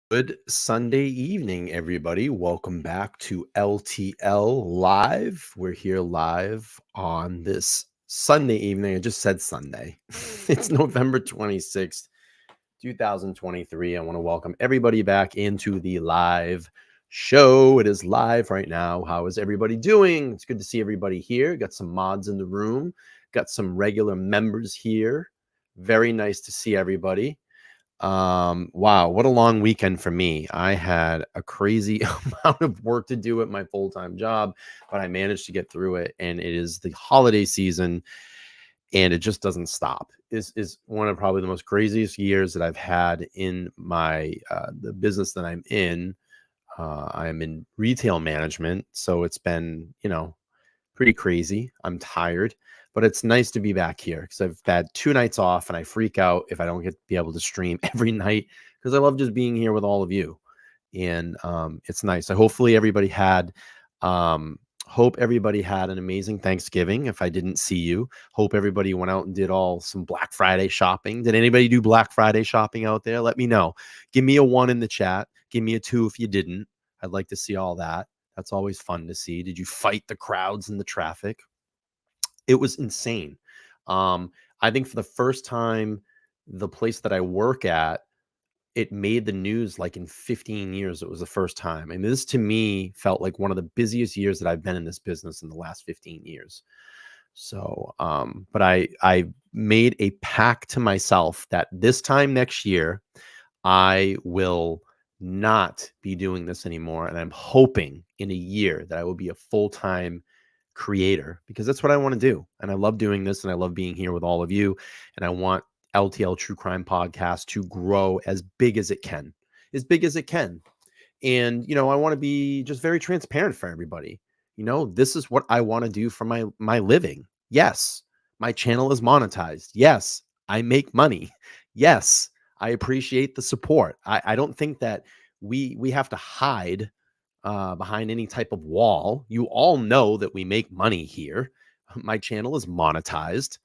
Good Sunday evening, everybody. Welcome back to LTL Live. We're here live on this Sunday evening. I just said Sunday. It's November 26th, 2023. I want to welcome everybody back into the live show. It is live right now. How is everybody doing? It's good to see everybody here. Got some mods in the room. Got some regular members here. Very nice to see everybody. Wow, what a long weekend for me. I had a crazy amount of work to do at my full-time job, but I managed to get through it. And it is the holiday season, and it just doesn't stop. Is one of probably the most craziest years that I've had in my the business that I'm in. I am in retail management, so it's been, pretty crazy. I'm tired, but it's nice to be back here because I've had 2 nights off, and I freak out if I don't get to be able to stream every night because I love just being here with all of you. And it's nice. So hopefully everybody had hope everybody had an amazing Thanksgiving. If I didn't see you, hope everybody went out and did some Black Friday shopping. Did anybody do Black Friday shopping out there? Let me know. Give me a 1 in the chat. Give me a 2 if you didn't. I'd like to see all that. That's always fun to see. Did you fight the crowds in the traffic? It was insane. I think for the first time, the place that I work at, it made the news like in 15 years. It was the first time. And this to me felt like one of the busiest years that I've been in this business in the last 15 years. So, but I made a pact to myself that this time next year, I will not be doing this anymore. And I'm hoping in a year that I will be a full-time creator, because that's what I want to do. And I love doing this, and I love being here with all of you. And I want LTL True Crime Podcast to grow as big as it can, as big as it can. And, I want to be just very transparent for everybody. This is what I want to do for my living. Yes, my channel is monetized. Yes, I make money. Yes, I appreciate the support. I don't think that we have to hide behind any type of wall. You all know that we make money here. My channel is monetized.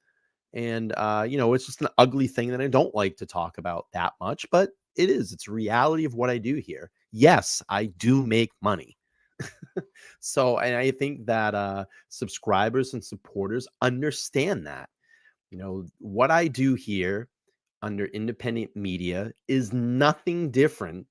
And, it's just an ugly thing that I don't like to talk about that much, but it is. It's a reality of what I do here. Yes, I do make money. So, and I think that subscribers and supporters understand that. What I do here under independent media is nothing different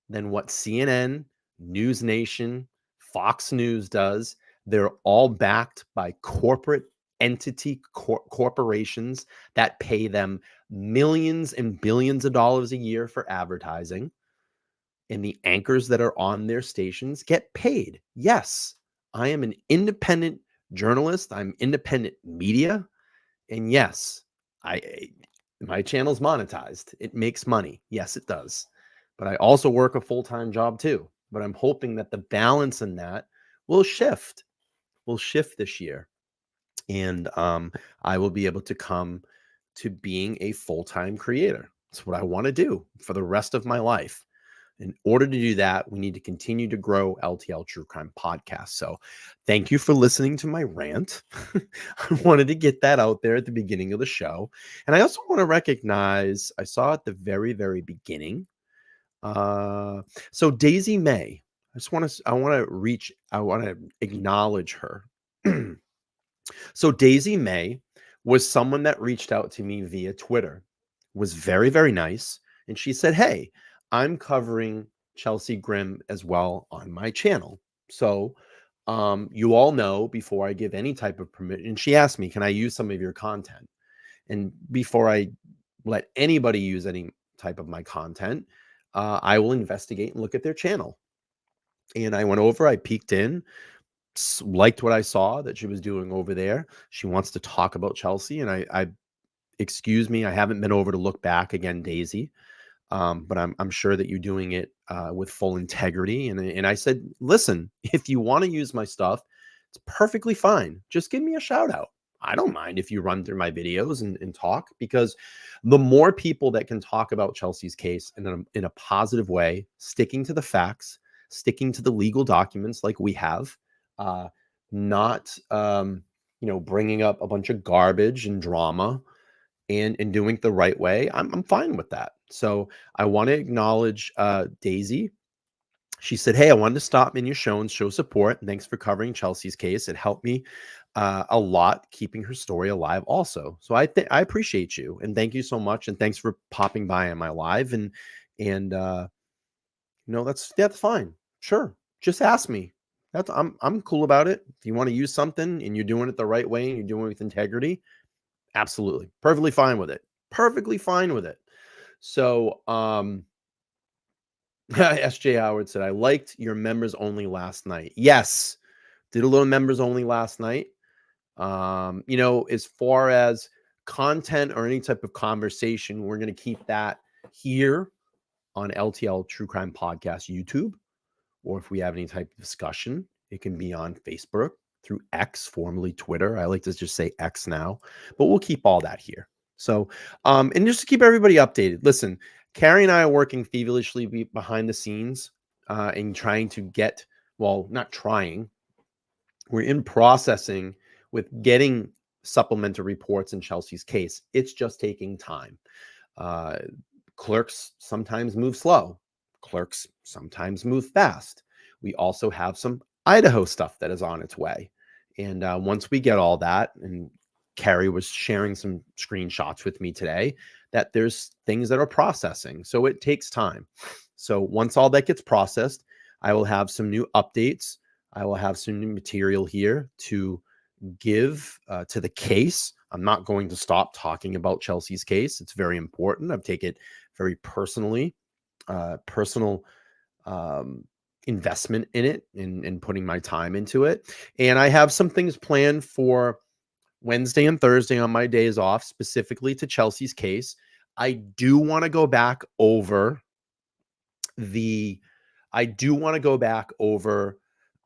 than what CNN, News Nation, Fox News does. They're all backed by corporate entity corporations that pay them millions and billions of dollars a year for advertising. And the anchors that are on their stations get paid. Yes, I am an independent journalist. I'm independent media. And yes, my channel's monetized. It makes money. Yes, it does. But I also work a full-time job too. But I'm hoping that the balance in that will shift this year. And I will be able to come to being a full-time creator. It's what I want to do for the rest of my life. In order to do that, we need to continue to grow LTL True Crime Podcast. So thank you for listening to my rant. I wanted to get that out there at the beginning of the show. And I also want to recognize, I saw at the very, very beginning. So Daisy May, I want to acknowledge her. So Daisy May was someone that reached out to me via Twitter, was very, very nice. And she said, hey, I'm covering Chelsea Grimm as well on my channel. So you all know before I give any type of permission, she asked me, can I use some of your content? And before I let anybody use any type of my content, I will investigate and look at their channel. And I went over, I peeked in, liked what I saw that she was doing over there. She wants to talk about Chelsea, and I excuse me, I haven't been over to look back again, Daisy. But I'm sure that you're doing it with full integrity. And I said, listen, if you want to use my stuff, it's perfectly fine. Just give me a shout out. I don't mind if you run through my videos and talk, because the more people that can talk about Chelsea's case in a positive way, sticking to the facts, sticking to the legal documents like we have, not bringing up a bunch of garbage and drama, and doing it the right way, I'm fine with that. So I want to acknowledge Daisy. She said, hey, I wanted to stop in your show and show support. Thanks for covering Chelsea's case. It helped me a lot keeping her story alive also. So I appreciate you, and thank you so much. And thanks for popping by on my live. And that's fine. Sure. Just ask me. I'm cool about it. If you want to use something and you're doing it the right way and you're doing it with integrity, absolutely. Perfectly fine with it. Perfectly fine with it. So, SJ Howard said, I liked your members only last night. Yes. Did a little members only last night. As far as content or any type of conversation, we're going to keep that here on LTL True Crime Podcast YouTube. Or if we have any type of discussion, it can be on Facebook, through X, formerly Twitter. I like to just say X now, but we'll keep all that here. So, and just to keep everybody updated, listen, Carrie and I are working feverishly behind the scenes and trying to get, well, not trying, we're in processing with getting supplemental reports in Chelsea's case. It's just taking time. Clerks sometimes move slow. Clerks sometimes move fast. We also have some Idaho stuff that is on its way. And once we get all that, and Carrie was sharing some screenshots with me today, that there's things that are processing. So it takes time. So once all that gets processed, I will have some new updates. I will have some new material here to give to the case. I'm not going to stop talking about Chelsea's case. It's very important. I've taken it very personally, personal investment in it and putting my time into it. And I have some things planned for Wednesday and Thursday on my days off, specifically to Chelsea's case. I do want to go back over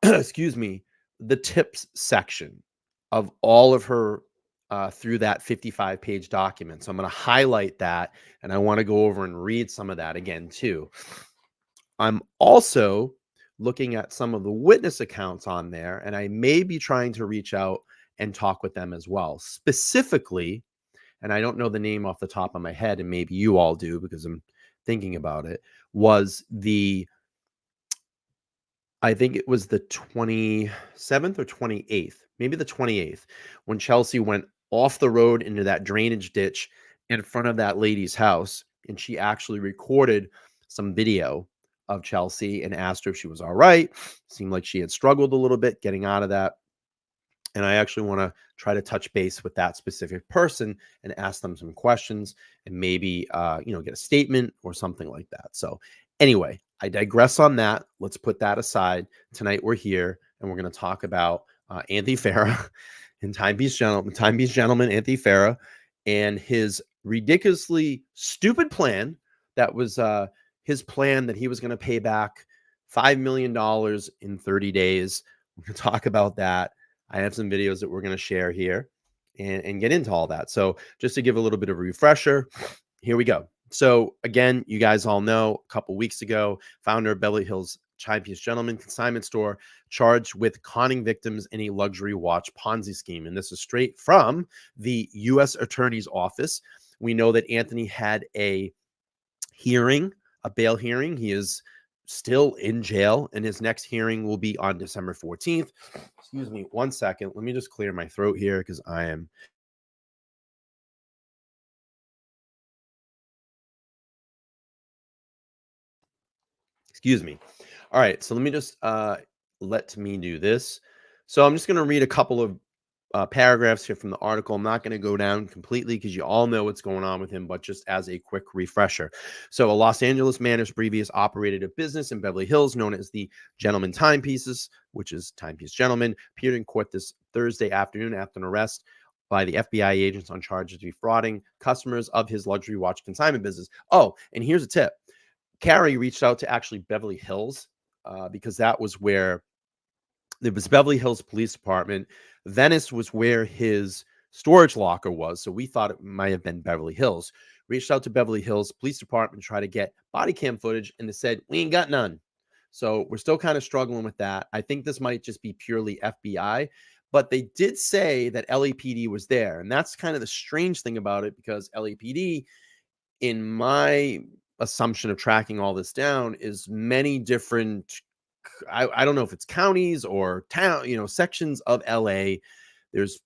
excuse me, the tips section of all of her through that 55-page document. So I'm going to highlight that, and I want to go over and read some of that again too. I'm also looking at some of the witness accounts on there, and I may be trying to reach out and talk with them as well. Specifically, and I don't know the name off the top of my head, and maybe you all do because I'm thinking about it, I think it was the 27th or 28th, maybe the 28th, when Chelsea went off the road into that drainage ditch in front of that lady's house. And she actually recorded some video of Chelsea and asked her if she was all right. Seemed like she had struggled a little bit getting out of that. And I actually want to try to touch base with that specific person and ask them some questions and maybe, get a statement or something like that. So anyway, I digress on that. Let's put that aside. Tonight we're here and we're going to talk about Anthony Farah and Timepiece Gentleman, Anthony Farah, and his ridiculously stupid plan. That was his plan that he was going to pay back $5 million in 30 days. We're going to talk about that. I have some videos that we're going to share here. and get into all that. So just to give a little bit of a refresher, here we go. So again, you guys all know a couple weeks ago, founder of Beverly Hills Timepiece Gentleman consignment store charged with conning victims in a luxury watch Ponzi scheme. And this is straight from the U.S. Attorney's Office. We know that Anthony had a hearing, a bail hearing. He is still in jail, and his next hearing will be on December 14th. Excuse me one second. Let me just clear my throat here because I am. Excuse me. All right, so let me just let me do this. So I'm just going to read a couple of paragraphs here from the article. I'm not going to go down completely because you all know what's going on with him, but just as a quick refresher. So a Los Angeles man who's previous operated a business in Beverly Hills known as the Gentleman Timepieces, which is Timepiece Gentleman, appeared in court this Thursday afternoon after an arrest by the FBI agents on charges of defrauding customers of his luxury watch consignment business. Oh, and here's a tip. Carrie reached out to actually Beverly Hills because that was where it was Beverly Hills Police Department. Venice was where his storage locker was. So we thought it might have been Beverly Hills. Reached out to Beverly Hills Police Department to try to get body cam footage, and they said, we ain't got none. So we're still kind of struggling with that. I think this might just be purely FBI, but they did say that LAPD was there. And that's kind of the strange thing about it because LAPD, in my assumption of tracking all this down, is many different I don't know if it's counties or town, sections of LA. There's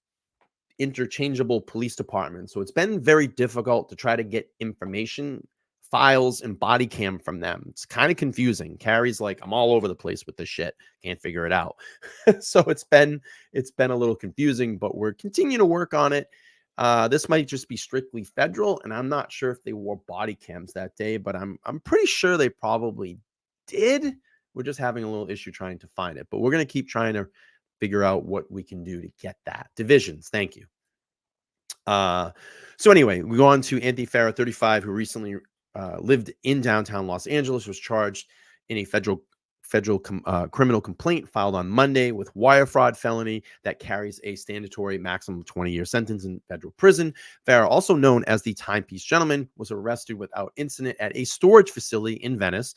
interchangeable police departments. So it's been very difficult to try to get information, files, and body cam from them. It's kind of confusing. Carrie's like, I'm all over the place with this shit. Can't figure it out. So it's been a little confusing, but we're continuing to work on it. This might just be strictly federal, and I'm not sure if they wore body cams that day, but I'm pretty sure they probably did. We're just having a little issue trying to find it, but we're going to keep trying to figure out what we can do to get that. Divisions. Thank you. So anyway, we go on to Anthony Farah, 35, who recently lived in downtown Los Angeles, was charged in a federal criminal complaint filed on Monday with wire fraud felony that carries a standatory maximum 20-year sentence in federal prison. Farah, also known as the Timepiece Gentleman, was arrested without incident at a storage facility in Venice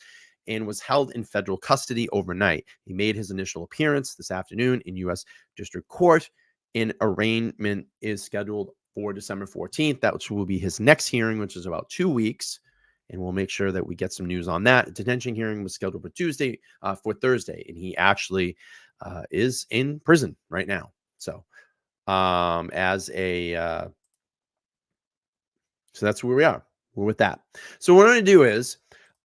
and was held in federal custody overnight. He made his initial appearance this afternoon in U.S. District Court. An arraignment is scheduled for December 14th. That will be his next hearing, which is about 2 weeks. And we'll make sure that we get some news on that. The detention hearing was scheduled for Thursday, and he actually is in prison right now. So, so that's where we are. We're with that. So what I'm going to do is,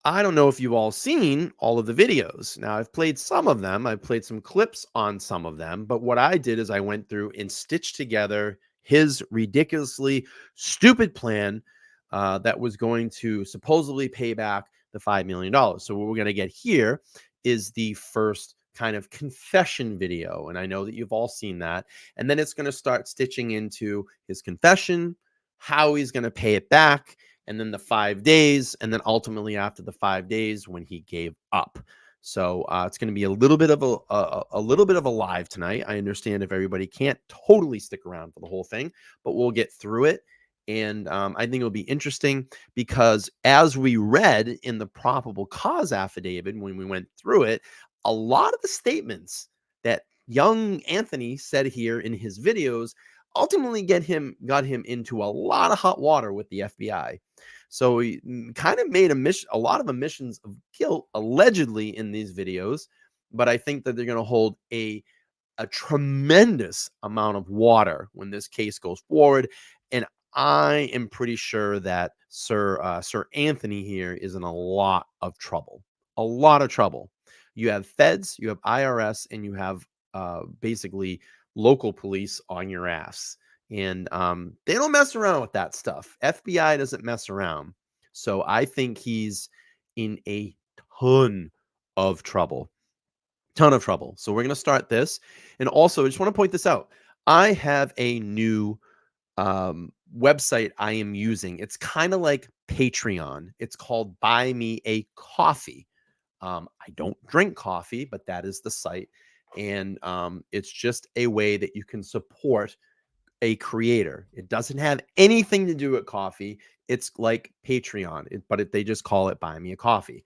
I don't know if you've all seen all of the videos. Now, I've played some of them. I've played some clips on some of them. But what I did is I went through and stitched together his ridiculously stupid plan that was going to supposedly pay back the $5 million. So what we're going to get here is the first kind of confession video. And I know that you've all seen that. And then it's going to start stitching into his confession, how he's going to pay it back, and then the 5 days, and then ultimately after the 5 days when he gave up. So it's going to be a little bit of a live tonight. I understand if everybody can't totally stick around for the whole thing, but we'll get through it. And I think it'll be interesting because as we read in the probable cause affidavit, when we went through it, a lot of the statements that young Anthony said here in his videos ultimately got him into a lot of hot water with the FBI. So he kind of made a lot of admissions of guilt allegedly in these videos, but I think that they're going to hold a tremendous amount of water when this case goes forward. And I am pretty sure that Sir Anthony here is in a lot of trouble. A lot of trouble. You have feds, you have IRS, and you have basically local police on your ass. And they don't mess around with that stuff. FBI doesn't mess around. So I think he's in a ton of trouble. So we're going to start this. And also, I just want to point this out. I have a new website I am using. It's kind of like Patreon. It's called Buy Me a Coffee. I don't drink coffee, but that is the site. And it's just a way that you can support a creator. It doesn't have anything to do with coffee. It's like Patreon, but they just call it Buy Me a Coffee.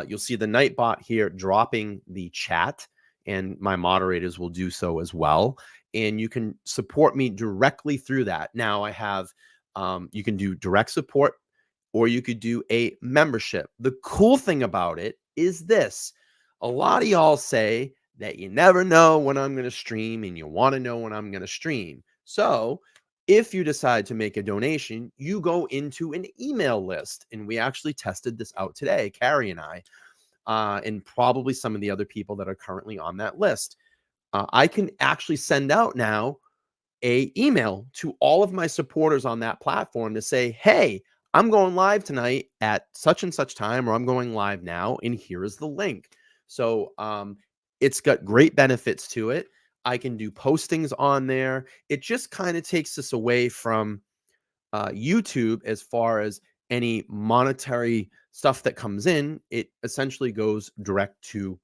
You'll see the Nightbot here dropping the chat, and my moderators will do so as well. And you can support me directly through that. Now I have, you can do direct support, or you could do a membership. The cool thing about it is this: a lot of y'all say that you never know when I'm going to stream and you want to know when I'm going to stream. So if you decide to make a donation, you go into an email list. And we actually tested this out today, Carrie and I, and probably some of the other people that are currently on that list. I can actually send out now a email to all of my supporters on that platform to say, hey, I'm going live tonight at such and such time, or I'm going live now, and here is the link. So it's got great benefits to it. I can do postings on there. It just kind of takes us away from YouTube as far as any monetary stuff that comes in. It essentially goes direct to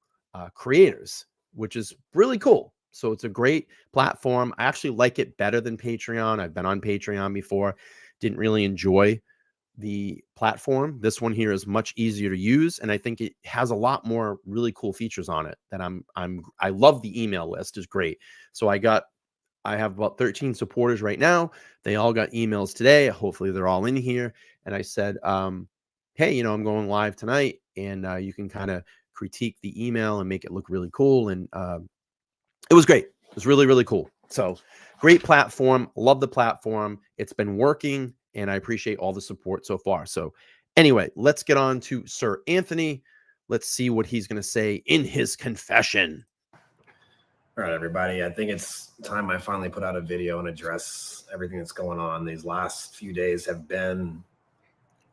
creators, which is really cool. So it's a great platform. I actually like it better than Patreon. I've been on Patreon before. Didn't really enjoy the platform. This one here is much easier to use, and I think it has a lot more really cool features on it that I love. The email list is great. So I have about 13 supporters right now. They all got emails today. Hopefully they're all in here. And I said, hey, I'm going live tonight, and you can kind of critique the email and make it look really cool. And it was great. It was really, really cool. So great platform. Love the platform. It's been working, and I appreciate all the support so far. So anyway, let's get on to Sir Anthony. Let's see what he's going to say in his confession. All right, everybody. I think it's time I finally put out a video and address everything that's going on. These last few days have been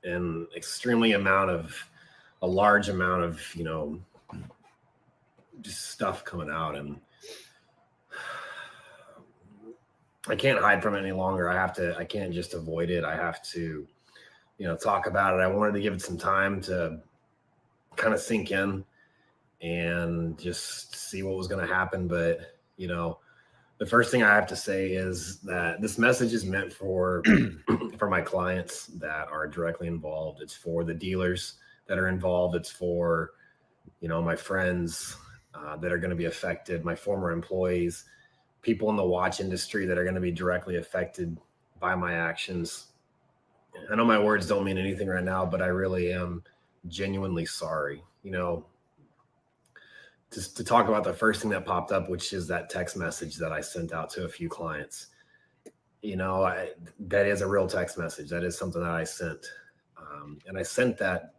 a large amount of, just stuff coming out, and I can't hide from it any longer. I can't just avoid it. I have to, talk about it. I wanted to give it some time to kind of sink in and just see what was going to happen. But, the first thing I have to say is that this message is meant for my clients that are directly involved. It's for the dealers that are involved. It's for, my friends that are going to be affected, my former employees, people in the watch industry that are going to be directly affected by my actions. I know my words don't mean anything right now, but I really am genuinely sorry. Just to talk about the first thing that popped up, which is that text message that I sent out to a few clients. That is a real text message. That is something that I sent. And I sent that,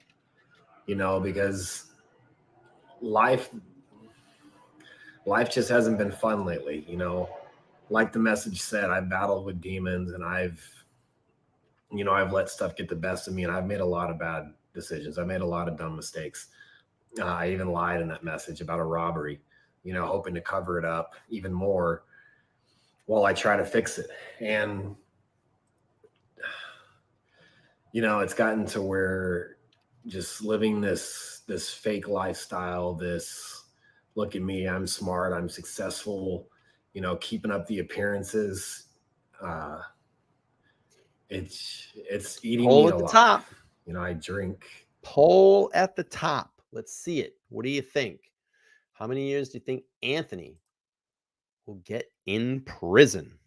because life just hasn't been fun lately. Like the message said, I battled with demons, and I've let stuff get the best of me, and I've made a lot of bad decisions. I made a lot of dumb mistakes. I even lied in that message about a robbery, hoping to cover it up even more while I try to fix it. And, it's gotten to where just living this fake lifestyle, this look at me, I'm smart, I'm successful, keeping up the appearances. It's eating Poll me at the alive. top. I drink. Poll at the top. Let's see it. What do you think? How many years do you think Anthony will get in prison?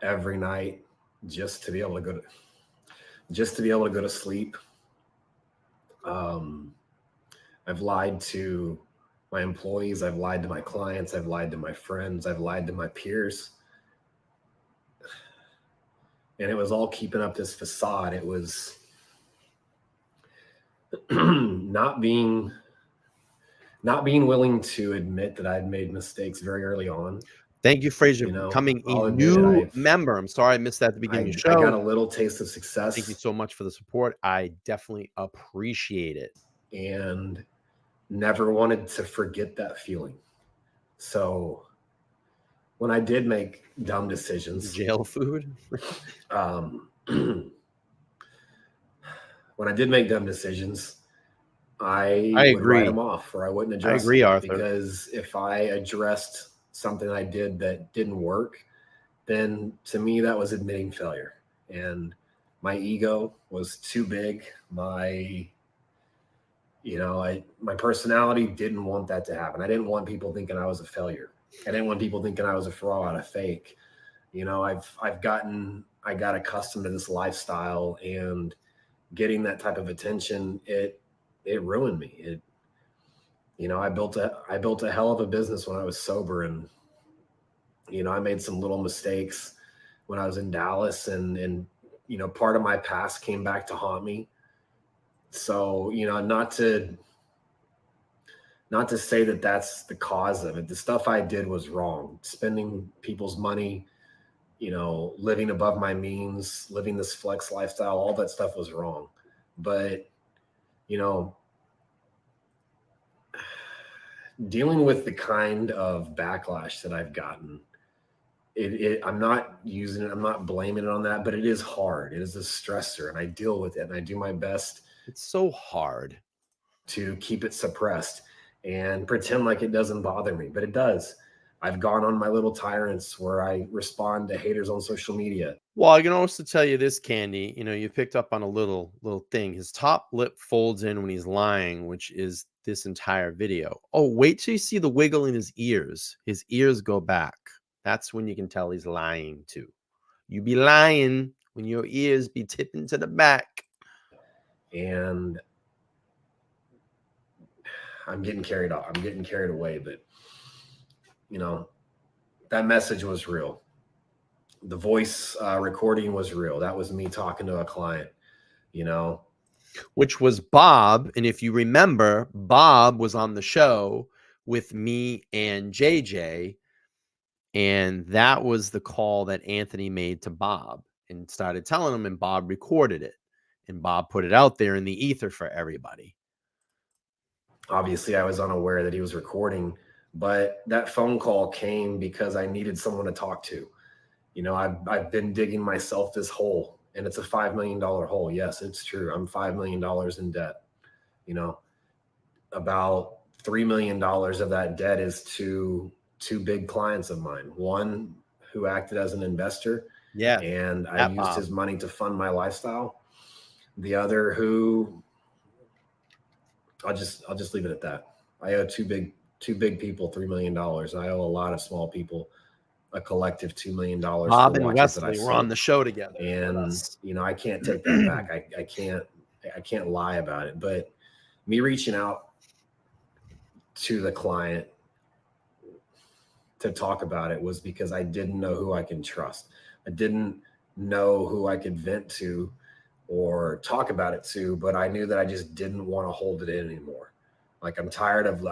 Every night, just to be able to go to sleep. I've lied to my employees. I've lied to my clients. I've lied to my friends. I've lied to my peers. And it was all keeping up this facade. It was not being willing to admit that I'd made mistakes very early on. Thank you, Fraser, for becoming a new member. I'm sorry I missed that at the beginning of the show. I got a little taste of success. Thank you so much for the support. I definitely appreciate it. And never wanted to forget that feeling. So when I did make dumb decisions, jail food. When I did make dumb decisions, I would agree. write them off, or I wouldn't address. I agree, them, Arthur. Because if I addressed something I did that didn't work, then to me, that was admitting failure. And my ego was too big. My personality didn't want that to happen. I didn't want people thinking I was a failure. I didn't want people thinking I was a fraud, a fake. I got accustomed to this lifestyle, and getting that type of attention, it ruined me. I built a hell of a business when I was sober, and I made some little mistakes when I was in Dallas, and part of my past came back to haunt me. So, not to say that that's the cause of it. The stuff I did was wrong. Spending people's money, living above my means, living this flex lifestyle, all that stuff was wrong. But, dealing with the kind of backlash that I've gotten, I'm not using it, I'm not blaming it on that, but it is hard. It is a stressor, and I deal with it, and I do my best. It's so hard to keep it suppressed and pretend like it doesn't bother me, but it does. I've gone on my little tyrants where I respond to haters on social media. Well, I can also tell you this, Candy. You picked up on a little thing. His top lip folds in when he's lying, which is this entire video. Oh, wait till you see the wiggle in his ears. His ears go back. That's when you can tell he's lying too. You be lying when your ears be tipping to the back. And I'm getting carried off. I'm getting carried away, but that message was real. The voice recording was real. That was me talking to a client, which was Bob. And if you remember, Bob was on the show with me and JJ. And that was the call that Anthony made to Bob and started telling him, and Bob recorded it. And Bob put it out there in the ether for everybody. Obviously, I was unaware that he was recording, but that phone call came because I needed someone to talk to. I've been digging myself this hole, and it's a $5 million hole. Yes, it's true. I'm $5 million in debt. About $3 million of that debt is to two big clients of mine. One who acted as an investor. Yeah. And I used his money to fund my lifestyle. The other who, I'll just leave it at that. I owe two big people $3 million. I owe a lot of small people a collective $2 million. Bob and Wesley were on the show together, and I can't take that back. I can't lie about it. But me reaching out to the client to talk about it was because I didn't know who I can trust. I didn't know who I could vent to or talk about it to, but I knew that I just didn't want to hold it in anymore. Like I'm tired of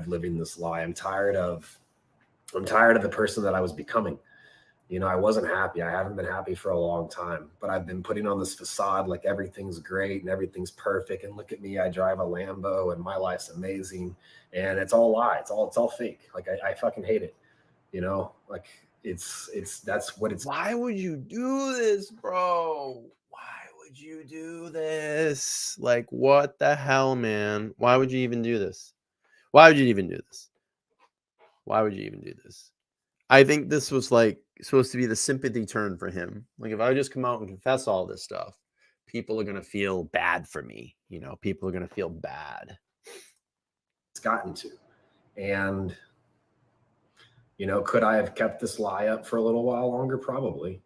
living this lie. I'm tired of the person that I was becoming. I wasn't happy. I haven't been happy for a long time, but I've been putting on this facade like everything's great and everything's perfect. And look at me, I drive a Lambo and my life's amazing. And it's all a lie. It's all fake. Like I fucking hate it. Like that's what it's. Why would you do this, bro? Why would you do this? Like, what the hell, man? Why would you even do this? Why would you even do this? Why would you even do this? I think this was like supposed to be the sympathy turn for him. Like, if I just come out and confess all this stuff, people are going to feel bad for me. People are going to feel bad. It's gotten to. And, could I have kept this lie up for a little while longer? Probably.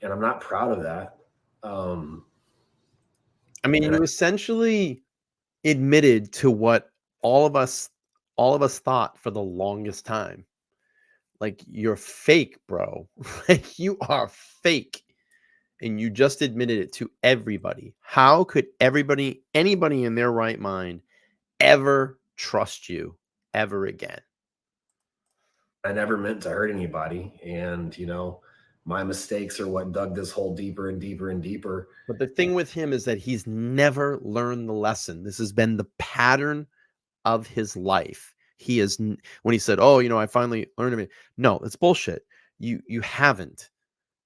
And I'm not proud of that. I mean, you essentially admitted to what all of us thought for the longest time. Like, you're fake, bro. Like, you are fake. And you just admitted it to everybody. How could anybody in their right mind ever trust you ever again? I never meant to hurt anybody. And, my mistakes are what dug this hole deeper and deeper and deeper. But the thing with him is that he's never learned the lesson. This has been the pattern of his life. He is, when he said, "Oh, I finally learned it." No, that's bullshit. You haven't.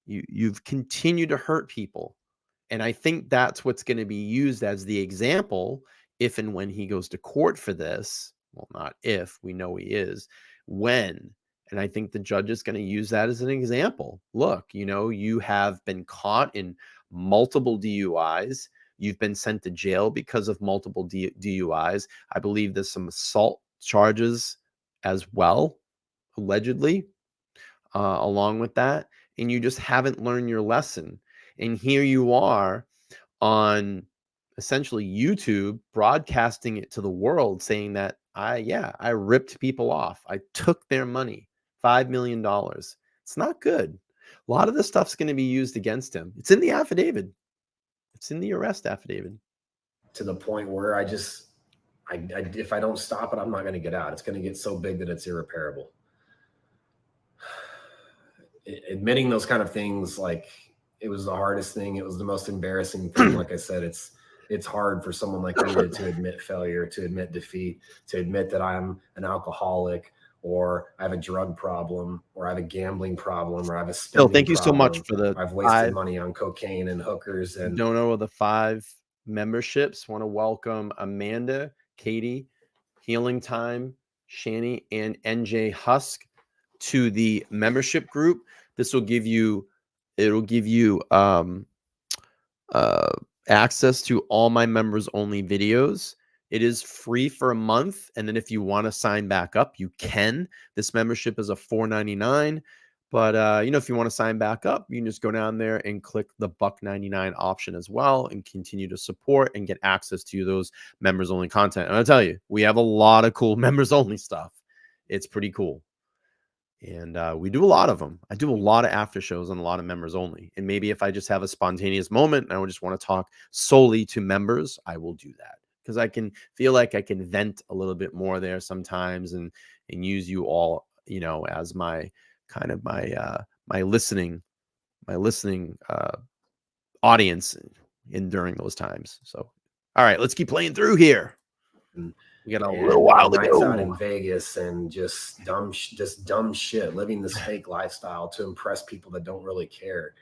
You've continued to hurt people. And I think that's what's going to be used as the example if and when he goes to court for this. Well, not if, we know he is. When And I think the judge is going to use that as an example. Look, you have been caught in multiple DUIs. You've been sent to jail because of multiple DUIs. I believe there's some assault charges as well, allegedly, along with that. And you just haven't learned your lesson. And here you are on essentially YouTube broadcasting it to the world, saying that I ripped people off. I took their money, $5 million. It's not good. A lot of this stuff's going to be used against him. It's in the affidavit. It's in the arrest affidavit. To the point where if I don't stop it, I'm not going to get out. It's going to get so big that it's irreparable. Admitting those kind of things, like, it was the hardest thing. It was the most embarrassing thing. Like I said, it's hard for someone like me to admit failure, to admit defeat, to admit that I'm an alcoholic, or I have a drug problem, or I have a gambling problem, or I have a spending thank you problem. so much for the I've wasted money on cocaine and hookers. And don't know the 5 memberships. Want to welcome Amanda, Katie, Healing Time, Shani, and NJ Husk to the membership group. This will give you access to all my members only videos. It is free for a month, and then if you want to sign back up, you can. This membership is a $4.99, but if you want to sign back up, you can just go down there and click the $1.99 option as well, and continue to support and get access to those members only content. And I'll tell you, we have a lot of cool members only stuff. It's pretty cool. And we do a lot of them. I do a lot of after shows and a lot of members only. And maybe if I just have a spontaneous moment and I would just want to talk solely to members, I will do that, because I can feel like I can vent a little bit more there sometimes, and use you all, as my kind of my listening audience during those times. So, all right, let's keep playing through here. We got a little while to go. Out in Vegas and just dumb shit, living this fake lifestyle to impress people that don't really care.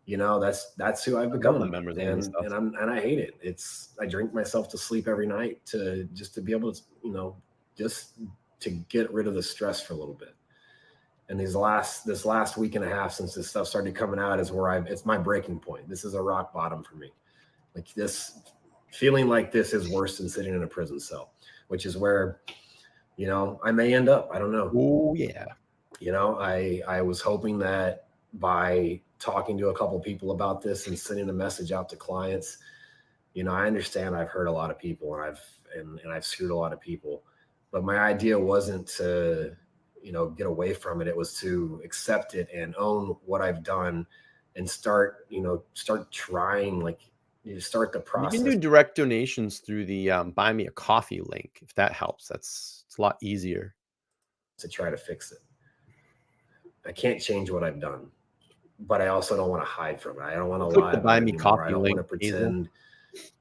That's who I've become. And I hate it. I drink myself to sleep every night to be able to, just to get rid of the stress for a little bit. And this last week and a half since this stuff started coming out is where it's my breaking point. This is a rock bottom for me. Like, this feeling like this is worse than sitting in a prison cell, which is where, I may end up. I don't know. Oh yeah. I was hoping that by talking to a couple people about this and sending a message out to clients, I understand I've hurt a lot of people and I've screwed a lot of people, but my idea wasn't to, get away from it. It was to accept it and own what I've done and start trying, like, you start the process. You can do direct donations through the Buy Me a Coffee link, if that helps. It's a lot easier to try to fix it. I can't change what I've done, but I also don't want to hide from it. I don't want to lie. The Buy Me Coffee I don't link, want to pretend,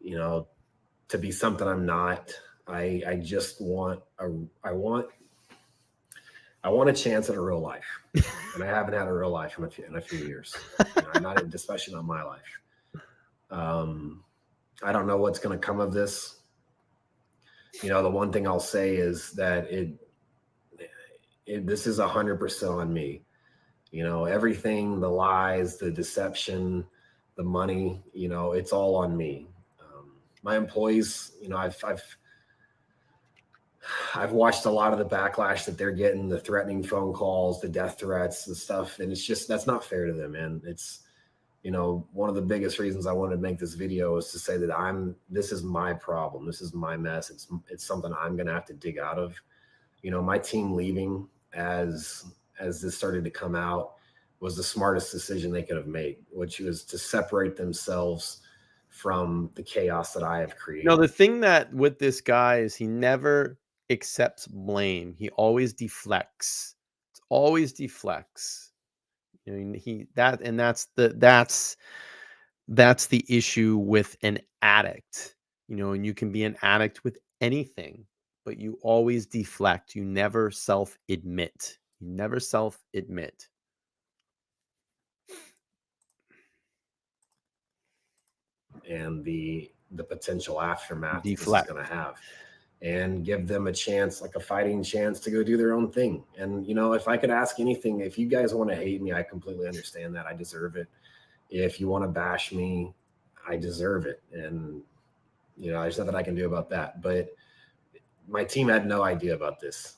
to be something I'm not. I just want I want a chance at a real life, and I haven't had a real life in a few years. Especially not my life. I don't know what's going to come of this. The one thing I'll say is that this is 100% on me. Everything, the lies, the deception, the money, it's all on me. My employees, I've watched a lot of the backlash that they're getting, the threatening phone calls, the death threats, the stuff. And it's just, that's not fair to them, man. It's, one of the biggest reasons I wanted to make this video is to say that this is my problem. This is my mess. It's something I'm going to have to dig out of. My team leaving as this started to come out was the smartest decision they could have made, which was to separate themselves from the chaos that I have created. No, the thing that with this guy is he never accepts blame. He always deflects. It's always deflects. That's the issue with an addict. And you can be an addict with anything, but you always deflect. You never self-admit. And the potential aftermath this is going to have. and give them a chance, like a fighting chance, to go do their own thing. And, you know, if I could ask anything, if you guys want to hate me, I completely understand that. I deserve it. If you want to bash me, I deserve it. And, you know, there's nothing I can do about that. But my team had no idea about this.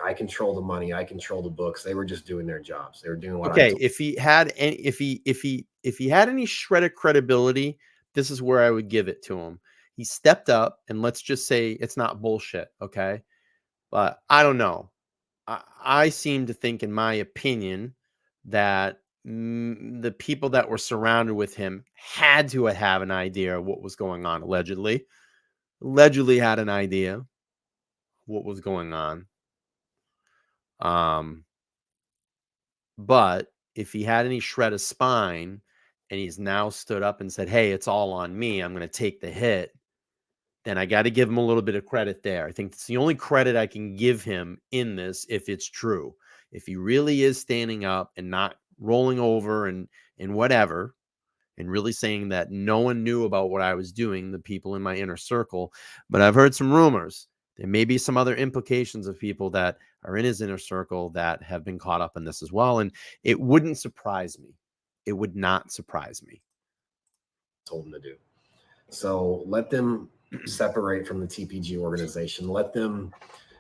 I control the money. I control the books. They were just doing their jobs. They were doing what I Okay, told. if he had any, if he had any shred of credibility, this is where I would give it to him. He stepped up, and let's just say it's not bullshit, okay? But I don't know. I seem to think, in my opinion, that the people that were surrounded with him had to have an idea of what was going on. Allegedly had an idea what was going on. But if he had any shred of spine, and he's now stood up and said, "Hey, it's all on me. I'm going to take the hit," then I got to give him a little bit of credit there. I think it's the only credit I can give him in this, if it's true. If he really is standing up and not rolling over and whatever, and really saying that no one knew about what I was doing, the people in my inner circle. But I've heard some rumors. There may be some other implications of people that are in his inner circle that have been caught up in this as well. And it wouldn't surprise me. It would not surprise me. Told them to do. So let them separate from the TPG organization. Let them,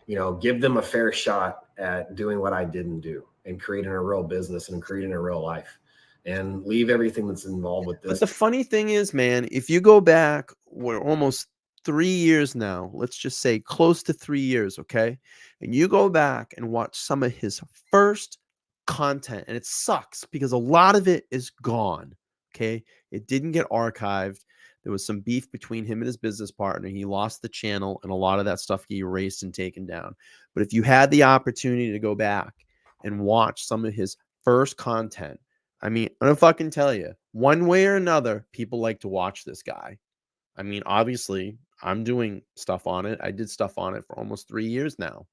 you know, give them a fair shot at doing what I didn't do and creating a real business and creating a real life, and leave everything that's involved with this. But the funny thing is, man, if you go back, we're almost 3 years now, let's just say close to 3 years, okay? And you go back and watch some of his first content, and it sucks because a lot of it is gone, okay? It didn't get archived. There was some beef between him and his business partner. He lost the channel, and a lot of that stuff he erased and taken down. But if you had the opportunity to go back and watch some of his first content, I mean, I'm gonna fucking tell you, one way or another, people like to watch this guy. I mean, obviously, I'm doing stuff on it. I did stuff on it for almost 3 years now.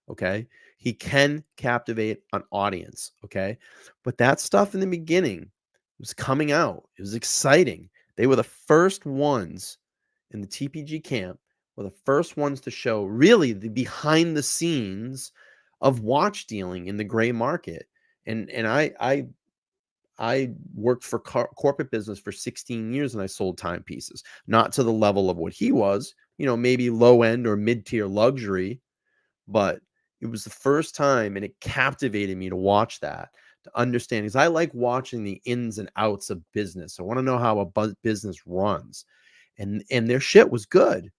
Okay. He can captivate an audience. Okay. But that stuff in the beginning was coming out. It was exciting. They were the first ones in the TPG camp, were the first ones to show really the behind the scenes of watch dealing in the gray market. And I worked for corporate business for 16 years, and I sold timepieces, not to the level of what he was, you know, maybe low end or mid tier luxury, but it was the first time, and it captivated me to watch that, to understand, because I like watching the ins and outs of business. I want to know how a business runs, and their shit was good.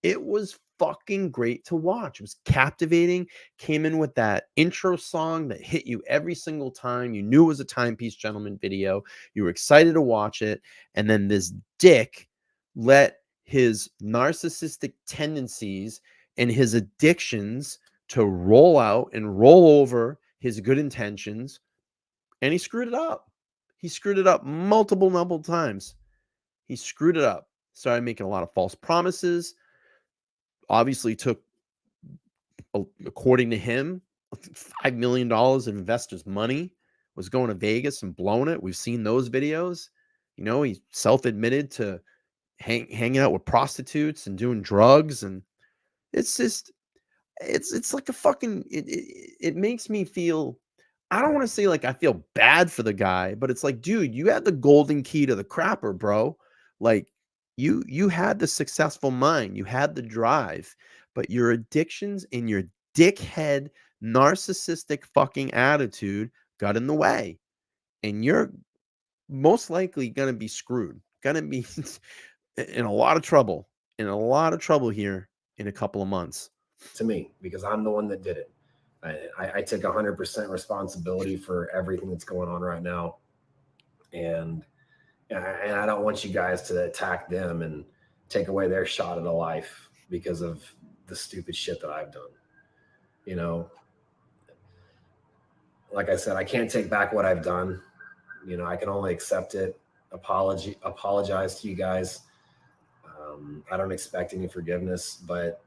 It was fucking great to watch. It was captivating. Came in with that intro song that hit you every single time. You knew it was a Timepiece Gentleman video. You were excited to watch it. And then this dick let his narcissistic tendencies and his addictions to roll out and roll over his good intentions. And he screwed it up. He screwed it up multiple times. He screwed it up. Started making a lot of false promises. Obviously took, according to him, $5 million of investors' money, was going to Vegas and blowing it. We've seen those videos. You know, he self-admitted to hanging out with prostitutes and doing drugs. And it's just, it's like a fucking, it makes me feel, I don't want to say like I feel bad for the guy, but it's like, dude, you had the golden key to the crapper, bro. Like, you had the successful mind, you had the drive, but your addictions and your dickhead narcissistic fucking attitude got in the way, and you're most likely going to be screwed, going to be in a lot of trouble, here in a couple of months. To me, because I'm the one that did it. I take 100% responsibility for everything that's going on right now. And I don't want you guys to attack them and take away their shot at a life because of the stupid shit that I've done. You know, like I said, I can't take back what I've done. You know, I can only accept it, apologize to you guys. I don't expect any forgiveness, but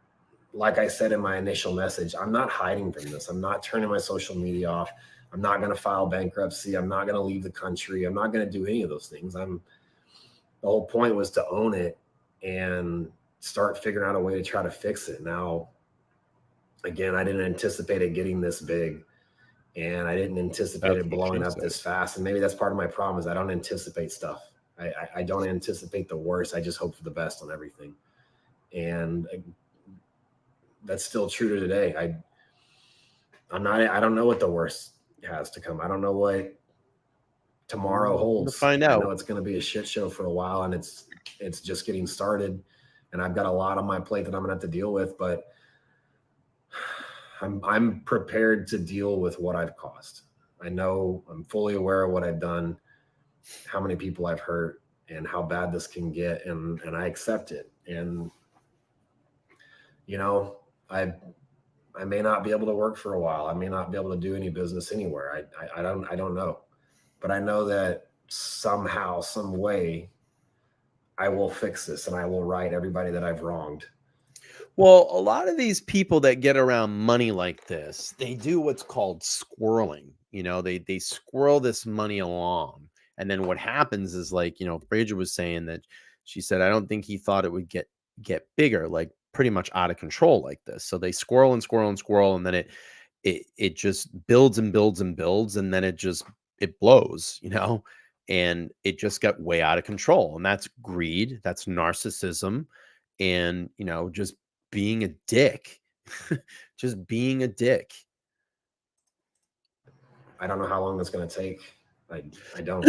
like I said in my initial message, I'm not hiding from this. I'm not turning my social media off. I'm not going to file bankruptcy. I'm not going to leave the country. I'm not going to do any of those things. The whole point was to own it and start figuring out a way to try to fix it. Now, again, I didn't anticipate it getting this big, and I didn't anticipate it blowing up this fast. And maybe that's part of my problem is I don't anticipate stuff. I don't anticipate the worst. I just hope for the best on everything. And that's still true to today. I don't know what the worst has to come. I don't know what tomorrow holds. Find out. I know it's going to be a shit show for a while, and it's just getting started. And I've got a lot on my plate that I'm going to have to deal with, but I'm prepared to deal with what I've caused. I know I'm fully aware of what I've done, how many people I've hurt, and how bad this can get, and I accept it. And you know, I may not be able to work for a while. I may not be able to do any business anywhere. I don't know, but I know that somehow, some way, I will fix this, and I will right everybody that I've wronged. Well, a lot of these people that get around money like this, they do what's called squirreling. You know, they squirrel this money along. And then what happens is, like, you know, Frazier was saying that she said, I don't think he thought it would get bigger, like pretty much out of control like this. So they squirrel and squirrel and squirrel, and then it just builds and builds and builds, and then it blows, you know, and it just got way out of control. And that's greed, that's narcissism, and, you know, just being a dick. Just being a dick. I don't know how long that's going to take. I don't.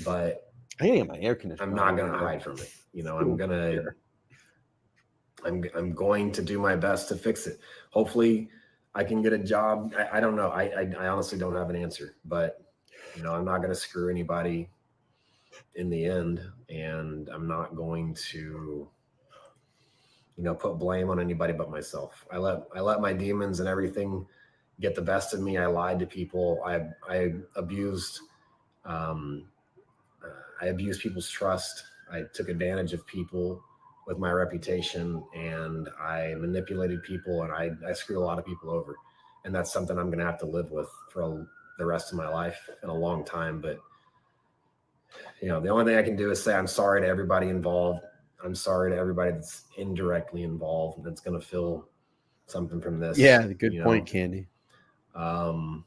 But I need to get my air conditioner. I'm not going to hide from it. You know, I'm going to do my best to fix it. Hopefully I can get a job. I don't know. I honestly don't have an answer, but you know, I'm not going to screw anybody in the end, and I'm not going to, you know, put blame on anybody but myself. I let my demons and everything get the best of me. I lied to people. I abused people's trust. I took advantage of people with my reputation, and I manipulated people, and I screwed a lot of people over. And that's something I'm going to have to live with for the rest of my life and a long time. But, you know, the only thing I can do is say I'm sorry to everybody involved. I'm sorry to everybody that's indirectly involved and that's going to feel something from this. Yeah, good point, Candy. That's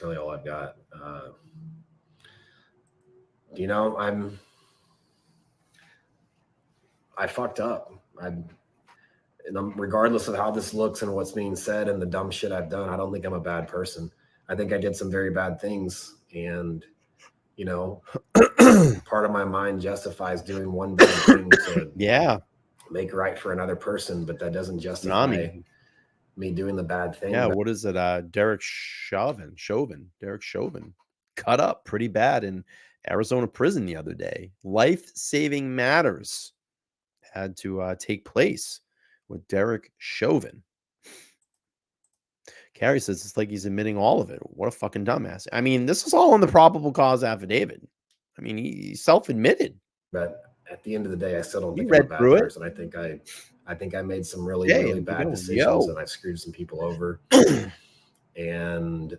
really all I've got. You know, I fucked up. Regardless of how this looks and what's being said and the dumb shit I've done, I don't think I'm a bad person. I think I did some very bad things, and you know, part of my mind justifies doing one bad thing to make right for another person, but that doesn't justify me doing the bad thing. Yeah, what is it? Derek Chauvin cut up pretty bad in Arizona prison the other day. Life-saving matters had to take place with Derek Chauvin. Carrie says it's like he's admitting all of it. What a fucking dumbass. I mean, this is all in the probable cause affidavit. I mean, he self-admitted. But at the end of the day, I still don't think I'm a bad person. I think I made some really bad decisions, and I screwed some people over. And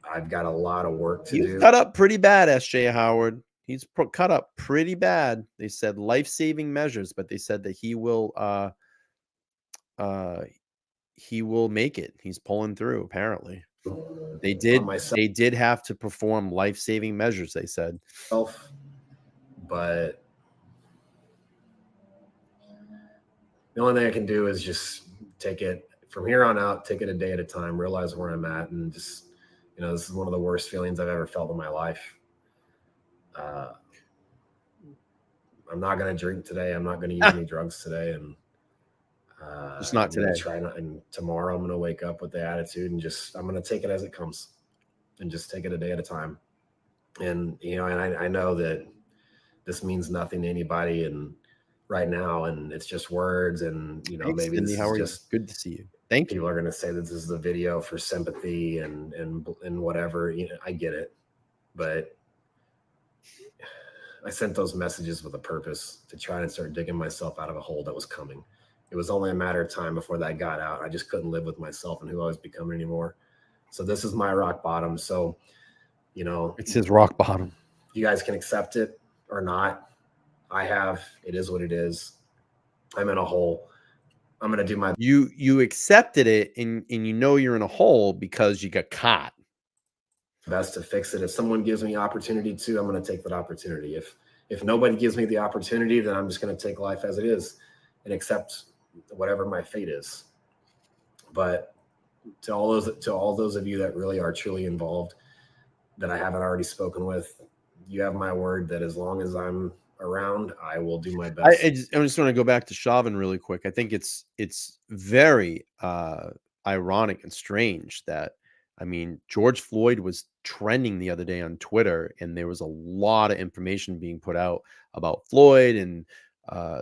I've got a lot of work to do. He's cut up pretty bad, S.J. Howard. He's cut up pretty bad. They said life-saving measures, but they said that he will make it. He's pulling through, apparently. They did have to perform life-saving measures, they said. But the only thing I can do is just take it from here on out, take it a day at a time, realize where I'm at, and just, you know, this is one of the worst feelings I've ever felt in my life. I'm not going to drink today. I'm not going to use any drugs today. And just not today. And tomorrow I'm going to wake up with the attitude and I'm going to take it as it comes and just take it a day at a time. And, you know, and I know that this means nothing to anybody and right now, and it's just words, and, you know, Thanks, maybe this is just good to see you. Thank you. People are going to say that this is a video for sympathy and whatever, you know, I get it, but I sent those messages with a purpose to try and start digging myself out of a hole that was coming. It was only a matter of time before that got out. I just couldn't live with myself and who I was becoming anymore. So this is my rock bottom. So, you know, it's his rock bottom. You guys can accept it or not. I have. It is what it is. I'm in a hole. I'm going to do my You accepted it, and you know you're in a hole because you got caught. best to fix it. If someone gives me opportunity to, I'm going to take that opportunity. If nobody gives me the opportunity, then I'm just going to take life as it is and accept whatever my fate is. But to all those of you that really are truly involved, that I haven't already spoken with, you have my word that as long as I'm around, I will do my best. I just want to go back to Chauvin really quick. I think it's very ironic and strange that, I mean, George Floyd was trending the other day on Twitter, and there was a lot of information being put out about Floyd and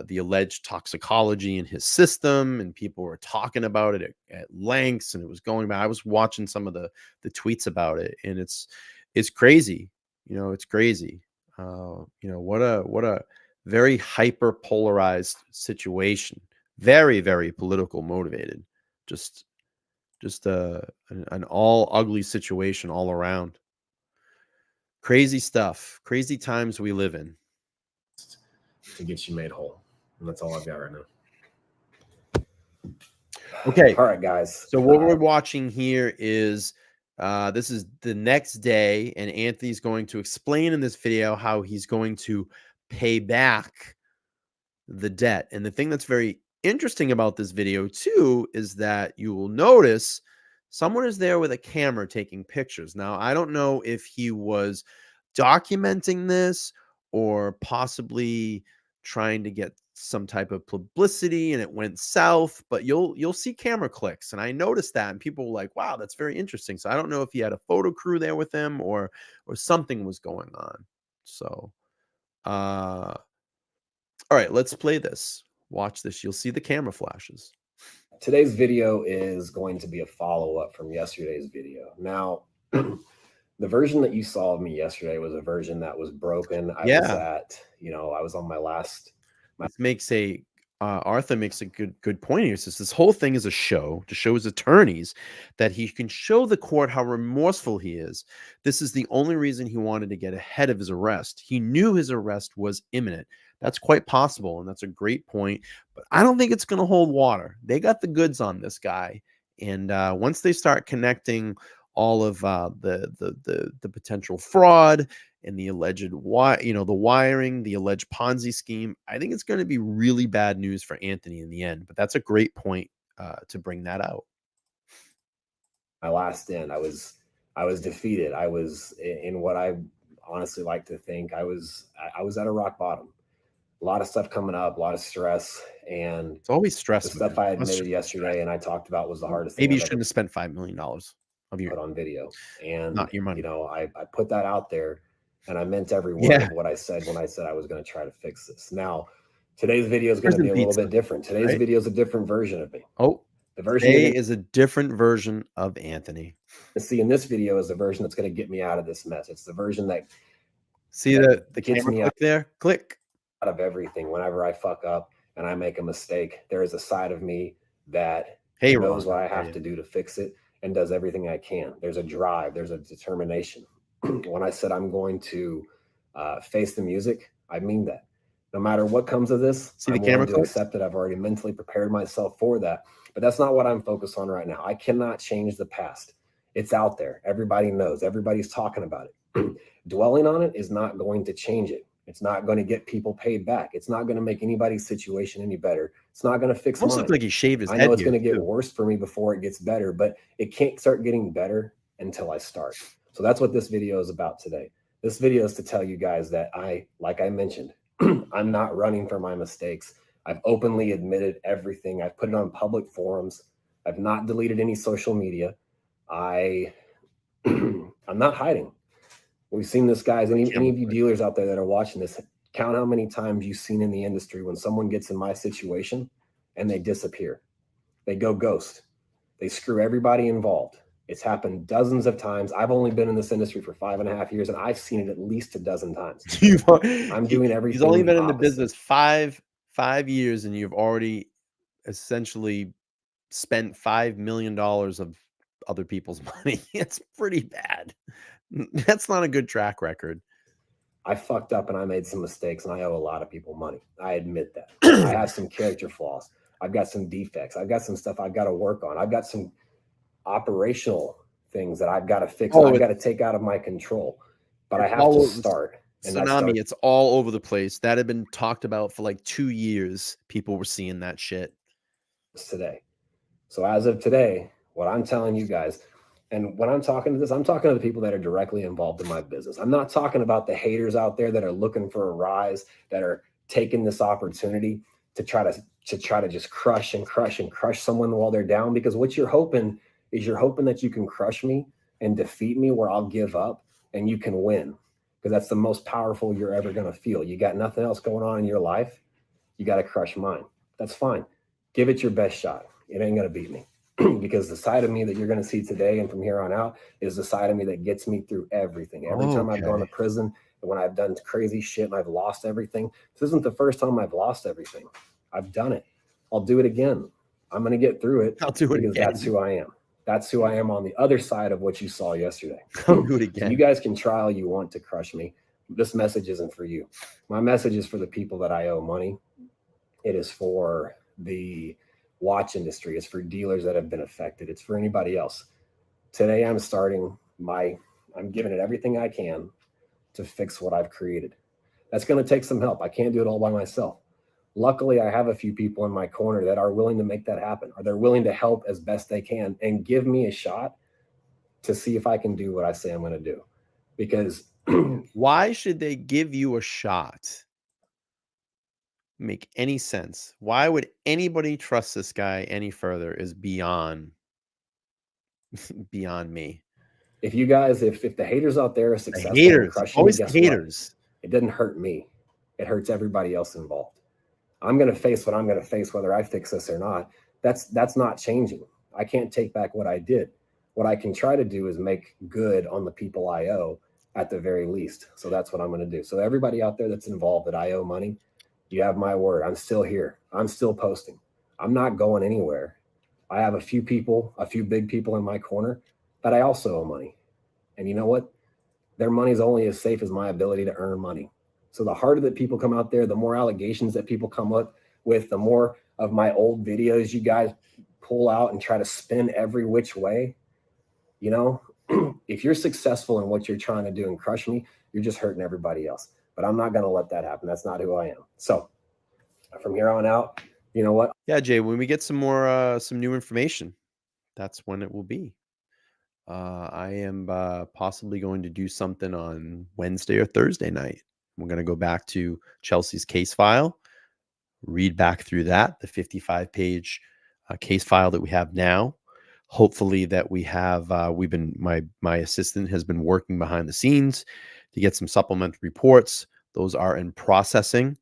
the alleged toxicology in his system, and people were talking about it at lengths, and it was going back. I was watching some of the tweets about it, and it's crazy. It's crazy. What a very hyper polarized situation, very, very political motivated, just an all ugly situation all around. Crazy stuff, crazy times we live in. To get you made whole. And that's all I've got right now. Okay. All right, guys. So what we're watching here is this is the next day, and Anthony's going to explain in this video how he's going to pay back the debt. And the thing that's very interesting about this video too is that you will notice someone is there with a camera taking pictures. Now, I don't know if he was documenting this or possibly trying to get some type of publicity and it went south, but you'll see camera clicks, and I noticed that, and people were like, wow, that's very interesting. So I don't know if he had a photo crew there with him or something was going on. So all right, let's play this. Watch this. You'll see the camera flashes. Today's video is going to be a follow-up from yesterday's video. Now, the version that you saw of me yesterday was a version that was broken. I was on my last. This makes Arthur makes a good point here. Says this whole thing is a show to show his attorneys that he can show the court how remorseful he is. This is the only reason he wanted to get ahead of his arrest. He knew his arrest was imminent. That's quite possible, and that's a great point. But I don't think it's going to hold water. They got the goods on this guy, and once they start connecting all of the potential fraud and the alleged the wiring, the alleged Ponzi scheme, I think it's going to be really bad news for Anthony in the end. But that's a great point to bring that out. My last stand, I was defeated. I was in what I honestly like to think I was at a rock bottom. A lot of stuff coming up, a lot of stress, and it's always stress. The stuff I admitted yesterday and I talked about was the hardest thing. Maybe you shouldn't have spent $5 million of your put on video, and not your money. I put that out there, and I meant every word of what I said when I said I was going to try to fix this. Now, today's video is going to be a little bit different. Today's video is a different version of me. Oh, the version today is a different version of Anthony. See, in this video is the version that's going to get me out of this mess. It's the version that the camera click there. Click. Out of everything. Whenever I fuck up and I make a mistake, there is a side of me that knows what I have to do to fix it and does everything I can. There's a drive, there's a determination. When I said I'm going to face the music, I mean that. No matter what comes of this, I'm willing to accept it. I've already mentally prepared myself for that. But that's not what I'm focused on right now. I cannot change the past. It's out there. Everybody knows. Everybody's talking about it. Dwelling on it is not going to change it. It's not going to get people paid back. It's not going to make anybody's situation any better. It's not going to fix mine. Looks like he shaved his head. I know it's going to get worse for me before it gets better, but it can't start getting better until I start. So that's what this video is about today. This video is to tell you guys that like I mentioned, I'm not running from my mistakes. I've openly admitted everything. I've put it on public forums. I've not deleted any social media. I'm not hiding. We've seen this, guys. Any of you dealers out there that are watching this, count how many times you've seen in the industry when someone gets in my situation and they disappear. They go ghost. They screw everybody involved. It's happened dozens of times. I've only been in this industry for 5.5 years, and I've seen it at least a dozen times. I'm doing everything. He's only been in the business five years, and you've already essentially spent $5 million of other people's money. It's pretty bad. That's not a good track record. I fucked up and I made some mistakes and I owe a lot of people money. I admit that. I have some character flaws. I've got some defects. I've got some stuff I've got to work on. I've got some operational things that I've got to fix and I've got to take out of my control. But I have to start. And Tsunami, it's all over the place. That had been talked about for like 2 years. People were seeing that shit. Today. So as of today, what I'm telling you guys, and when I'm talking to this, I'm talking to the people that are directly involved in my business. I'm not talking about the haters out there that are looking for a rise, that are taking this opportunity to try to just crush someone while they're down. Because what you're hoping is that you can crush me and defeat me where I'll give up and you can win. Because that's the most powerful you're ever going to feel. You got nothing else going on in your life. You got to crush mine. That's fine. Give it your best shot. It ain't going to beat me. Because the side of me that you're going to see today and from here on out is the side of me that gets me through everything. Every time I've gone to prison and when I've done crazy shit and I've lost everything, this isn't the first time I've lost everything. I've done it. I'll do it again. I'm going to get through it. I'll do it because again. That's who I am. That's who I am on the other side of what you saw yesterday. I'll do it again. So you guys can try all you want to crush me. This message isn't for you. My message is for the people that I owe money. It is for the watch industry. It's for dealers that have been affected. It's for anybody else. Today I'm giving it everything I can to fix what I've created. That's going to take some help. I can't do it all by myself. Luckily, I have a few people in my corner that are willing to make that happen, or they're willing to help as best they can and give me a shot to see if I can do what I say I'm going to do. Because why should they give you a shot? Make any sense? Why would anybody trust this guy any further is beyond me. If you guys, if the haters out there are successful, haters, always guess haters. What? It doesn't hurt me. It hurts everybody else involved. I'm going to face what I'm going to face, whether I fix this or not. That's not changing. I can't take back what I did. What I can try to do is make good on the people I owe at the very least. So that's what I'm going to do. So everybody out there that's involved that I owe money, you have my word. I'm still here. I'm still posting. I'm not going anywhere. I have a few big people in my corner that I also owe money. And you know what? Their money's only as safe as my ability to earn money. So the harder that people come out there, the more allegations that people come up with, the more of my old videos you guys pull out and try to spin every which way. You know, if you're successful in what you're trying to do and crush me, you're just hurting everybody else. But I'm not going to let that happen. That's not who I am. So from here on out, you know what? Yeah, Jay, when we get some new information, that's when it will be. I am possibly going to do something on Wednesday or Thursday night. We're going to go back to Chelsea's case file, read back through that, the 55-page case file that we have now. Hopefully that we have, my assistant has been working behind the scenes to get some supplementary reports. Those are in processing.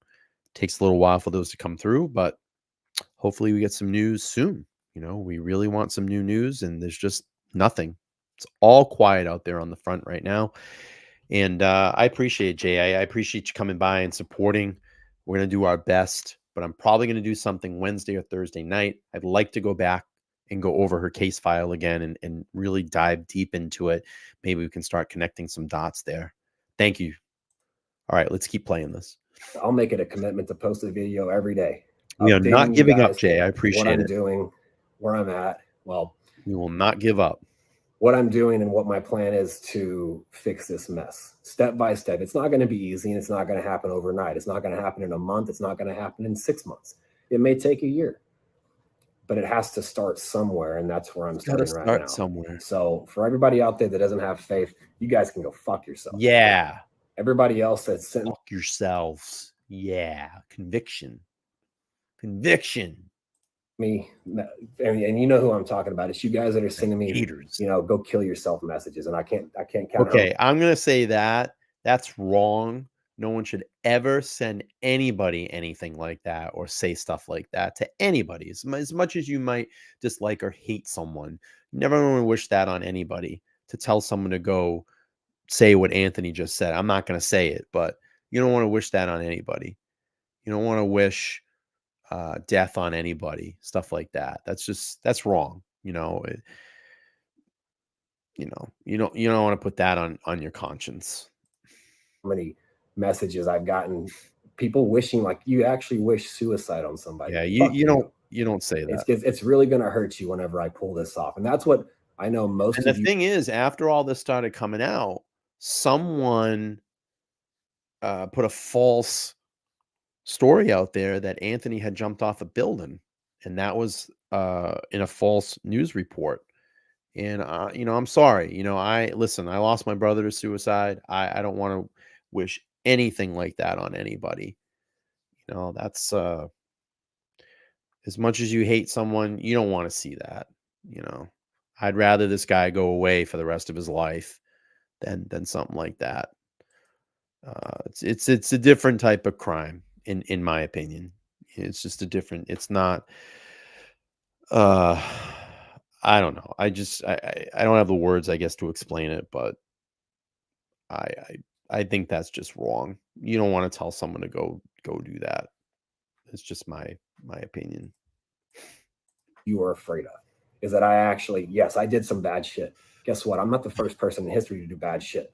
Takes a little while for those to come through, but hopefully we get some news soon. You know, we really want some new news, and there's just nothing. It's all quiet out there on the front right now. And I appreciate it, Jay. I appreciate you coming by and supporting. We're going to do our best, but I'm probably going to do something Wednesday or Thursday night. I'd like to go back and go over her case file again and really dive deep into it. Maybe we can start connecting some dots there. Thank you. All right, let's keep playing this. I'll make it a commitment to post a video every day. We are not giving up, Jay. I appreciate what I'm doing, where I'm at. Well, we will not give up. What I'm doing and what my plan is to fix this mess step by step. It's not going to be easy, and it's not going to happen overnight. It's not going to happen in a month. It's not going to happen in 6 months. It may take a year, but it has to start somewhere, and that's where I'm starting right now. Somewhere. So for everybody out there that doesn't have faith, you guys can go fuck yourself. Yeah. Everybody else that's sitting, fuck yourselves. Yeah. Conviction. Me, and you know who I'm talking about. It's you guys that are sending me haters. You know, go kill yourself messages, and I can't count. Okay, I'm gonna say that's wrong. No one should ever send anybody anything like that or say stuff like that to anybody. As much as you might dislike or hate someone, you never want to wish that on anybody. To tell someone to go say what Anthony just said. I'm not gonna say it, but you don't want to wish that on anybody. You don't want to wish death on anybody, stuff like that. That's wrong. You know, you don't want to put that on your conscience. How many messages I've gotten, people wishing, like, you actually wish suicide on somebody. Yeah, Fuck you don't say that. It's really going to hurt you whenever I pull this off. And that's what I know most And of the you. thing is, after all this started coming out, someone put a false story out there that Anthony had jumped off a building, and that was in a false news report. And you know, I'm sorry. You know, I lost my brother to suicide. I don't want to wish anything like that on anybody. You know, that's as much as you hate someone, you don't want to see that. You know, I'd rather this guy go away for the rest of his life than something like that. It's a different type of crime in my opinion. It's just a different. It's not. Uh, I don't know. I don't have the words, I guess, to explain it, but I I, I think that's just wrong. You don't want to tell someone to go do that. It's just my opinion. You are afraid of is that I actually, yes, I did some bad shit. Guess what? I'm not the first person in history to do bad shit.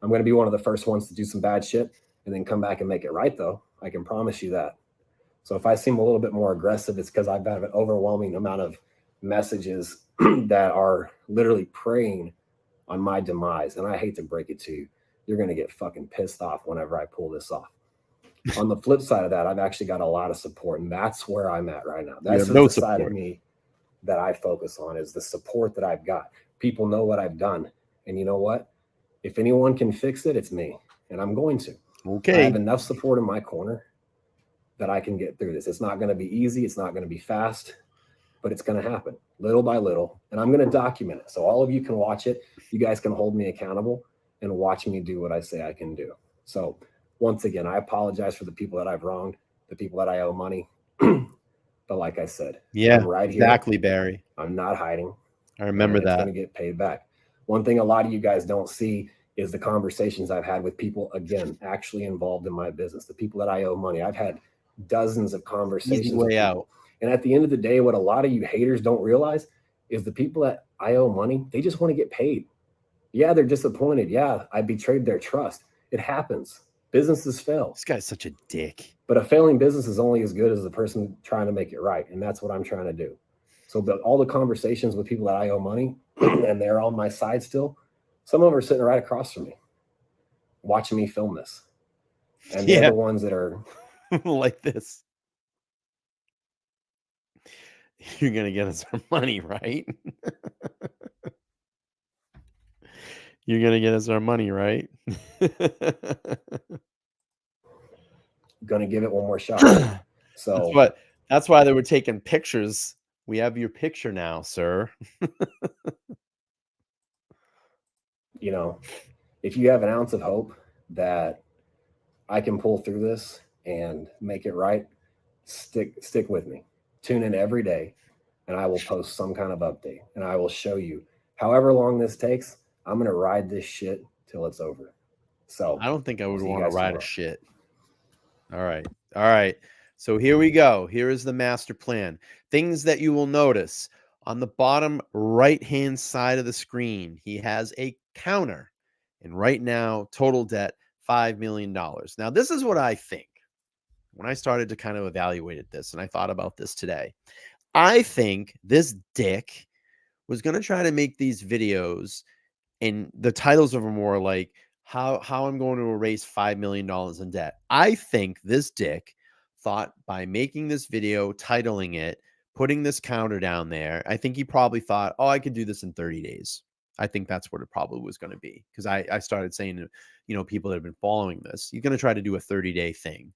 I'm going to be one of the first ones to do some bad shit and then come back and make it right, though. I can promise you that. So if I seem a little bit more aggressive, it's because I've got an overwhelming amount of messages that are literally preying on my demise. And I hate to break it to you. You're going to get fucking pissed off whenever I pull this off. On the flip side of that, I've actually got a lot of support, and that's where I'm at right now. That's no the side of me that I focus on, is the support that I've got. People know what I've done. And you know what? If anyone can fix it, it's me. And I'm going to. Okay. I have enough support in my corner that I can get through this. It's not going to be easy. It's not going to be fast, but it's going to happen little by little. And I'm going to document it. So all of you can watch it. You guys can hold me accountable and watch me do what I say I can do. So once again, I apologize for the people that I've wronged, the people that I owe money. But like I said, yeah, I'm right exactly, here. Barry. I'm not hiding. I remember that. It's going to get paid back. One thing a lot of you guys don't see is the conversations I've had with people, again, actually involved in my business, the people that I owe money. I've had dozens of conversations. Easy way out. And at the end of the day, what a lot of you haters don't realize is the people that I owe money, they just want to get paid. Yeah, they're disappointed. Yeah, I betrayed their trust. It happens. Businesses fail. This guy's such a dick. But a failing business is only as good as the person trying to make it right. And that's what I'm trying to do. So all the conversations with people that I owe money and they're on my side still, some of them are sitting right across from me, watching me film this. And they're the ones that are like this. You're going to get us our money, right? You're going to get us our money, right? Going to give it one more shot. So that's why they were taking pictures. We have your picture now, sir. You know, if you have an ounce of hope that I can pull through this and make it right, stick with me. Tune in every day, and I will post some kind of update, and I will show you however long this takes. I'm going to ride this shit till it's over. So I don't think I would want to ride a shit. All right. So here we go. Here is the master plan. Things that you will notice on the bottom right-hand side of the screen. He has a counter, and right now, total debt, $5 million. Now, this is what I think. When I started to kind of evaluate this, and I thought about this today, I think this dick was going to try to make these videos, and the titles of them were like, how I'm going to erase $5 million in debt. I think this dick thought by making this video, titling it, putting this counter down there, I think he probably thought, oh, I could do this in 30 days. I think that's what it probably was going to be. Because I started saying to, you know, people that have been following this, you're going to try to do a 30-day thing.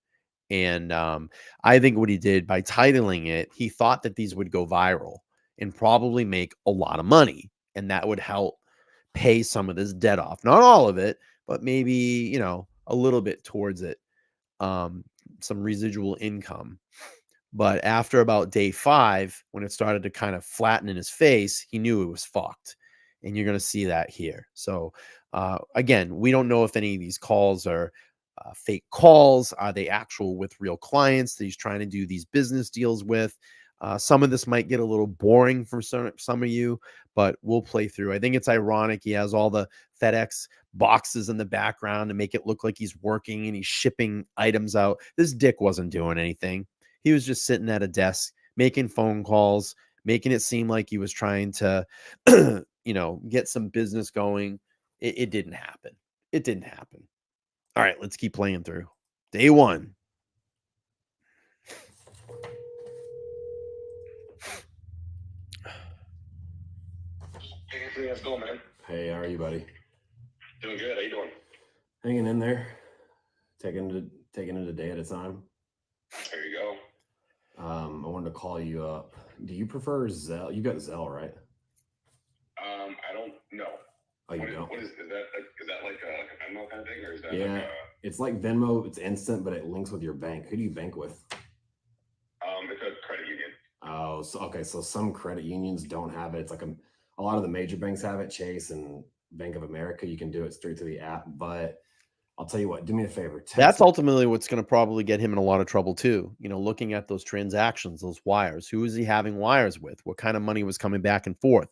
And I think what he did by titling it, he thought that these would go viral and probably make a lot of money. And that would help pay some of this debt off. Not all of it, but maybe, you know, a little bit towards it. Some residual income. But after about day 5, when it started to kind of flatten in his face, he knew it was fucked. And you're going to see that here. So again, we don't know if any of these calls are fake calls. Are they actual with real clients that he's trying to do these business deals with? Some of this might get a little boring for some of you, but we'll play through. I think it's ironic. He has all the FedEx boxes in the background to make it look like he's working and he's shipping items out. This dick wasn't doing anything. He was just sitting at a desk, making phone calls, making it seem like he was trying to, get some business going. It didn't happen. It didn't happen. All right, let's keep playing through. Day one. Hey, Anthony, how's it going, man? Hey, how are you, buddy? Doing good. How you doing? Hanging in there, taking it a day at a time. There you go. I wanted to call you up. Do you prefer Zelle? You got Zelle, right? I don't know. Oh, you don't? What is that like a Venmo kind of thing, or is that Yeah, like it's like Venmo. It's instant, but it links with your bank. Who do you bank with? it's a credit union? Oh, so okay. So some credit unions don't have it. It's like a lot of the major banks have it. Chase and Bank of America. You can do it straight through the app. But I'll tell you what. Do me a favor. That's ultimately what's going to probably get him in a lot of trouble too. Looking at those transactions, those wires. Who is he having wires with? What kind of money was coming back and forth?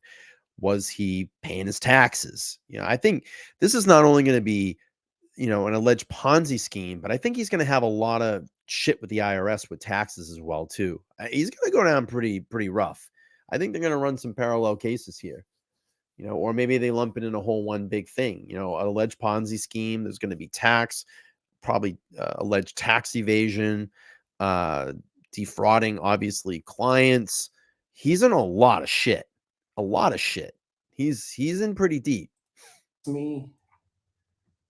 Was he paying his taxes? I think this is not only going to be, an alleged Ponzi scheme, but I think he's going to have a lot of shit with the IRS with taxes as well too. He's going to go down pretty rough. I think they're going to run some parallel cases here. Or maybe they lump it in a whole one big thing. An alleged Ponzi scheme. There's going to be tax, probably alleged tax evasion, defrauding, obviously, clients. He's in a lot of shit. A lot of shit. He's in pretty deep. You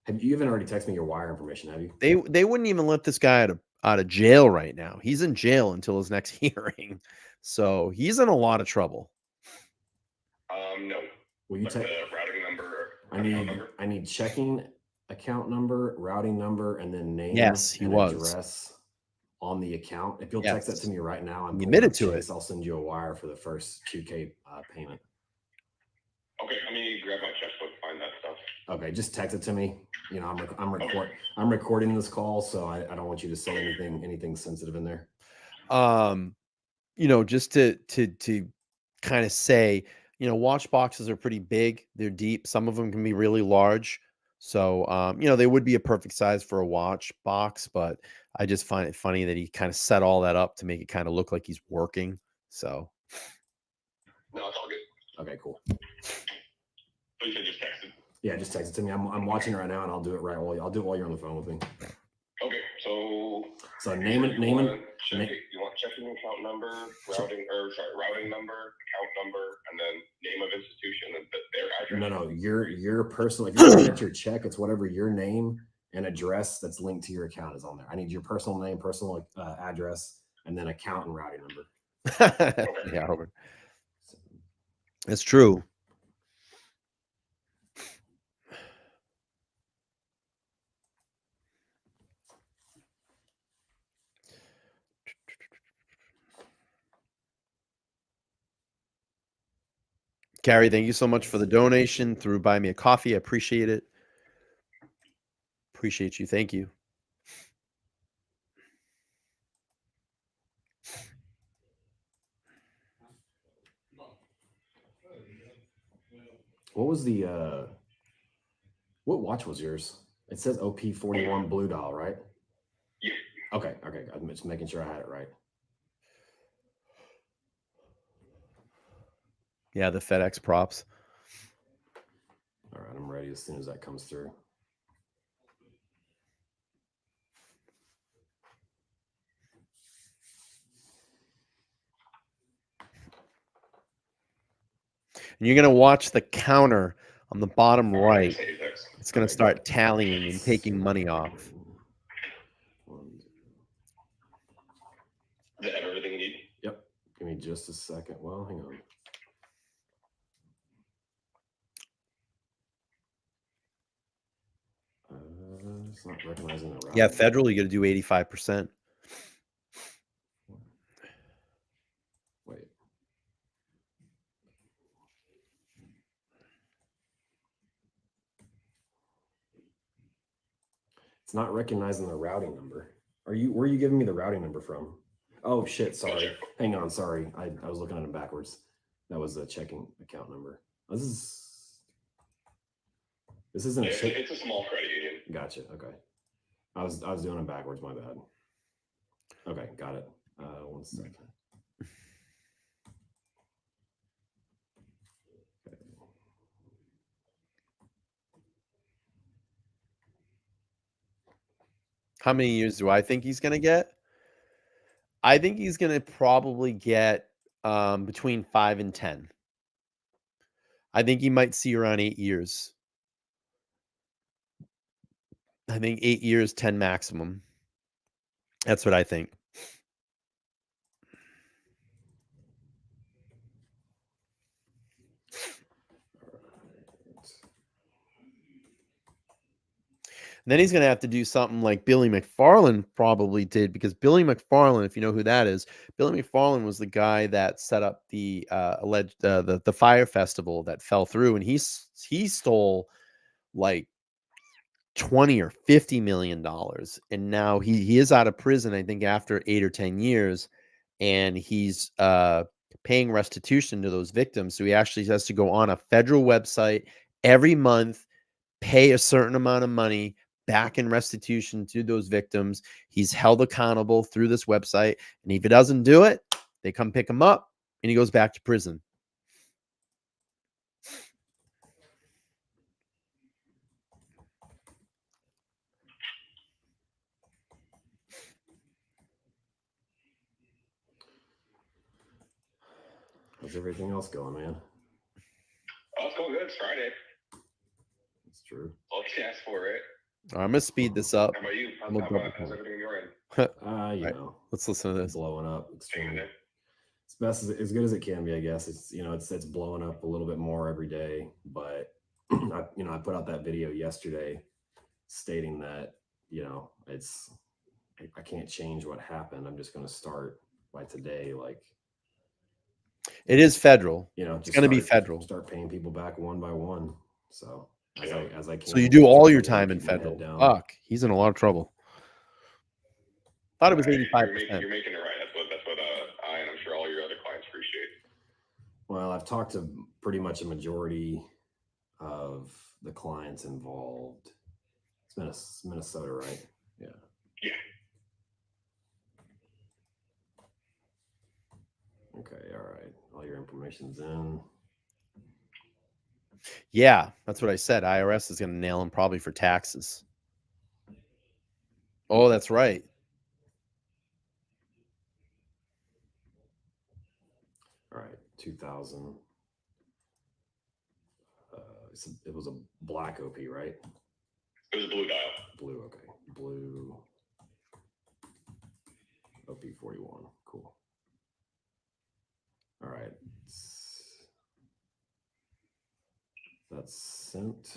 haven't already texted me your wire information, have you? They wouldn't even let this guy out of jail right now. He's in jail until his next hearing. So he's in a lot of trouble. No. Will you text the routing number? I need checking account number, routing number, and then name and address on the account. If you'll text that to me right now, I'm admitted to it. I'll send you a wire for the first $2K payment. Okay, let me grab my checkbook, find that stuff. Okay, just text it to me. I'm recording this call, so I don't want you to say anything sensitive in there. Just to kind of say, watch boxes are pretty big. They're deep. Some of them can be really large. So, they would be a perfect size for a watch box, but I just find it funny that he kind of set all that up to make it kind of look like he's working. So. No, it's all good. Okay, cool. So you said just text it? Yeah, just text it to me. I'm watching it right now, and I'll do it I'll do it while you're on the phone with me. Okay, so name it. You want checking account number, routing number, account number, and then name of institution and their address. No, your personal. If you're looking at your check, it's whatever your name and address that's linked to your account is on there. I need your personal name, personal address, and then account and routing number. Yeah, Robert. That's true. Gary, thank you so much for the donation through Buy Me a Coffee. I appreciate it. Appreciate you. Thank you. What was the what watch was yours? It says OP41 blue dial, right? Yeah. Okay. I'm just making sure I had it right. Yeah, the FedEx props. All right, I'm ready as soon as that comes through. And you're going to watch the counter on the bottom right. It's going to start tallying and taking money off. Is that everything you need? Yep. Give me just a second. Well, hang on. It's not recognizing the route. Yeah, federal, you got to do 85%. Wait. It's not recognizing the routing number. Where are you giving me the routing number from? Oh shit! Sorry. Hang on. Sorry. I was looking at it backwards. That was a checking account number. This isn't. It's a small credit union. Gotcha. Okay. I was doing it backwards. My bad. Okay, got it. 1 second. Okay. How many years do I think he's going to get? I think he's going to probably get between 5 and 10. I think he might see around 8 years. I think 8 years, 10 maximum. That's what I think. And then he's going to have to do something like Billy McFarland probably did, because Billy McFarland, if you know who that is, Billy McFarland was the guy that set up the alleged the fire festival that fell through, and he stole like 20 or 50 million dollars, and now he is out of prison, I think, after 8 or 10 years, and he's paying restitution to those victims. So he actually has to go on a federal website every month, pay a certain amount of money back in restitution to those victims. He's held accountable through this website, and if he doesn't do it, they come pick him up and he goes back to prison. How's everything else going, man? Oh, it's going good. It's Friday. It's true. All you asked for, right? I'm gonna speed this up. How about you? How's everything on your end? You Right. know, Let's listen to this. blowing up. Hanging in. It's best as good as it can be, I guess. It's it's blowing up a little bit more every day. But I put out that video yesterday stating that I can't change what happened. I'm just going to start by today. Like, it is federal. It's going to be federal. Start paying people back one by one. So as I can. So you do all your time in federal. Fuck, he's in a lot of trouble. Thought it was 85%. You're making it right. That's what I and I'm sure all your other clients appreciate. Well, I've talked to pretty much a majority of the clients involved. It's Minnesota, right? Yeah. Yeah. Okay. All right. All your information's in. Yeah, that's what I said. IRS is going to nail him probably for taxes. Oh, that's right. All right, 2000. It was a black OP, right? It was a blue dial. Blue, okay. Blue OP 41. Cool. All right. That's sent.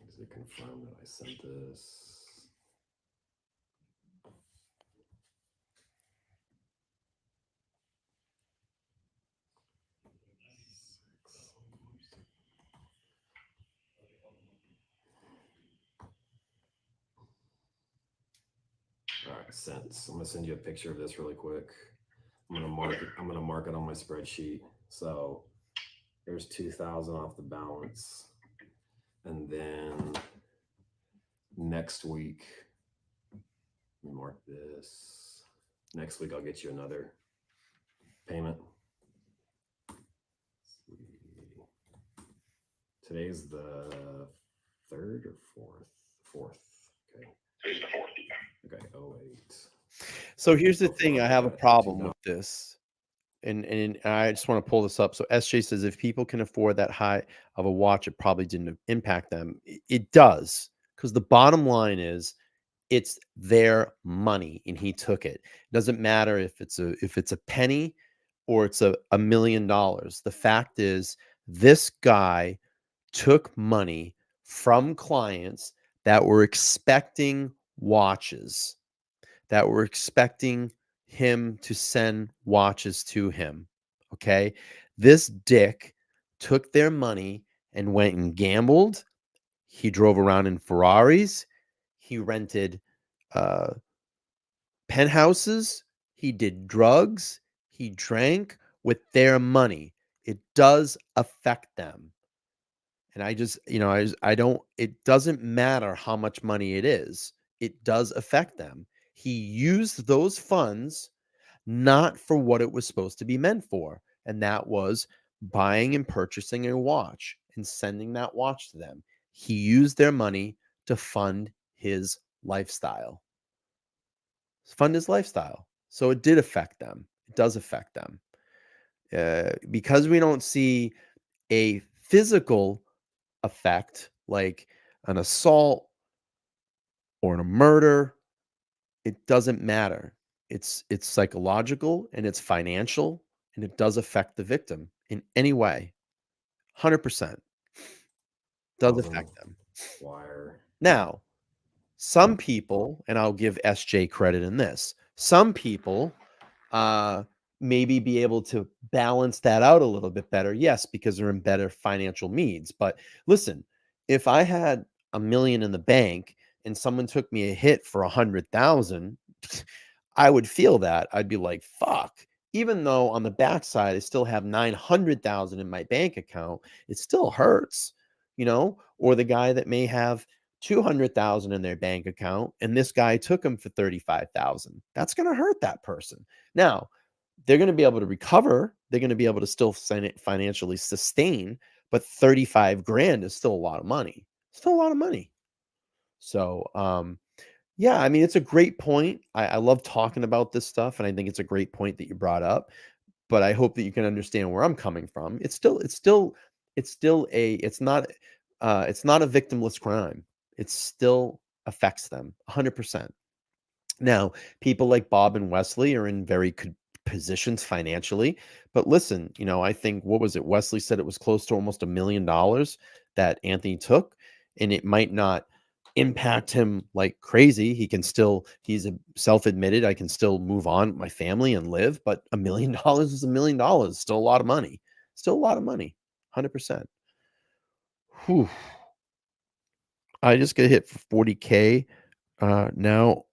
Does it confirm that I sent this? All right, sent. I'm gonna send you a picture of this really quick. I'm gonna mark it on my spreadsheet. So there's 2,000 off the balance, and then next week, let me mark this. Next week I'll get you another payment. Today's the 3rd or 4th? 4th. Okay. Today's the 4th. Yeah. Okay. 08. So here's the thing. I have a problem with this. And I just want to pull this up. So SJ says, if people can afford that high of a watch, it probably didn't impact them. It does, because the bottom line is it's their money and he took it. It doesn't matter if it's a penny or it's $1 million. The fact is, this guy took money from clients that were expecting watches, that were expecting him to send watches to him. Okay. This dick took their money and went and gambled. He drove around in Ferraris. He rented penthouses. He did drugs. He drank with their money. It does affect them. And I just, I don't, it doesn't matter how much money it is. It does affect them. He used those funds not for what it was supposed to be meant for. And that was buying and purchasing a watch and sending that watch to them. He used their money to fund his lifestyle. Fund his lifestyle. So it did affect them. It does affect them. Because we don't see a physical effect like an assault or a murder, it doesn't matter. It's psychological and it's financial, and it does affect the victim in any way. 100% does affect them. Wire. Now, some people, and I'll give SJ credit in this, some people maybe be able to balance that out a little bit better. Yes, because they're in better financial means. But listen, if I had $1 million in the bank and someone took me a hit for 100,000, I would feel that. I'd be like, fuck. Even though on the backside I still have 900,000 in my bank account, it still hurts, Or the guy that may have 200,000 in their bank account and this guy took him for 35,000. That's going to hurt that person. Now, they're going to be able to recover. They're going to be able to still financially sustain, but 35 grand is still a lot of money. Still a lot of money. So, yeah, I mean, it's a great point. I love talking about this stuff, and I think it's a great point that you brought up. But I hope that you can understand where I'm coming from. It's not a victimless crime. It still affects them 100%. Now, people like Bob and Wesley are in very good positions financially. But listen, I think, what was it? Wesley said it was close to almost $1 million that Anthony took, and it might not impact him like crazy. He's self-admitted, I can still move on with my family and live, but $1 million is $1 million. Still a lot of money. Still a lot of money. 100%. Whew. I just got hit for 40K. Now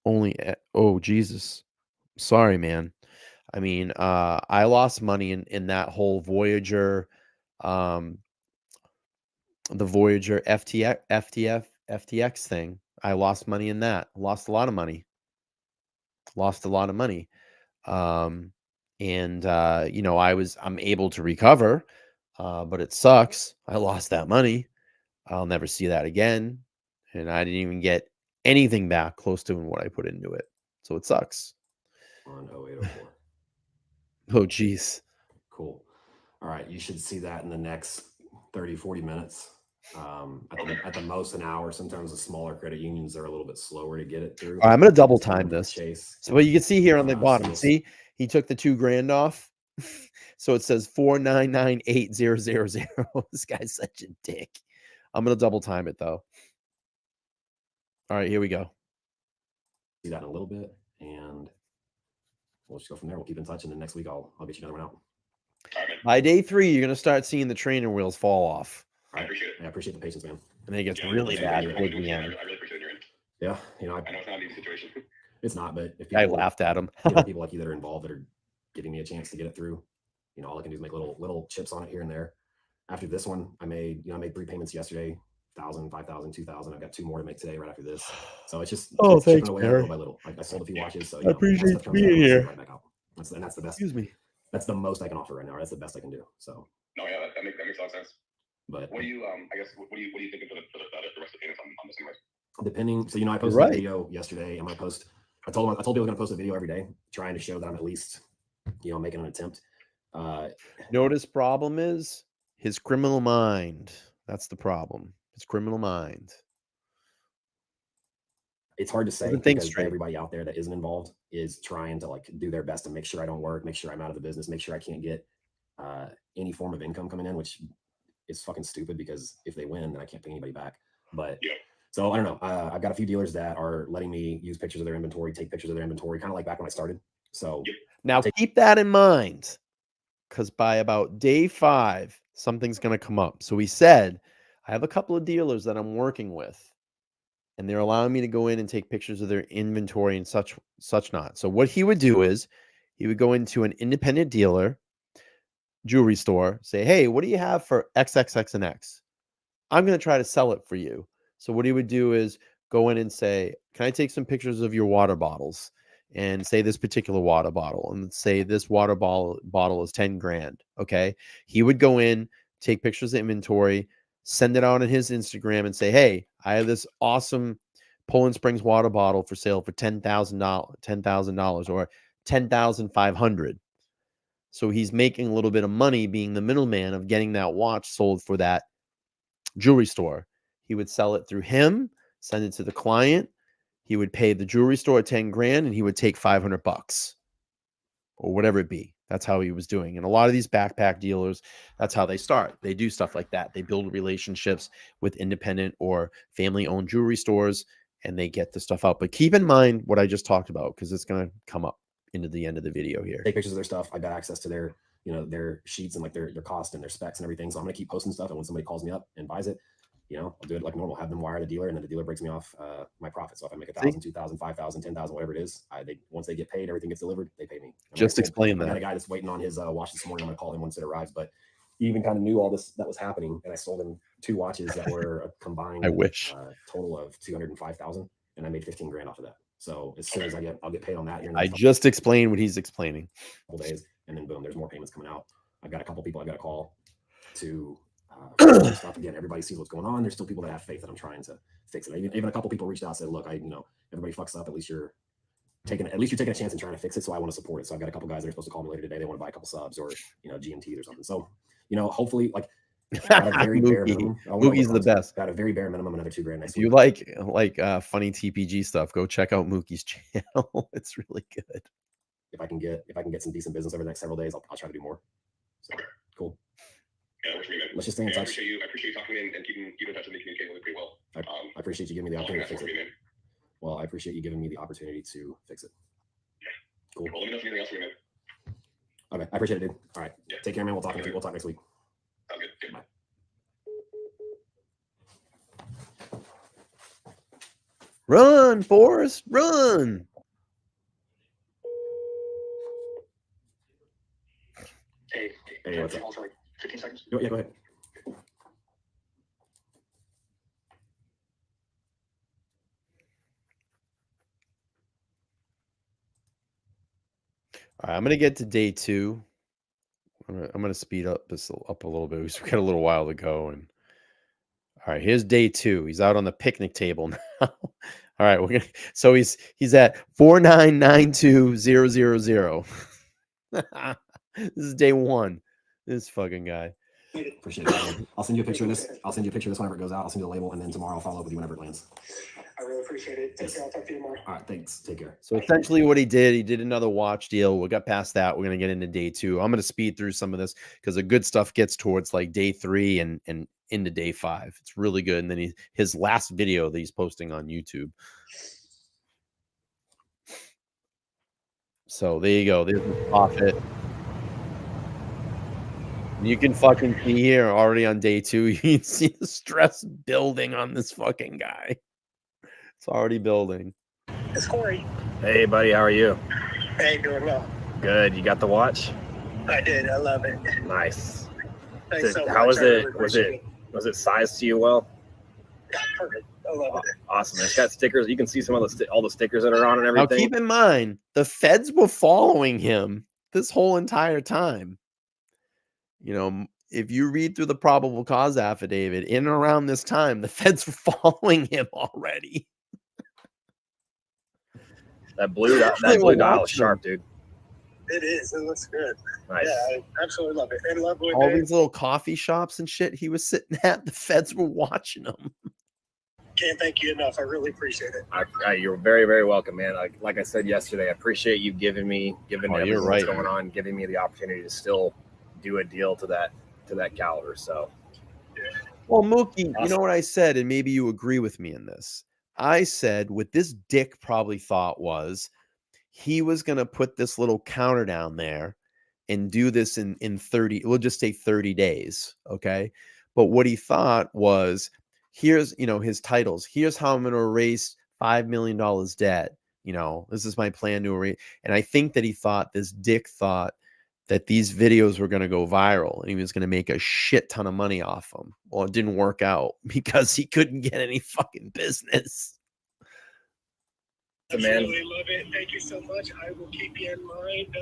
only oh Jesus. Sorry, man. I mean, I lost money in that whole Voyager, the Voyager FTX thing. I lost money in that. Lost a lot of money. And I'm able to recover, but it sucks. I lost that money. I'll never see that again. And I didn't even get anything back close to what I put into it. So it sucks. On 0804. Oh, geez. Cool. All right. You should see that in the next 30, 40 minutes. At the most an hour. Sometimes the smaller credit unions are a little bit slower to get it through. All right, I'm going to double time this. Chase. So what you can see here on the bottom, see, he took the $2,000 off. So it says 4998000. This guy's such a dick. I'm going to double time it though. All right, here we go. See that in a little bit, and we'll just go from there. We'll keep in touch, and then next week I'll get you another one out. By day 3, you're going to start seeing the training wheels fall off. I appreciate it. I appreciate the patience, man. And it gets really bad towards the end. I really appreciate your end. Yeah, I know it's not an easy situation. It's not, but if I laughed at him. People like you that are involved that are giving me a chance to get it through, all I can do is make little chips on it here and there. After this one, I made 3 payments yesterday. 1,000, 5,000, 2,000. I've got 2 more to make today right after this. So it's just thanks, chipping away Barry. little by little. I sold a few watches, so I appreciate you being here. Right back out. That's the best. Excuse me. That's the most I can offer right now. That's the best I can do. So. No, yeah, that makes a lot of sense. But what do you I guess what do you think for the rest of the payments on this anyways? Depending. So I posted a video yesterday. I'm gonna post. I told people I was gonna post a video every day, trying to show that I'm at least making an attempt. Notice problem is his criminal mind. That's the problem. His criminal mind. It's hard to say because everybody out there that isn't involved is trying to do their best to make sure I don't work, make sure I'm out of the business, make sure I can't get any form of income coming in, which is fucking stupid because if they win, then I can't pay anybody back. But so I don't know. I've got a few dealers that are letting me use pictures of their inventory, take pictures of their inventory, kind of like back when I started. So now keep that in mind, because by about day 5, something's going to come up. So we said, I have a couple of dealers that I'm working with, and they're allowing me to go in and take pictures of their inventory and such not. So what he would do is he would go into an independent dealer jewelry store, say, hey, what do you have for XXX and X? I'm going to try to sell it for you. So what he would do is go in and say, can I take some pictures of your water bottles, and say this particular water bottle, and say this water bottle is 10 grand. Okay. He would go in, take pictures of inventory, send it out on his Instagram and say, hey, I have this awesome Poland Springs water bottle for sale for $10,000 or 10,500. So he's making a little bit of money being the middleman of getting that watch sold for that jewelry store. He would sell it through him, send it to the client. He would pay the jewelry store 10 grand and he would take $500 or whatever it be. That's how he was doing. And a lot of these backpack dealers, that's how they start. They do stuff like that. They build relationships with independent or family owned jewelry stores and they get the stuff out. But keep in mind what I just talked about, because it's going to come up into the end of the video here. Take pictures of their stuff. I got access to their, their sheets and like their cost and their specs and everything. So I'm going to keep posting stuff. And when somebody calls me up and buys it, I'll do it like normal, have them wire the dealer, and then the dealer breaks me off my profit. So if I make 1,000, 2,000, 5,000, 10,000, whatever it is, once they get paid, everything gets delivered, they pay me. Just explain that. I got a guy that's waiting on his watch this morning. I'm going to call him once it arrives, but he even kind of knew all this that was happening. And I sold him 2 watches that were a combined total of 205,000. And I made 15 grand off of that. So as soon as I'll get paid on that. I just explained what he's explaining. Couple days, and then boom, there's more payments coming out. I've got a couple people I've got to call to stuff again. Everybody sees what's going on. There's still people that have faith that I'm trying to fix it. Even a couple people reached out and said, look, everybody fucks up. At least you're taking a chance and trying to fix it. So I want to support it. So I've got a couple guys that are supposed to call me later today. They want to buy a couple subs or GMTs or something. So hopefully, like, at a very bare minimum, Mookie's the best. At a very bare minimum, another 2 grand. If you like funny TPG stuff, go check out Mookie's channel. It's really good. If I can get some decent business over the next several days, I'll try to do more. So cool. Yeah, let's just stay in touch. I appreciate you talking and keeping in touch with me, communicating with me pretty well. I appreciate you giving me the opportunity to fix it. Well, I appreciate you giving me the opportunity to fix it. Yeah. Cool. Well, let me know if anything else we man. Okay, I appreciate it, dude. All right. Yeah. Take care, man. We'll talk next week. Sounds good. Good. Bye. Run, Forrest, run. Hey, what's up? For like 15 seconds? Yeah, go ahead. All right, I'm going to get to day 2. I'm going to speed up this up a little bit. We've got a little while to go. And all right, here's day 2. He's out on the picnic table now. All right, so he's at 4992000. This is day 1. This fucking guy. Appreciate it. I'll send you a picture of this. Whenever it goes out. I'll send you the label, and then tomorrow I'll follow up with you whenever it lands. I really appreciate it. Take care. I'll talk to you tomorrow. All right, thanks. Take care. So essentially what he did another watch deal. We got past that. We're going to get into day 2. I'm going to speed through some of this because the good stuff gets towards like day 3 and into day 5. It's really good. And then his last video that he's posting on YouTube. So there you go. There's the profit. You can fucking see here already on day 2. You can see the stress building on this fucking guy. It's already building. It's Corey. Hey, buddy, how are you? Hey, doing well. Good. You got the watch? I did. I love it. Nice. Thanks so much. How was I really it? appreciate Was it sized to you well? Yeah, perfect. I love it. Awesome. It's got stickers. You can see some of all the stickers that are on and Now everything. keep in mind, the feds were following him this whole entire time. If you read through the probable cause affidavit, in and around this time, the feds were following him already. That blue dial is sharp, dude. It is. It looks good. Nice. Yeah, I absolutely love it. And love when All these little coffee shops and shit he was sitting at, the feds were watching him. Can't thank you enough. I really appreciate it. You're very, very welcome, man. Like I said yesterday, I appreciate you giving everything that's going on, giving me the opportunity to still do a deal to that caliber. So, well, Mookie, awesome. You know what I said, and maybe you agree with me in this. I said what this dick probably thought was he was going to put this little counter down there and do this in 30, we'll just say 30 days. Okay. But what he thought was, here's, you know, his titles. Here's how I'm going to erase $5 million debt. You know, this is my plan to erase. And I think that he thought, this dick thought, that these videos were going to go viral and he was going to make a shit ton of money off them. Well, it didn't work out because he couldn't get any fucking business. Absolutely love it. Thank you so much. I will keep you in mind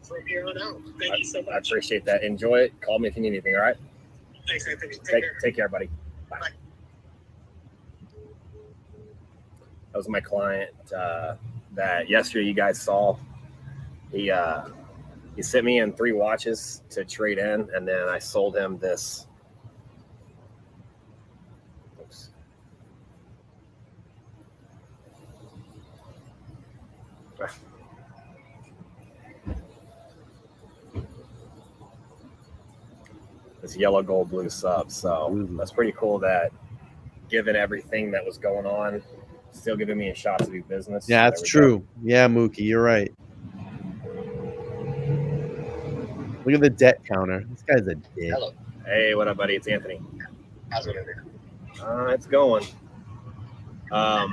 from here on out. Thank you so much. I appreciate that. Enjoy it. Call me if you need anything. All right. Thanks, Anthony. Take care, buddy. Bye. Bye. That was my client that yesterday you guys saw. He sent me in 3 watches to trade in, and then I sold him this. Oops. This yellow, gold, blue sub. So that's pretty cool that, given everything that was going on, still giving me a shot to do business. Yeah, that's true. Go. Yeah, Mookie, you're right. Look at the debt counter. This guy's a dick. Hello. Hey, what up, buddy? It's Anthony. How's it going? It's going. I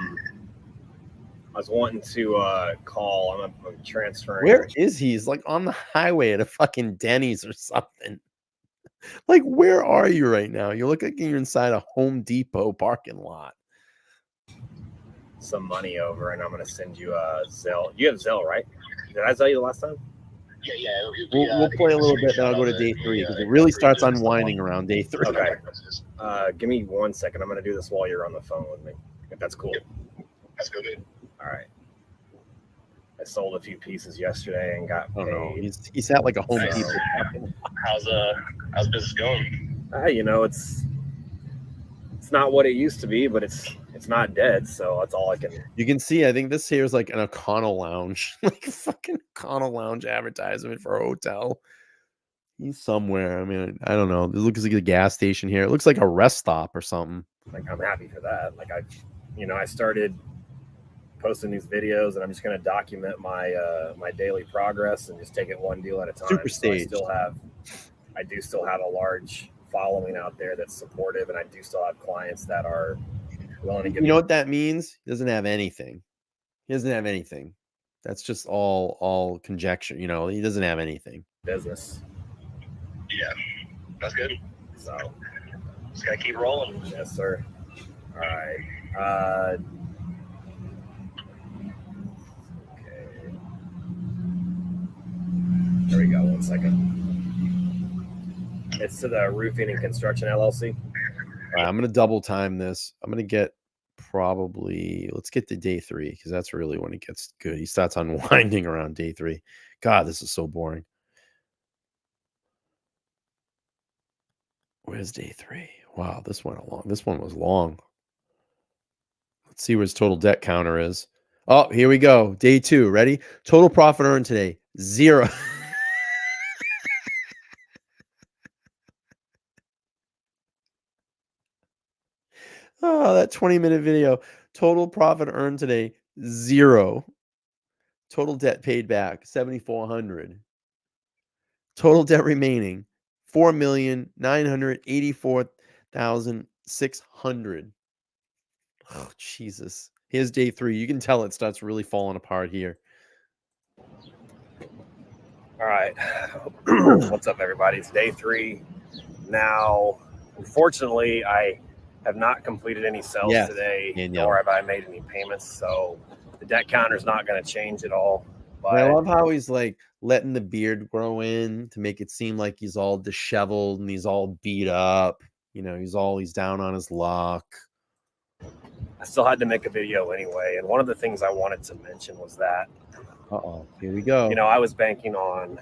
was wanting to call. I'm transferring. Where is he? He's like on the highway at a fucking Denny's or something. Like, where are you right now? You look like you're inside a Home Depot parking lot. Some money over, and I'm going to send you a Zelle. You have Zelle, right? Did I tell you the last time? Yeah. We'll play a little bit, then I'll go to day 3 because it really starts unwinding around day 3. Okay. Give me 1 second. I'm going to do this while you're on the phone with me. If that's cool. That's good. All right. I sold a few pieces yesterday and got paid. No. He's at like a Home Depot. How's business going? You know, it's not what it used to be, but it's not dead, so that's all I can. You can see, I think this here is like an O'Connell Lounge, like a fucking O'Connell Lounge advertisement for a hotel. He's somewhere. I mean, I don't know. It looks like a gas station here. It looks like a rest stop or something. Like, I'm happy for that. Like, I started posting these videos, and I'm just going to document my my daily progress and just take it one deal at a time. Super staged. So I do still have a large following out there that's supportive, and I do still have clients that are willing to give. You know what that means? He doesn't have anything. He doesn't have anything. That's just all conjecture. You know, he doesn't have anything. Business. Yeah, that's good. So just gotta keep rolling. Yes, sir. All right. Okay. There we go. 1 second. It's to the Roofing and Construction LLC. All right, I'm going to double time this. I'm going to get let's get to day 3 because that's really when it gets good. He starts unwinding around day 3. God, this is so boring. Where's day 3? Wow, this went along. This one was long. Let's see where his total debt counter is. Oh, here we go. Day 2. Ready? Total profit earned today, 0. Oh, that 20-minute video. Total profit earned today, 0. Total debt paid back, $7,400. Total debt remaining, $4,984,600. Oh, Jesus. Here's day 3. You can tell it starts really falling apart here. All right. What's up, everybody? It's day 3. Now, unfortunately, I have not completed any sales today, nor have I made any payments. So the debt counter is not going to change at all. But I love how he's like letting the beard grow in to make it seem like he's all disheveled and he's all beat up. You know, he's down on his luck. I still had to make a video anyway. And one of the things I wanted to mention was that, here we go. You know, I was banking on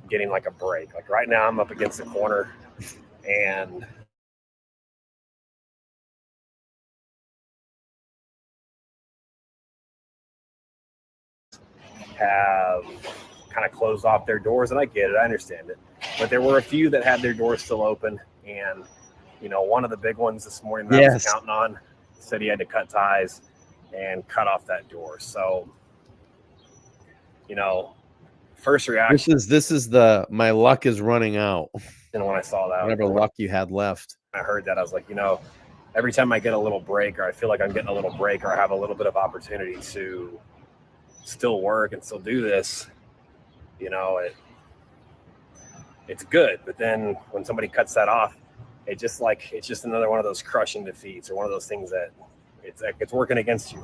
getting like a break. Like right now I'm up against the corner and have kind of closed off their doors, and I get it, I understand it, but there were a few that had their doors still open. And you know, one of the big ones this morning that I was counting on said he had to cut ties and cut off that door. So you know, first reaction, this is the my luck is running out. And when I saw that, Whatever luck you had left. I heard that, I was like, every time I get a little break, or I feel like I'm getting a little break, or I have a little bit of opportunity to still work and still do this, it's good. But then when somebody cuts that off, it's just another one of those crushing defeats, or one of those things that it's working against you.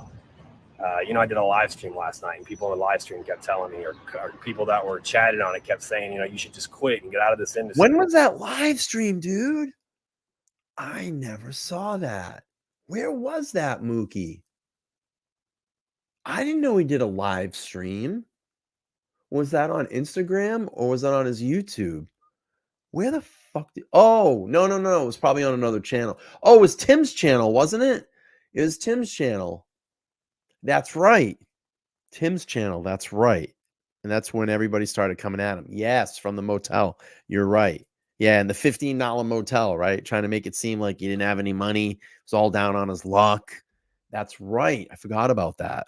I did a live stream last night, and people in the live stream kept telling me, or people that were chatting on it kept saying, you should just quit and get out of this industry. When was that live stream, dude? I never saw that. Where was that, Mookie? I didn't know he did a live stream. Was that on Instagram, or was that on his YouTube? Where the fuck did... Oh, no. It was probably on another channel. Oh, it was Tim's channel, wasn't it? It was Tim's channel. That's right. Tim's channel. That's right. And that's when everybody started coming at him. Yes, from the motel. You're right. Yeah, and the $15 motel, right? Trying to make it seem like he didn't have any money. It was all down on his luck. That's right. I forgot about that.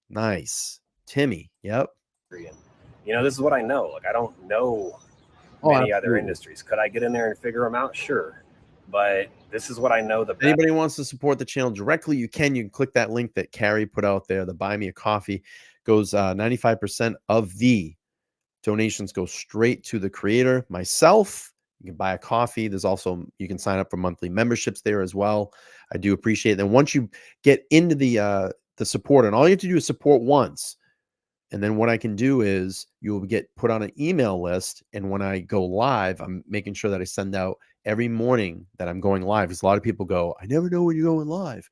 Nice. Timmy. Yep. This is what I know. Like, I don't know many other industries. Could I get in there and figure them out? Sure. But this is what I know. If anybody wants to support the channel directly, you can click that link that Carrie put out there. The Buy Me a Coffee goes 95% of the donations go straight to the creator. Myself, you can buy a coffee. There's also, you can sign up for monthly memberships there as well. I do appreciate it. Then once you get into the support, and all you have to do is support once. And then what I can do is you will get put on an email list. And when I go live, I'm making sure that I send out every morning that I'm going live. Because a lot of people go, I never know when you're going live.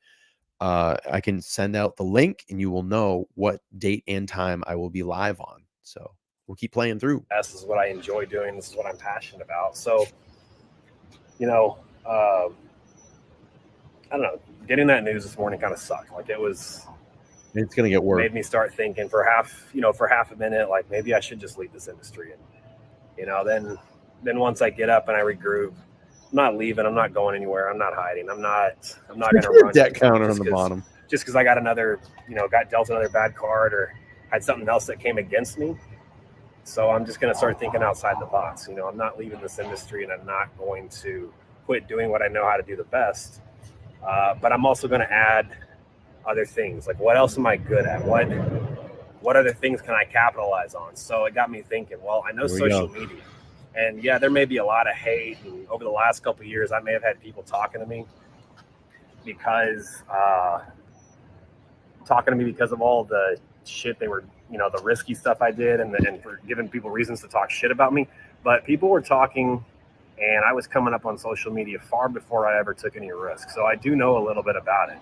I can send out the link, and you will know what date and time I will be live on. So we'll keep playing through. This is what I enjoy doing. This is what I'm passionate about. So, I don't know. Getting that news this morning kind of sucked. Like, it's going to get worse. Made me start thinking for half a minute, like, maybe I should just leave this industry. And, then once I get up and I regroup, I'm not leaving. I'm not going anywhere. I'm not hiding. I'm not going to run. Debt counter on the bottom. Just because I got got dealt another bad card, or had something else that came against me. So I'm just going to start thinking outside the box. I'm not leaving this industry, and I'm not going to quit doing what I know how to do the best. But I'm also going to add other things. Like, what else am I good at? What other things can I capitalize on? So it got me thinking, well, I know social media. And yeah, there may be a lot of hate. And over the last couple of years, I may have had people talking to me because of all the shit they were, the risky stuff I did, and for giving people reasons to talk shit about me. But people were talking, and I was coming up on social media far before I ever took any risk. So I do know a little bit about it.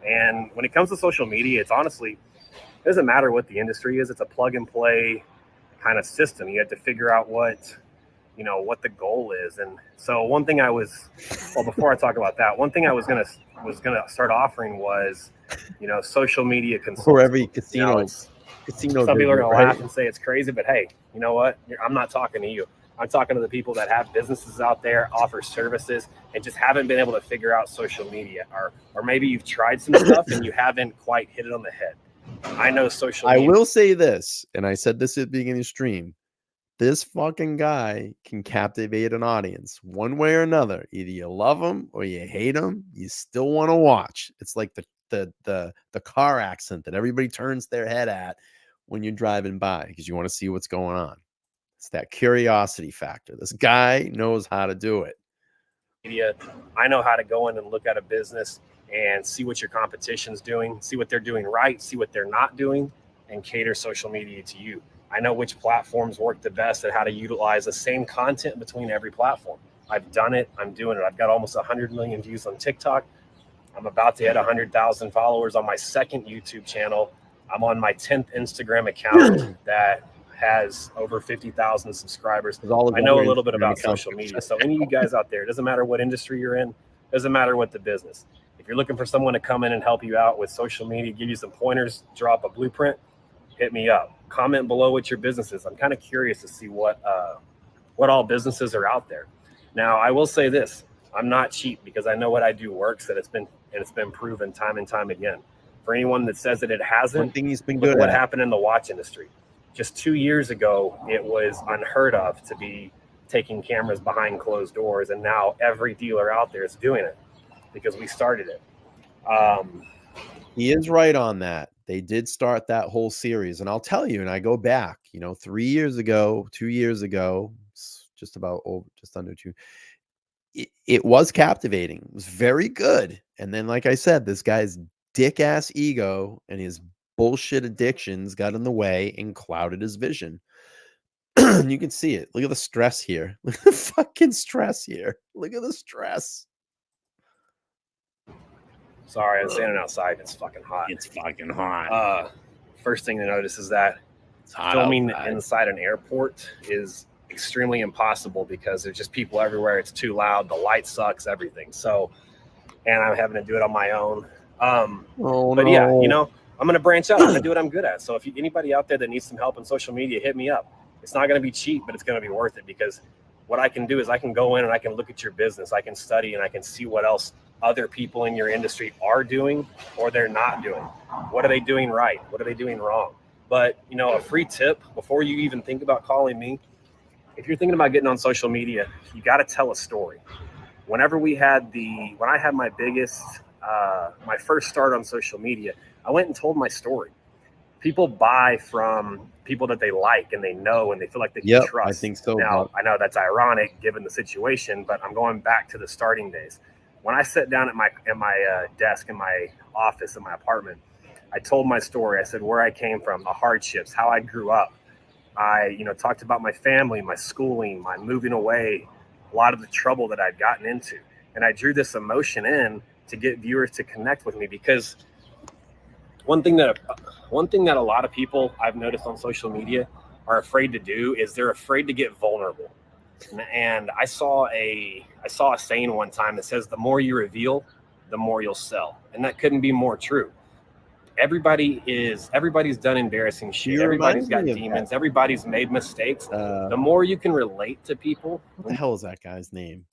And when it comes to social media, it doesn't matter what the industry is. It's a plug and play kind of system. You have to figure out what the goal is. And so before I talk about that, one thing I was gonna start offering was, social media consulting. For every casino. Some people are gonna laugh and say it's crazy, but hey, you know what? I'm not talking to you. I'm talking to the people that have businesses out there, offer services, and just haven't been able to figure out social media, or maybe you've tried some stuff and you haven't quite hit it on the head. I know social media. I will say this, and I said this at the beginning of the stream. This fucking guy can captivate an audience one way or another. Either you love him or you hate him. You still want to watch. It's like the car accident that everybody turns their head at when you're driving by, because you want to see what's going on. It's that curiosity factor. This guy knows how to do it. I know how to go in and look at a business and see what your competition's doing, see what they're doing right, see what they're not doing, and cater social media to you. I know which platforms work the best and how to utilize the same content between every platform. I've done it. I'm doing it. I've got almost 100 million views on TikTok. I'm about to hit 100,000 followers on my second YouTube channel. I'm on my 10th Instagram account that has over 50,000 subscribers. I know a little bit about social media. So any of you guys out there, it doesn't matter what industry you're in, doesn't matter what the business. If you're looking for someone to come in and help you out with social media, give you some pointers, draw up a blueprint, hit me up. Comment below what your business is. I'm kind of curious to see what all businesses are out there. Now, I will say this: I'm not cheap, because I know what I do works, and it's been proven time and time again. For anyone that says that it hasn't, one thing he's been look good what at. happened in the watch industry. Just 2 years ago, it was unheard of to be taking cameras behind closed doors, and now every dealer out there is doing it because we started it. He is right on that. They did start that whole series, and I'll tell you, and I go back, 3 years ago, 2 years ago, just under 2. It was captivating. It was very good. And then, like I said, this guy's dick ass ego and his bullshit addictions got in the way and clouded his vision. And you can see it. Look at the stress here. Look at the fucking stress here. Look at the stress. Sorry, I'm standing outside. It's fucking hot. It's fucking hot. First thing to notice is that filming inside an airport is extremely impossible because there's just people everywhere. It's too loud. The light sucks, everything. So, and I'm having to do it on my own. But yeah, I'm going to branch out. I'm going to do what I'm good at. So if anybody out there that needs some help on social media, hit me up. It's not going to be cheap, but it's going to be worth it, because what I can do is I can go in and I can look at your business. I can study and I can see what else other people in your industry are doing or they're not doing. What are they doing right? What are they doing wrong? But, a free tip before you even think about calling me, if you're thinking about getting on social media, you got to tell a story. When I had my biggest, my first start on social media, I went and told my story. People buy from people that they like and they know and they feel like they can trust. I think so. Now, I know that's ironic given the situation, but I'm going back to the starting days. When I sat down at my desk in my office in my apartment, I told my story. I said where I came from, the hardships, how I grew up. I, talked about my family, my schooling, my moving away, a lot of the trouble that I'd gotten into. And I drew this emotion in to get viewers to connect with me, because one thing that a lot of people I've noticed on social media are afraid to do is they're afraid to get vulnerable. And I saw a saying one time that says, the more you reveal, the more you'll sell. And that couldn't be more true. Everybody's done embarrassing shit. Everybody's got demons. Everybody's made mistakes. The more you can relate to people. What the hell is that guy's name?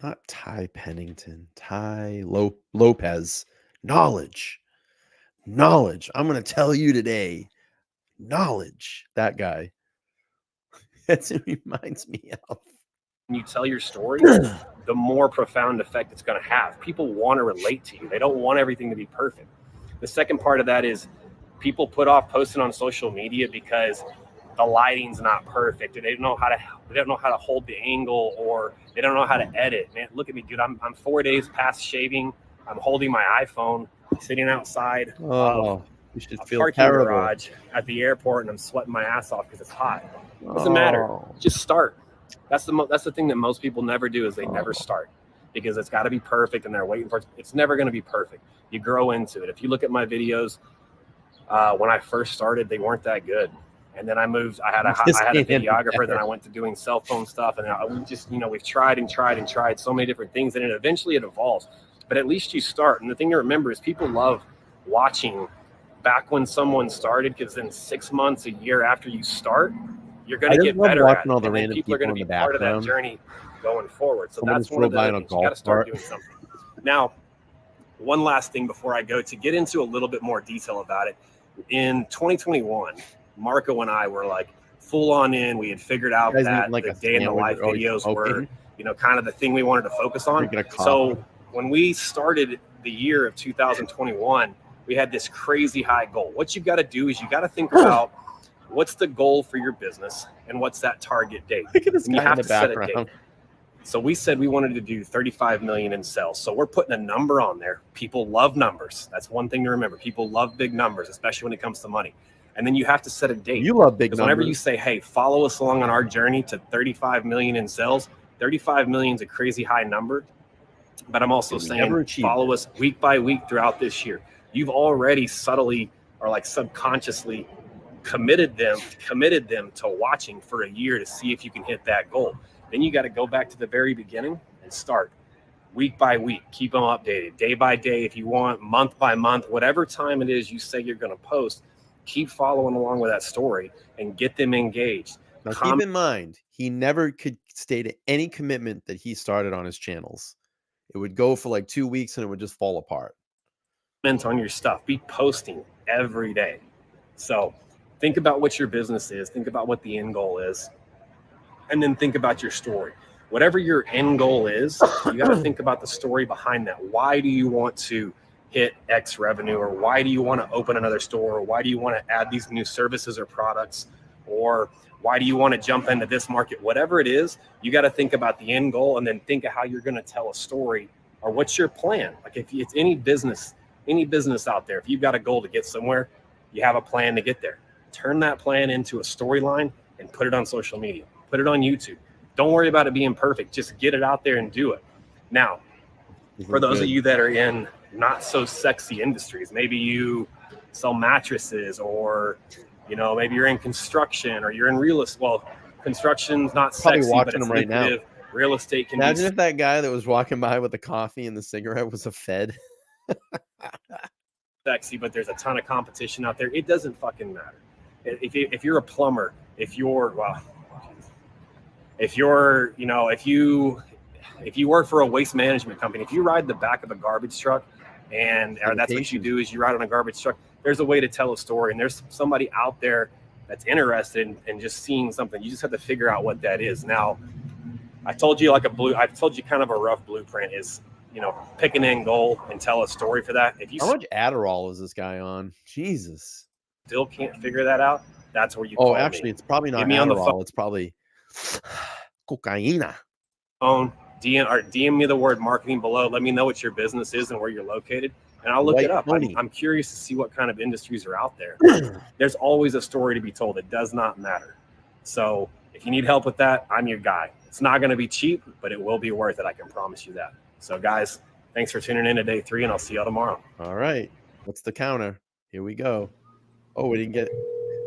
Not Ty Pennington. Ty Lopez. Knowledge. I'm going to tell you today. Knowledge. That guy. That's what it reminds me of. When you tell your story, the more profound effect it's going to have. People want to relate to you. They don't want everything to be perfect. The second part of that is people put off posting on social media because the lighting's not perfect, or they don't know how to hold the angle, or they don't know how to edit. Man, look at me, dude. I'm 4 days past shaving. I'm holding my iPhone, sitting outside you should a feel parking terrible. garage at the airport, and I'm sweating my ass off because it's hot. Doesn't matter. Just start. That's the thing that most people never do, is they never start, because it's got to be perfect and they're waiting for it. It's never going to be perfect. You grow into it. If you look at my videos, when I first started, they weren't that good. And then I moved. I had a videographer. Then I went to doing cell phone stuff, and we just, we've tried so many different things, and eventually it evolves. But at least you start. And the thing to remember is people love watching back when someone started, because then 6 months, a year after you start, you're going to get better at it. All the and random people are going to be part of that journey going forward. So that's one of the things. You got to start doing something. Now, one last thing before I go, to get into a little bit more detail about it. In 2021, Marco and I were like full on in. We had figured out that the day in the life videos were, kind of the thing we wanted to focus on. So when we started the year of 2021, we had this crazy high goal. What you got to do is you got to think about what's the goal for your business and what's that target date. Look at this and you guy have in to the set a background. date. So we said we wanted to do 35 million in sales. So we're putting a number on there. People love numbers. That's one thing to remember. People love big numbers, especially when it comes to money. And then you have to set a date. You love big numbers. Whenever you say, hey, follow us along on our journey to 35 million in sales, 35 million is a crazy high number. But I'm also saying follow us week by week throughout this year. You've already subtly or like subconsciously committed them to watching for a year to see if you can hit that goal. Then you got to go back to the very beginning and start week by week. Keep them updated day by day if you want, month by month, whatever time it is you say you're going to post. Keep following along with that story and get them engaged. Now, keep in mind, he never could state any commitment that he started on his channels. It would go for like 2 weeks and it would just fall apart. On your stuff. Be posting every day. So think about what your business is, think about what the end goal is, and then think about your story. Whatever your end goal is, you got to think about the story behind that. Why do you want to hit X revenue, or why do you want to open another store, or why do you want to add these new services or products, or why do you want to jump into this market? Whatever it is, you got to think about the end goal and then think of how you're going to tell a story, or what's your plan. Like if it's any business out there, if you've got a goal to get somewhere, you have a plan to get there. Turn that plan into a storyline and put it on social media, put it on YouTube. Don't worry about it being perfect. Just get it out there and do it. Now, for those of you that are in not so sexy industries, maybe you sell mattresses, or, you know, maybe you're in construction, or you're in real estate. Well, construction's not Probably sexy, watching but it's them right now. lucrative. Real estate can Imagine be if that guy that was walking by with the coffee and the cigarette was a Fed. sexy, but there's a ton of competition out there. It doesn't fucking matter. If you're a plumber, if you work for a waste management company, if you ride the back of a garbage truck, or that's what you do, is you ride on a garbage truck, there's a way to tell a story, and there's somebody out there that's interested in just seeing something. You just have to figure out what that is. Now, I've told you kind of a rough blueprint is, you know, pick an end goal and tell a story for that. If you How much Adderall is this guy on? Jesus. still can't figure that out, that's where you Oh, call actually, me. it's probably not Get me on the Adderall. It's probably cocaine. Phone, DM me the word marketing below. Let me know what your business is and where you're located, and I'll look White it up. pony. I'm curious to see what kind of industries are out there. There's always a story to be told. It does not matter. So if you need help with that, I'm your guy. It's not going to be cheap, but it will be worth it. I can promise you that. So guys, thanks for tuning in to day 3, and I'll see y'all tomorrow. All right. What's the counter? Here we go. Oh, we didn't get.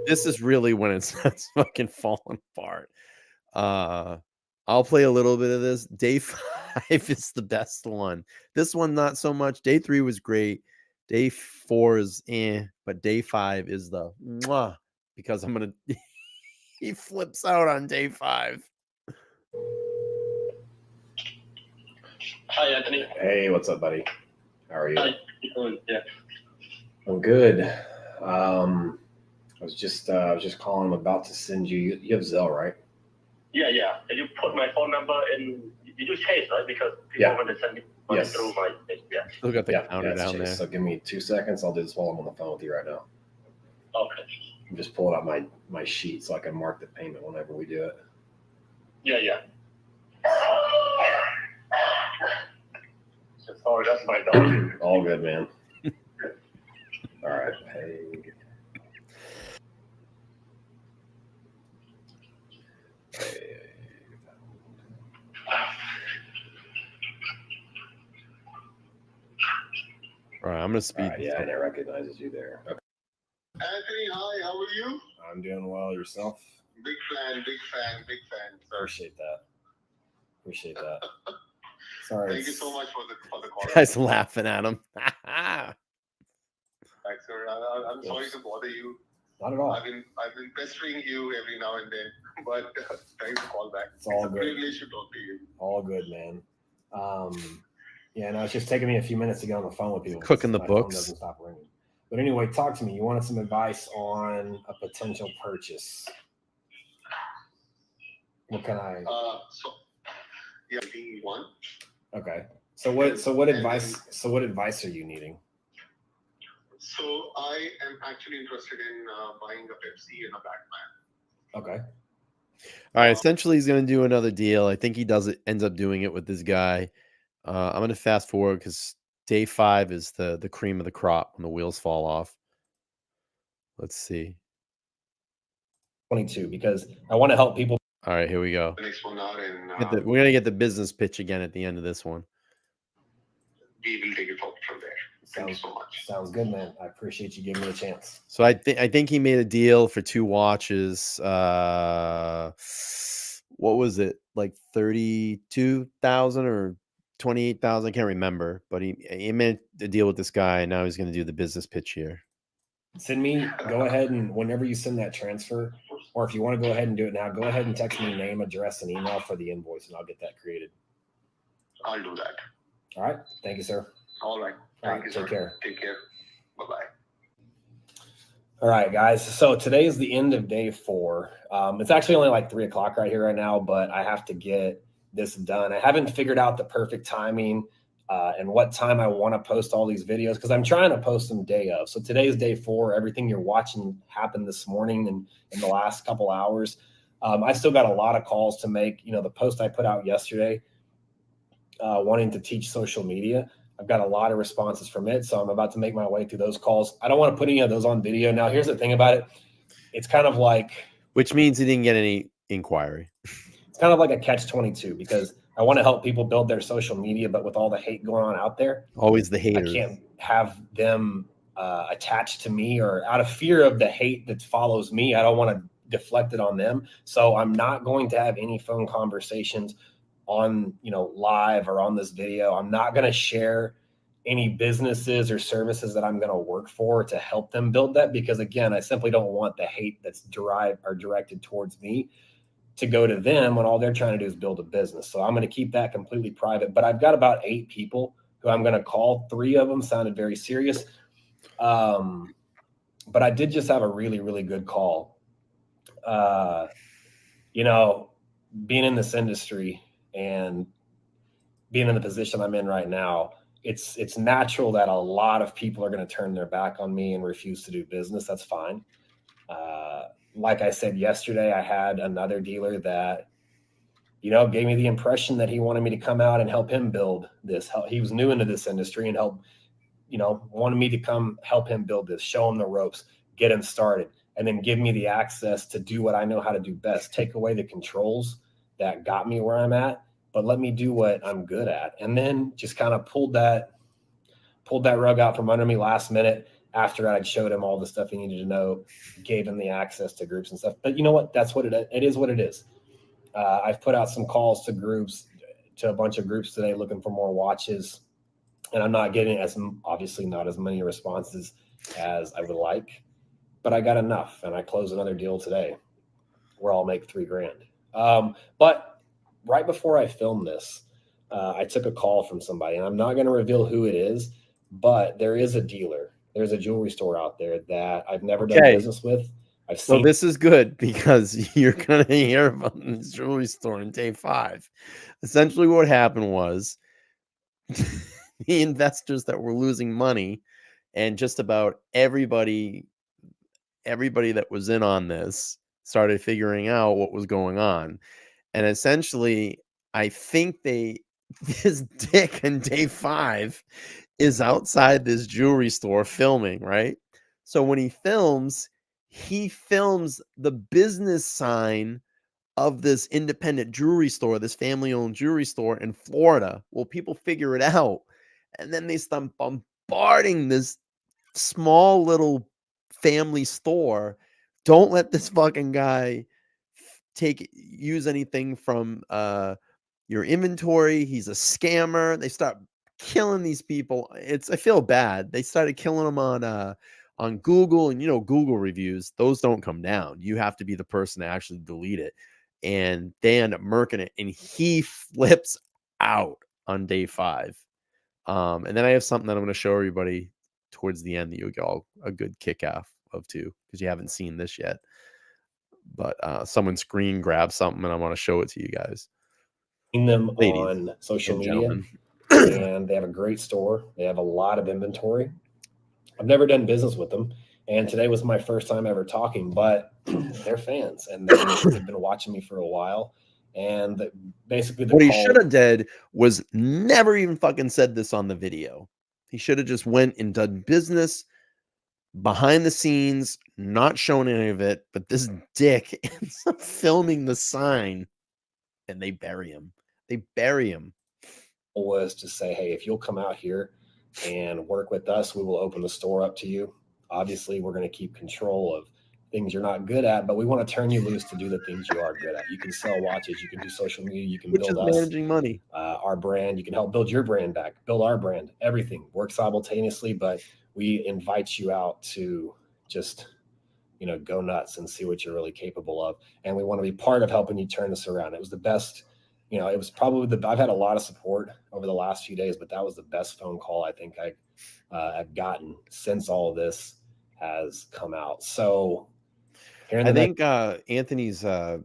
This is really when it's fucking falling apart. I'll play a little bit of this. Day 5 is the best one. This one, not so much. Day 3 was great. Day 4 is but day 5 is the mwah, because I'm gonna. He flips out on day 5. Hi, Anthony. Hey, what's up, buddy? How are you? Hi. Yeah. I'm good. I was just calling. I'm about to send you. You have Zelle, right? Yeah. And you put my phone number in. You do Chase, right? Because people Yeah. want to send me money Yes. through my. Yeah. Still got the counter it's down Chase. there. So give me 2 seconds. I'll do this while I'm on the phone with you right now. Okay. I'm just pulling out my sheet so I can mark the payment whenever we do it. Yeah. Sorry, that's my dog. All good, man. All right, paid. All right, I'm gonna speed. Yeah, and it recognizes you there. Okay. Anthony, hi, how are you? I'm doing well. Yourself? Big fan. Appreciate that. Sorry. Thank you so much for the call. Guys laughing at him. Thanks, sir. I'm sorry to bother you. Not at all. I've been pestering you every now and then, but thanks for the call back. It's all a good. privilege to talk to you. All good, man. Yeah, no, it's just taking me a few minutes to get on the phone with people. Cooking the My phone books. doesn't stop ringing. But anyway, talk to me. You wanted some advice on a potential purchase. What can I? One. Okay. So what advice are you needing? So I am actually interested in buying a Pepsi and a Batman. Okay. All right. Essentially, he's going to do another deal. I think he ends up doing it with this guy. I'm going to fast forward because day 5 is the cream of the crop when the wheels fall off. Let's see. 22, because I want to help people. All right, here we go. The next one out, and We're going to get the business pitch again at the end of this one. we will take it forward from there. Thank you so much. Sounds good, man. I appreciate you giving me a chance. So I think he made a deal for 2 watches. What was it? Like 32,000 or 28,000? I can't remember. But he made a deal with this guy, and now he's going to do the business pitch here. Go ahead and whenever you send that transfer, or if you want to go ahead and do it now, go ahead and text me name, address, and email for the invoice, and I'll get that created. I'll do that. All right. Thank you, sir. All right. All right, Thank you, take sir. care. Take care. Bye-bye. All right, guys. So today is the end of day 4. It's actually only like 3 o'clock right here right now, but I have to get this done. I haven't figured out the perfect timing and what time I want to post all these videos because I'm trying to post them day of. So today's day 4. Everything you're watching happened this morning and in the last couple hours. I still got a lot of calls to make. You know, the post I put out yesterday, wanting to teach social media, I've got a lot of responses from it. So I'm about to make my way through those calls. I don't want to put any of those on video. Now, here's the thing about it. It's kind of like, which means he didn't get any inquiry. It's kind of like a catch-22 because I want to help people build their social media, but with all the hate going on out there, always the haters. I can't have them attached to me, or out of fear of the hate that follows me, I don't want to deflect it on them. So I'm not going to have any phone conversations on, you know, live or on this video. I'm not going to share any businesses or services that I'm going to work for to help them build that, because again, I simply don't want the hate that's derived or directed towards me to go to them when all they're trying to do is build a business. So I'm going to keep that completely private, but I've got about 8 people who I'm going to call. 3 of them sounded very serious. But I did just have a really, really good call. You know, being in this industry and being in the position I'm in right now, it's natural that a lot of people are going to turn their back on me and refuse to do business. That's fine. Like I said yesterday, I had another dealer that, you know, gave me the impression that he wanted me to come out and help him build this. He was new into this industry and wanted me to come help him build this, show him the ropes, get him started, and then give me the access to do what I know how to do best, take away the controls that got me where I'm at, but let me do what I'm good at. And then just kind of pulled that rug out from under me last minute after I'd showed him all the stuff he needed to know, gave him the access to groups and stuff. But you know what? That's what it is what it is. I've put out some calls to groups, to a bunch of groups today looking for more watches, and I'm not getting obviously not as many responses as I would like, but I got enough, and I closed another deal today where I'll make $3,000. But right before I filmed this, I took a call from somebody, and I'm not going to reveal who it is, but there is a dealer. There's a jewelry store out there that I've never done business with. So this is good because you're going to hear about this jewelry store in day 5. Essentially what happened was the investors that were losing money, and just about everybody that was in on this started figuring out what was going on. And essentially, I think this dick in day 5 is outside this jewelry store filming, right? So when he films the business sign of this independent jewelry store, this family-owned jewelry store in Florida. Well, people figure it out, and then they start bombarding this small little family store. Don't let this fucking guy use anything from your inventory. He's a scammer. They start killing these people. I feel bad. They started killing them on Google, and you know, Google reviews, those don't come down. You have to be the person to actually delete it, and they end up murking it, and he flips out on day 5. And then I have something that I'm going to show everybody towards the end that you'll get all a good kick off of too, because you haven't seen this yet. But someone screen grabbed something, and I want to show it to you guys. Seen them on social media, and they have a great store. They have a lot of inventory. I've never done business with them, and today was my first time ever talking, but they're fans, and they've been watching me for a while. And basically, what he should have did was never even fucking said this on the video. He should have just went and done business behind the scenes, not showing any of it. But this dick ends up filming the sign, and they bury him. They bury him. Was to say, hey, if you'll come out here and work with us, we will open the store up to you. Obviously, we're going to keep control of things you're not good at, but we want to turn you loose to do the things you are good at. You can sell watches, you can do social media, you can build us, managing money, our brand. You can help build your brand back, build our brand. Everything works simultaneously, but we invite you out to just, you know, go nuts and see what you're really capable of. And we want to be part of helping you turn this around. It was the best. You know, it was probably I've had a lot of support over the last few days, but that was the best phone call I think I've gotten since all of this has come out. So I think Anthony's I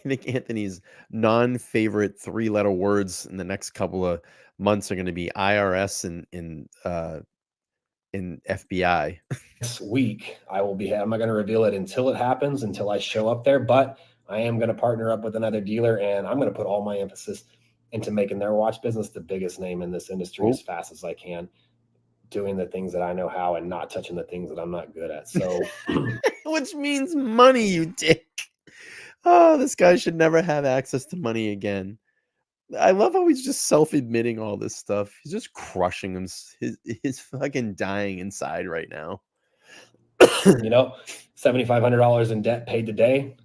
think Anthony's non-favorite 3-letter words in the next couple of months are going to be IRS and FBI. This week I'm not going to reveal it until it happens, until I show up there, but I am going to partner up with another dealer, and I'm going to put all my emphasis into making their watch business the biggest name in this industry as fast as I can, doing the things that I know how and not touching the things that I'm not good at. So, which means money, you dick. Oh, this guy should never have access to money again. I love how he's just self-admitting all this stuff. He's just crushing him. He's fucking dying inside right now. $7,500 in debt paid today.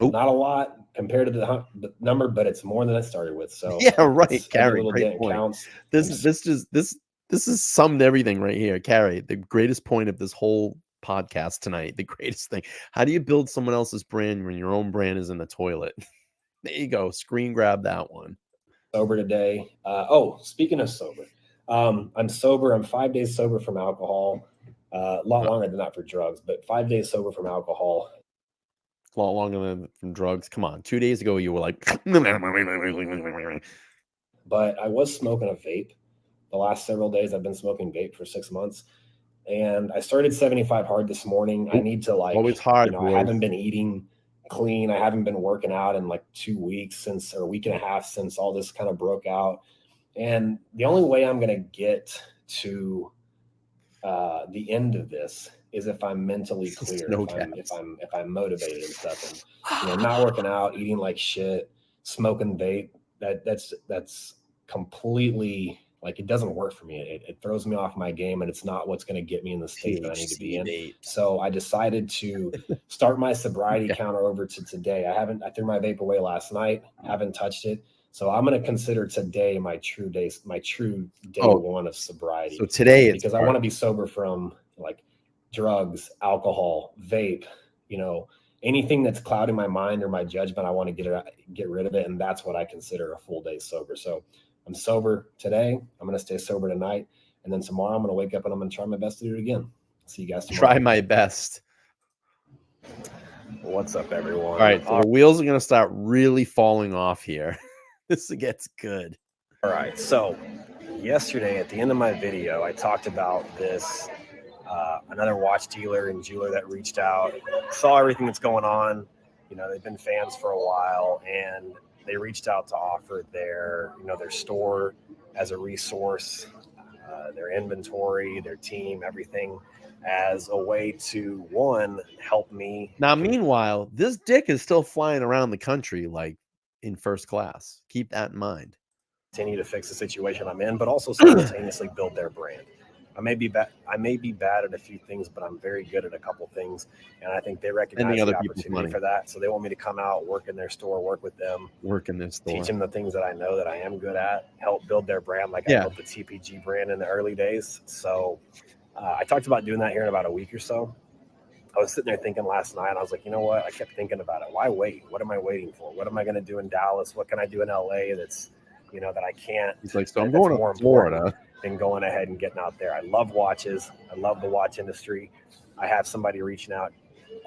Not a lot compared to the number, but it's more than I started with. So yeah, right. Carrie, little great dent point. counts. This is summed everything right here. Carrie, the greatest point of this whole podcast tonight, the greatest thing. How do you build someone else's brand when your own brand is in the toilet? There you go. Screen grab that one. Sober today. Speaking of sober, I'm sober. I'm 5 days sober from alcohol. A lot longer than that for drugs, but 5 days sober from alcohol. A lot longer than from drugs. Come on. 2 days ago, you were like, but I was smoking a vape. The last several days, I've been smoking vape for 6 months, and I started 75 hard this morning. I need to always hard. I haven't been eating clean. I haven't been working out in like 2 weeks or a week and a half since all this kind of broke out. And the only way I'm going to get to the end of this is if I'm mentally clear, if I'm motivated and stuff, and not working out, eating like shit, smoking vape. That's completely like, it doesn't work for me. It throws me off my game, and it's not what's going to get me in the state that I need to be in. So I decided to start my sobriety counter over to today. I threw my vape away last night. Haven't touched it. So I'm going to consider today my true day one of sobriety. So today, because I want to be sober from like drugs, alcohol, vape, anything that's clouding my mind or my judgment. I want to get rid of it, and that's what I consider a full day sober. So I'm sober today. I'm going to stay sober tonight, and then tomorrow I'm going to wake up and I'm going to try my best to do it again. See you guys tomorrow. Try my best. What's up, everyone? All right, so the wheels are going to start really falling off here. This gets good. All right, so yesterday at the end of my video, I talked about this another watch dealer and jeweler that reached out, saw everything that's going on. They've been fans for a while, and they reached out to offer their store as a resource, their inventory, their team, everything, as a way to, one, help me. Now, meanwhile, this dick is still flying around the country like in first class. Keep that in mind. Continue to fix the situation I'm in, but also simultaneously build their brand. I may be bad at a few things, but I'm very good at a couple things, and I think they recognize the opportunity for that. So they want me to come out, work in their store, work with them, teach them the things that I know that I am good at, help build their brand like I built the TPG brand in the early days. So I talked about doing that here in about a week or so. I was sitting there thinking last night, and I was like, you know what? I kept thinking about it. Why wait? What am I waiting for? What am I going to do in Dallas? What can I do in LA that's, that I can't? He's like, so I'm going to Florida. Than going ahead and getting out there. I love watches. I love the watch industry. I have somebody reaching out,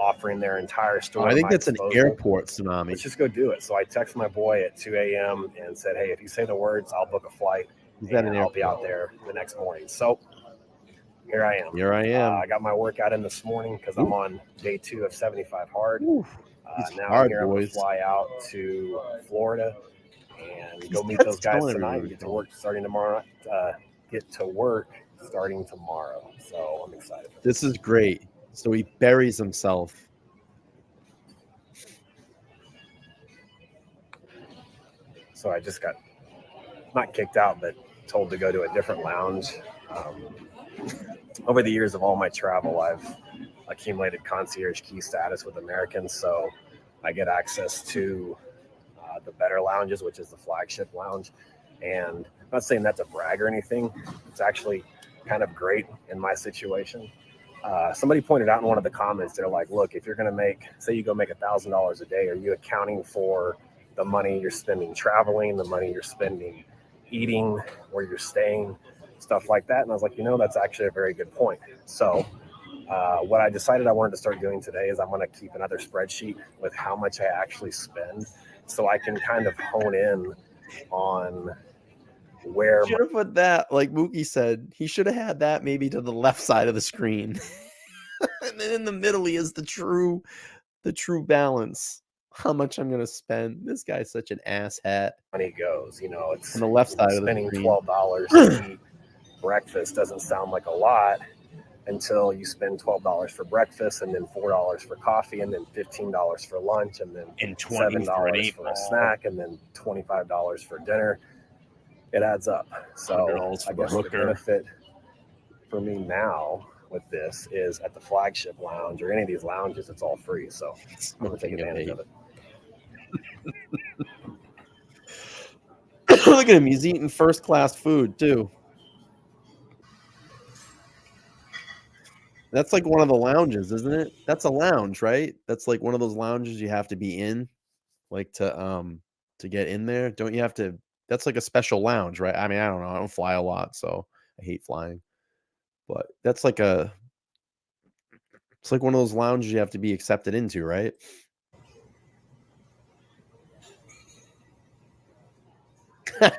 offering their entire store. I think that's an airport tsunami. Let's just go do it. So I texted my boy at 2 a.m. and said, hey, if you say the words, I'll book a flight. And I'll be out there the next morning. So here I am. I got my workout in this morning because I'm on day 2 of 75 hard. Now I'm going to fly out to Florida and go meet those guys tonight. Get to work starting tomorrow. So I'm excited. This is great. So he buries himself. So I just got not kicked out, but told to go to a different lounge. Over the years of all my travel, I've accumulated concierge key status with Americans, so I get access to the better lounges, which is the flagship lounge. And I'm not saying that's a brag or anything. It's actually kind of great in my situation. Somebody pointed out in one of the comments, they're like, look, if you're going to say you go make $1,000 a day, are you accounting for the money you're spending traveling, the money you're spending eating, where you're staying? stuff like that. And I was like, that's actually a very good point. So what I decided I wanted to start doing today is I'm going to keep another spreadsheet with how much I actually spend, so I can kind of hone in on where. Should have put that, like Mookie said, he should have had that maybe to the left side of the screen. And then in the middle, he is the true balance. How much I'm going to spend. This guy's such an ass hat. Money goes, it's on the left side of the spending screen. $12 to eat breakfast doesn't sound like a lot until you spend $12 for breakfast, and then $4 for coffee, and then $15 for lunch, and then $7 for a snack, and then $25 for dinner. It adds up. So I guess the benefit for me now with this is at the Flagship Lounge or any of these lounges, it's all free. So I'm going to take advantage of it. Look at him. He's eating first-class food, too. That's like one of the lounges, isn't it? That's a lounge, right? That's like one of those lounges you have to be in, like to get in there. Don't you have to? That's like a special lounge, right? I mean, I don't know. I don't fly a lot, so I hate flying. But that's like it's like one of those lounges you have to be accepted into, right?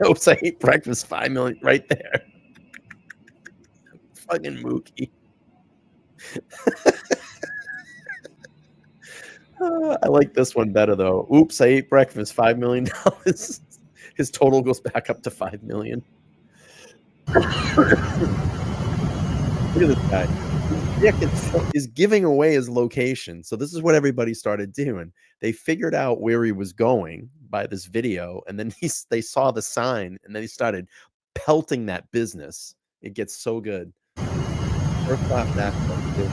Oops, I ate breakfast 5 million right there. Fucking Mookie. I like this one better though. Oops, I ate breakfast. $5 million. His total goes back up to 5 million. Look at this guy. Is giving away his location. So this is what everybody started doing. They figured out where he was going by this video, and then they saw the sign, and then he started pelting that business. It gets so good. First class access, too.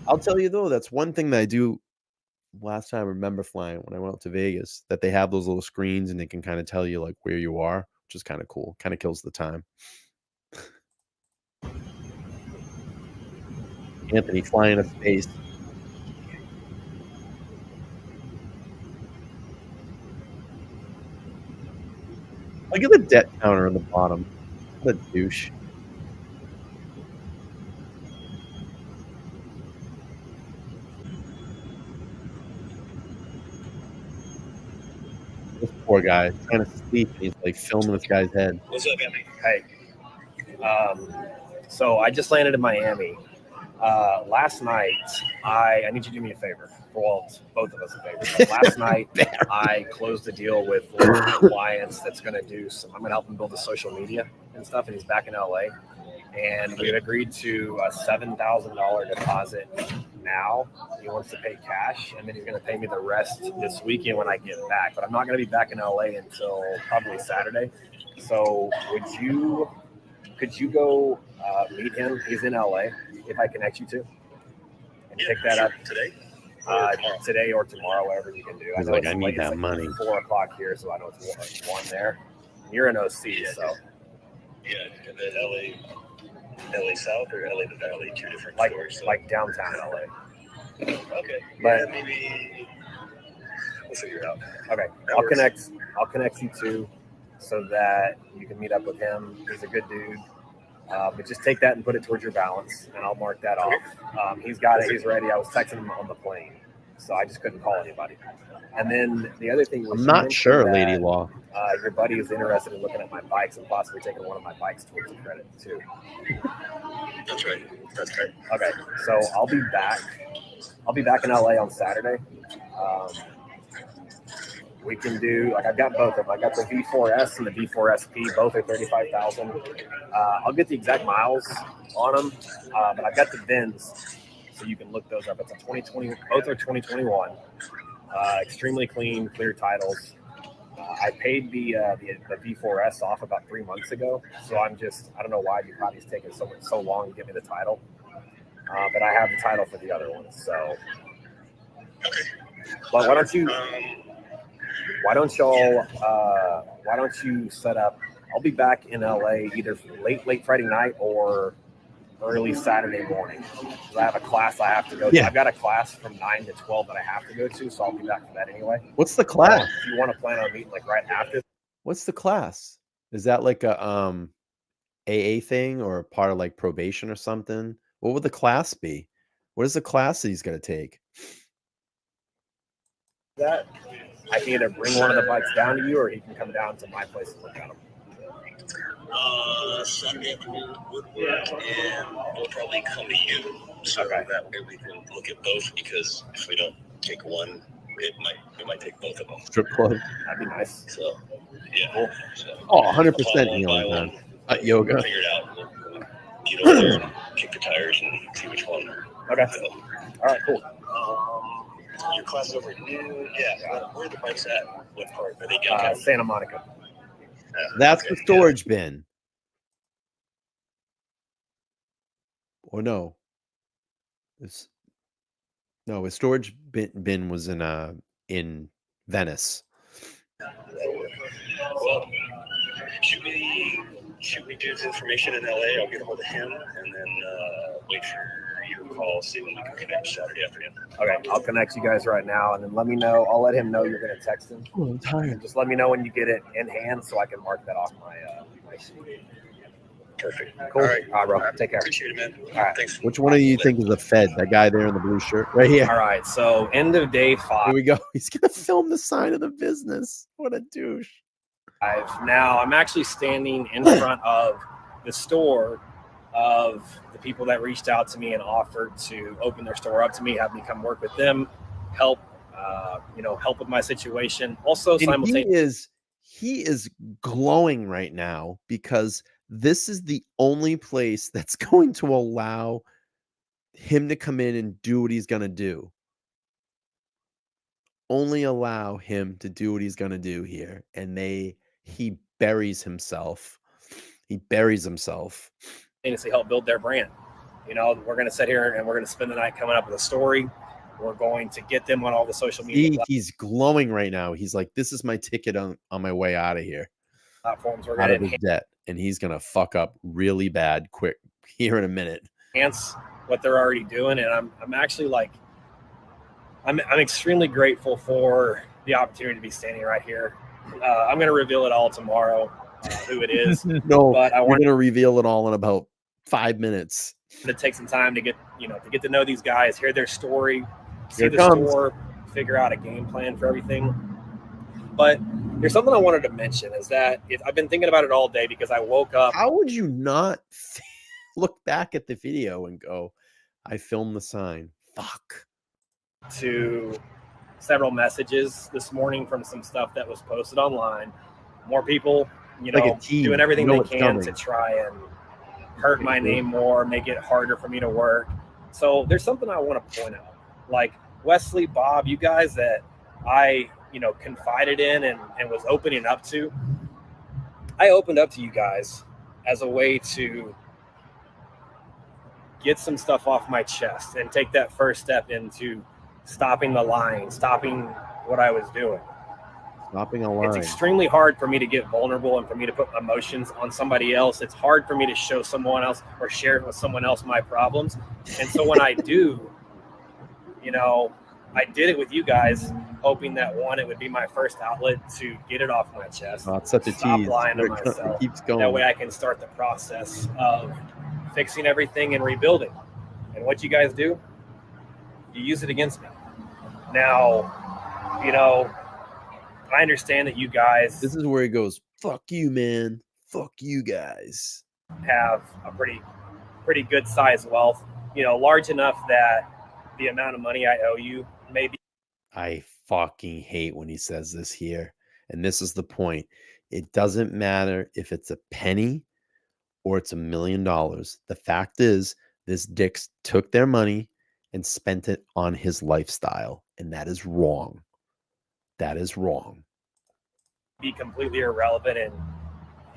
I'll tell you though, that's one thing that I do. Last time I remember flying when I went out to Vegas, that they have those little screens and they can kind of tell you like where you are, which is kind of cool. Kind of kills the time. Anthony flying a space. Look at the debt counter on the bottom. What a douche. This poor guy is trying to sleep and he's like filming this guy's head. What's up, Anthony? Hey. So I just landed in Miami. Last night, I need you to do me a favor. Well, both of us a favor. But last night, I closed a deal with one of my clients that's going to do I'm going to help him build the social media and stuff, and he's back in LA. And we had agreed to a $7,000 deposit now. He wants to pay cash, and then he's going to pay me the rest this weekend when I get back. But I'm not going to be back in LA until probably Saturday. So could you go meet him? He's in LA. If I connect you to, and pick that up today. Today or tomorrow, whatever you can do. He's like, I need that money. 4:00 here, so I know it's one there. You're in OC, so Yeah, and then LA South or LA to Valley, two different stores. So. Like downtown LA. Okay, but maybe we'll figure it out. Okay, I'll connect you two, so that you can meet up with him. He's a good dude. But just take that and put it towards your balance, and I'll mark that off. He's got it. He's ready. I was texting him on the plane, so I just couldn't call anybody. And then the other thing was, I'm not sure, Lady Law. Your buddy is interested in looking at my bikes and possibly taking one of my bikes towards the credit too. That's right. Okay, so I'll be back. I'll be back in LA on Saturday. We can do, I've got both of them. I got the V4S and the V4 SP. Both are 35,000. I'll get the exact miles on them, but I've got the VINs, so you can look those up. It's a 2020. Both are 2021. Extremely clean, clear titles. I paid the V4S off about 3 months ago, so I don't know why Ducati's taking so long to give me the title, but I have the title for the other one. So, but why don't you set up? I'll be back in LA either late Friday night or early Saturday morning. I have a class I have to go to. Yeah. I've got a class from 9 to 12 that I have to go to, so I'll be back for that anyway. What's the class? If you want to plan on meeting like right after. What's the class? Is that like a AA thing or a part of like probation or something? What would the class be? What is the class that he's going to take? That I can either bring one of the bikes down to you, or he can come down to my place and look at them. Saturday afternoon would work, and we'll probably come to you. So that way we can look at both, because if we don't take one, we might take both of them. Strip club. That'd be nice. So yeah. Cool. So, 100% healing, man. Yoga. Figure it out. We'll get over there and kick the tires and see which one. Okay. All right, cool. Your class is over at noon. Yeah. Where are the bikes at? What part? Are they downtown? Santa Monica. That's the storage bin. Or no. His storage bin was in Venice. Well, shoot me dude's information in LA. I'll get a hold of him, and then wait for your call, see when we can connect Saturday afternoon. Okay, I'll connect you guys right now, and then let me know. I'll let him know you're going to text him. Oh, I'm tired. Just let me know when you get it in hand, so I can mark that off my sheet. Perfect. Cool. All right, bro. Take care. Appreciate it, man. All right. Thanks. Which one of you think is a Fed? That guy there in the blue shirt? Right here. All right, so end of day 5. Here we go. He's going to film the sign of the business. What a douche. Now I'm actually standing in front of the store of the people that reached out to me and offered to open their store up to me, have me come work with them, help with my situation. Also, simultaneously, he is glowing right now because this is the only place that's going to allow him to come in and do what he's going to do. Only allow him to do what he's going to do here. And he buries himself. He buries himself. to help build their brand. We're going to sit here and we're going to spend the night coming up with a story. We're going to get them on all the social media He's glowing right now. He's like, this is my ticket on my way out of here. Platforms. We're Out going of his debt. And he's going to fuck up really bad quick here in a minute. enhance what they're already doing. And I'm actually like, I'm extremely grateful for the opportunity to be standing right here. I'm going to reveal it all tomorrow, who it is. No, but I we're want going to reveal it all in about 5 minutes. to take some time to get to know these guys, hear their story, see Here the it comes. store, figure out a game plan for everything. But there's something I wanted to mention is that I've been thinking about it all day because I woke up. How would you not look back at the video and go, I filmed the sign? Fuck. To several messages this morning from some stuff that was posted online. More people, Like a team. doing everything You know they what's can coming. to try and hurt my name more, make it harder for me to work. So there's something I want to point out. Like Wesley, Bob, you guys that I, confided in and was opening up to. I opened up to you guys as a way to get some stuff off my chest and take that first step into stopping the lying, stopping what I was doing. Stopping a It's line. extremely hard for me to get vulnerable and for me to put emotions on somebody else. It's hard for me to show someone else or share with someone else my problems. And so when I do, I did it with you guys, hoping that it would be my first outlet to get it off my chest. Oh, it's such a Stop tease. lying to It myself. keeps going. That way I can start the process of fixing everything and rebuilding. And what you guys do, you use it against me. Now, I understand that you guys This is where he goes, fuck you, man. Fuck you guys. have a pretty good sized wealth, large enough that the amount of money I owe you may be. I fucking hate when he says this here. And this is the point. It doesn't matter if it's a penny or it's $1 million. The fact is, this dick took their money and spent it on his lifestyle. And that is wrong. That is wrong. Be completely irrelevant, and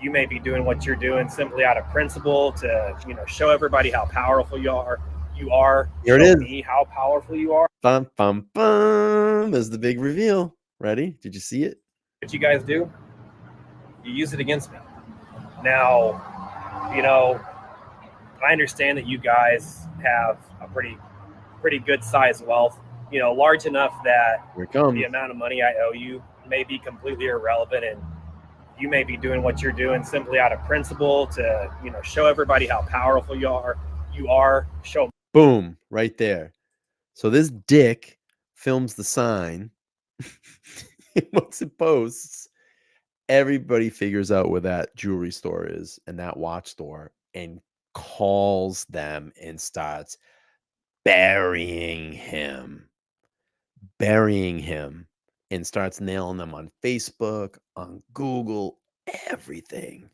you may be doing what you're doing simply out of principle to show everybody how powerful you are. Here it Show is. me how powerful you are. Bum, bum, bum. There's the big reveal. Ready? Did you see it? What you guys do, you use it against me. Now, I understand that you guys have a pretty good sized wealth, you know, large enough that the amount of money I owe you may be completely irrelevant, and you may be doing what you're doing simply out of principle to, you know, show everybody how powerful you are. Show. Boom, right there. So this dick films the sign. Once it posts, everybody figures out where that jewelry store is and that watch store and calls them and starts burying him and starts nailing them on Facebook, on Google, everything.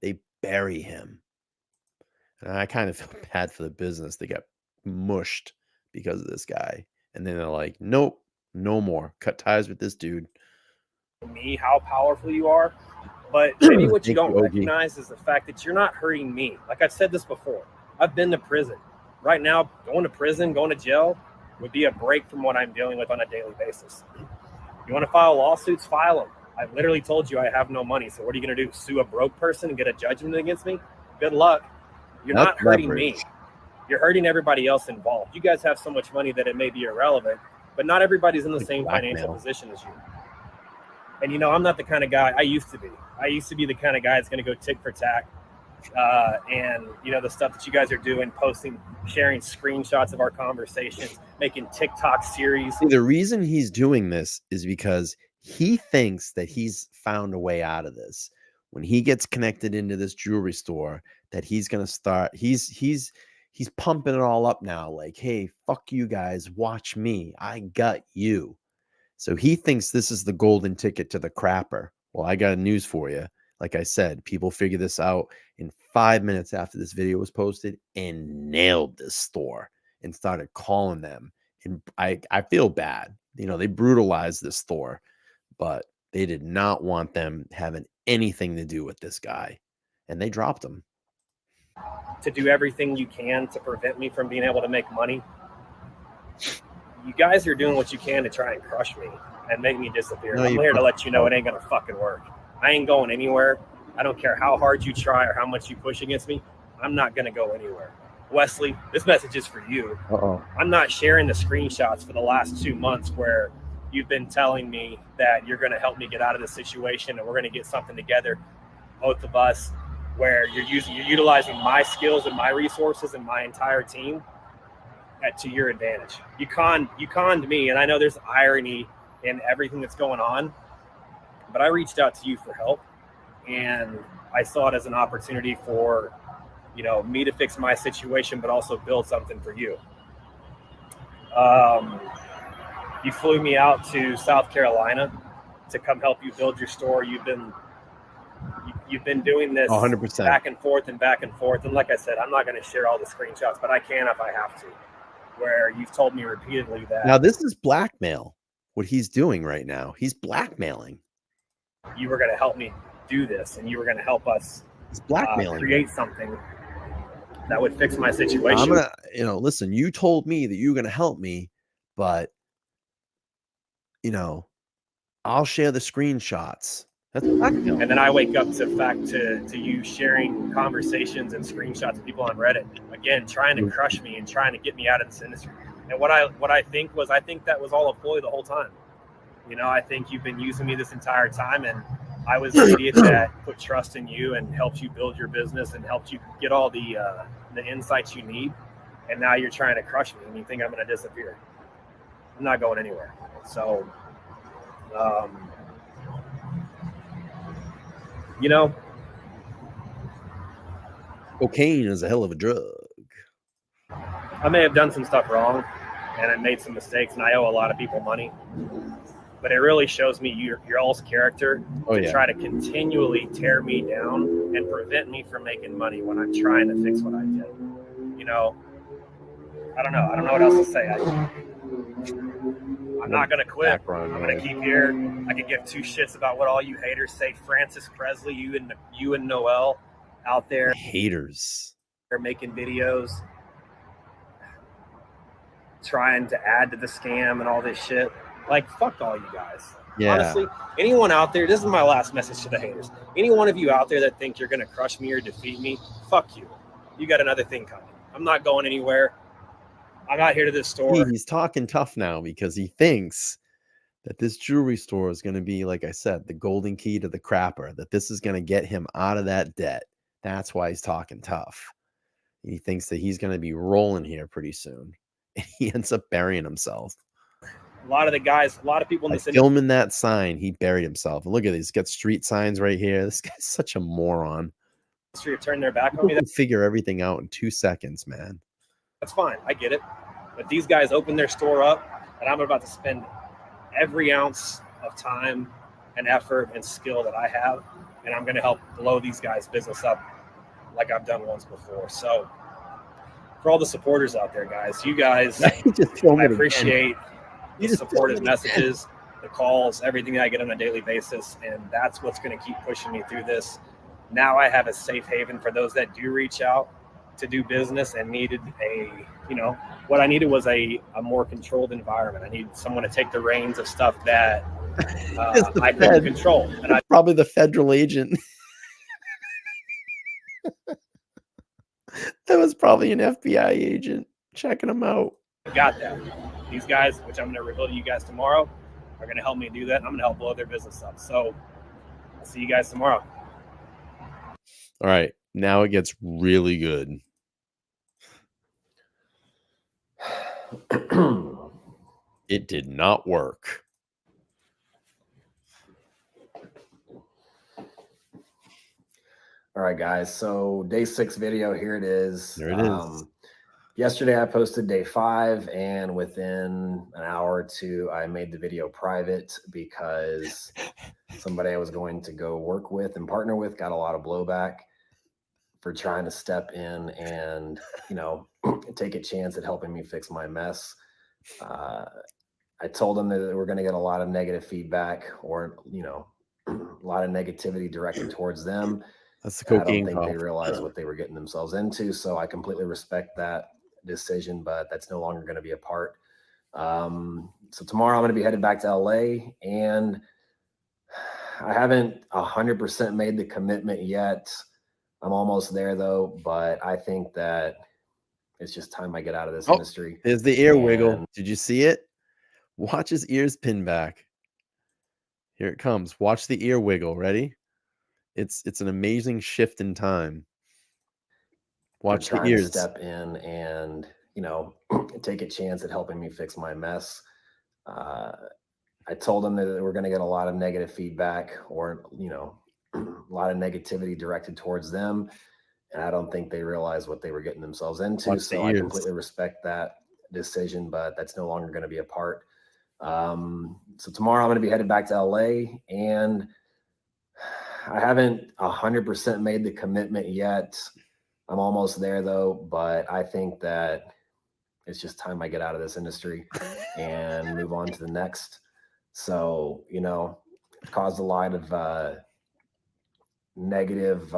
They bury him. And I kind of feel bad for the business. They got mushed because of this guy. And then they're like, nope, no more. Cut ties with this dude. Me how powerful you are, but maybe what you don't recognize is the fact that you're not hurting me. Like I've said this before, I've been to prison. Right now, going to prison, going to jail would be a break from what I'm dealing with on a daily basis. You want to file lawsuits, file them. I've literally told you I have no money, so what are you going to do? Sue a broke person and get a judgment against me? Good luck. You're not hurting me. You're hurting everybody else involved. You guys have so much money that it may be irrelevant, but not everybody's in the same financial position as you. And, you know, I'm not the kind of guy I used to be. I used to be the kind of guy that's going to go tick for tack. And, you know, the stuff that you guys are doing, posting, sharing screenshots of our conversations, making TikTok series. See, the reason he's doing this is because he thinks that he's found a way out of this. When he gets connected into this jewelry store, that he's going to start, he's pumping it all up now. Like, hey, fuck you guys. Watch me. I got you. So he thinks this is the golden ticket to the crapper. Well, I got news for you. Like I said, people figured this out in 5 minutes after this video was posted and nailed this store and started calling them. And I feel bad. You know, they brutalized this store, but they did not want them having anything to do with this guy. And they dropped him. To do everything you can to prevent me from being able to make money. You guys are doing what you can to try and crush me and make me disappear. No, I'm here to let you know it ain't going to fucking work. I ain't going anywhere. I don't care how hard you try or how much you push against me. I'm not going to go anywhere. Wesley, this message is for you. I'm not sharing the screenshots for the last 2 months where you've been telling me that you're going to help me get out of this situation and we're going to get something together, both of us, where you're utilizing my skills and my resources and my entire team to your advantage. You conned me, and I know there's irony in everything that's going on, but I reached out to you for help, and I saw it as an opportunity for, you know, me to fix my situation, but also build something for you. You flew me out to South Carolina to come help you build your store. You've been doing this 100%. back and forth. And like I said, I'm not going to share all the screenshots, but I can if I have to, where you've told me repeatedly that. Now, this is blackmail, what he's doing right now. He's blackmailing. You were going to help me do this, and you were going to help us create something that would fix my situation. I'm going to, listen, you told me that you were going to help me, but, I'll share the screenshots. That's blackmail. And then I wake up to you sharing conversations and screenshots of people on Reddit, again, trying to crush me and trying to get me out of this industry. And what I think that was all a ploy the whole time. I think you've been using me this entire time, and I was the idiot that put trust in you and helped you build your business and helped you get all the insights you need. And now you're trying to crush me and you think I'm going to disappear. I'm not going anywhere. So, cocaine is a hell of a drug. I may have done some stuff wrong and I made some mistakes and I owe a lot of people money. But it really shows me your all's character to try to continually tear me down and prevent me from making money when I'm trying to fix what I did. I don't know. I don't know what else to say. I'm not going to quit. I'm going to keep here. I could give two shits about what all you haters say. Francis Presley, you and Noel out there. Haters. They're making videos, trying to add to the scam and all this shit. Like, fuck all you guys. Yeah. Honestly, anyone out there, this is my last message to the haters. Any one of you out there that think you're going to crush me or defeat me, fuck you. you got another thing coming. I'm not going anywhere. I'm out here to this store. He's talking tough now because he thinks that this jewelry store is going to be, like I said, the golden key to the crapper, that this is going to get him out of that debt. That's why he's talking tough. He thinks that he's going to be rolling here pretty soon. And he ends up burying himself. A lot of the guys, a lot of people in By this filming that sign, he buried himself. And look at this. He's got street signs right here. This guy's such a moron. industry turn their back on me. People figure everything out in 2 seconds, man. That's fine. I get it. But these guys open their store up, and I'm about to spend every ounce of time and effort and skill that I have, and I'm going to help blow these guys' business up like I've done once before. So for all the supporters out there, guys, you guys, I appreciate the supportive messages, the calls, everything that I get on a daily basis, and that's what's going to keep pushing me through this. Now I have a safe haven for those that do reach out to do business and needed what I needed was a more controlled environment. I needed someone to take the reins of stuff that I couldn't control. And probably the federal agent. That was probably an FBI agent checking him out. I got that. These guys, which I'm going to reveal to you guys tomorrow, are going to help me do that. I'm going to help blow their business up. So I'll see you guys tomorrow. All right. Now it gets really good. It did not work. All right, guys. So day 6 video, here it is. There it is. Yesterday I posted day 5, and within an hour or two, I made the video private because somebody I was going to go work with and partner with got a lot of blowback for trying to step in and, take a chance at helping me fix my mess. I told them that we're going to get a lot of negative feedback or, a lot of negativity directed towards them. That's the cocaine. I don't think they realized what they were getting themselves into. So I completely respect that decision, but that's no longer going to be a part. So tomorrow I'm going to be headed back to LA, and I haven't 100% made the commitment yet. I'm almost there though, but I think that it's just time I get out of this industry. There's the ear wiggle. Did you see it? Watch his ears pin back. Here it comes. Watch the ear wiggle. Ready? It's an amazing shift in time. Watch the ears. Step in and, take a chance at helping me fix my mess. I told them that we're going to get a lot of negative feedback or, a lot of negativity directed towards them. And I don't think they realized what they were getting themselves into. So I completely respect that decision, but that's no longer going to be a part. So tomorrow I'm going to be headed back to LA, and I haven't 100% made the commitment yet. I'm almost there though, but I think that it's just time I get out of this industry and move on to the next. So, it caused a lot of negative.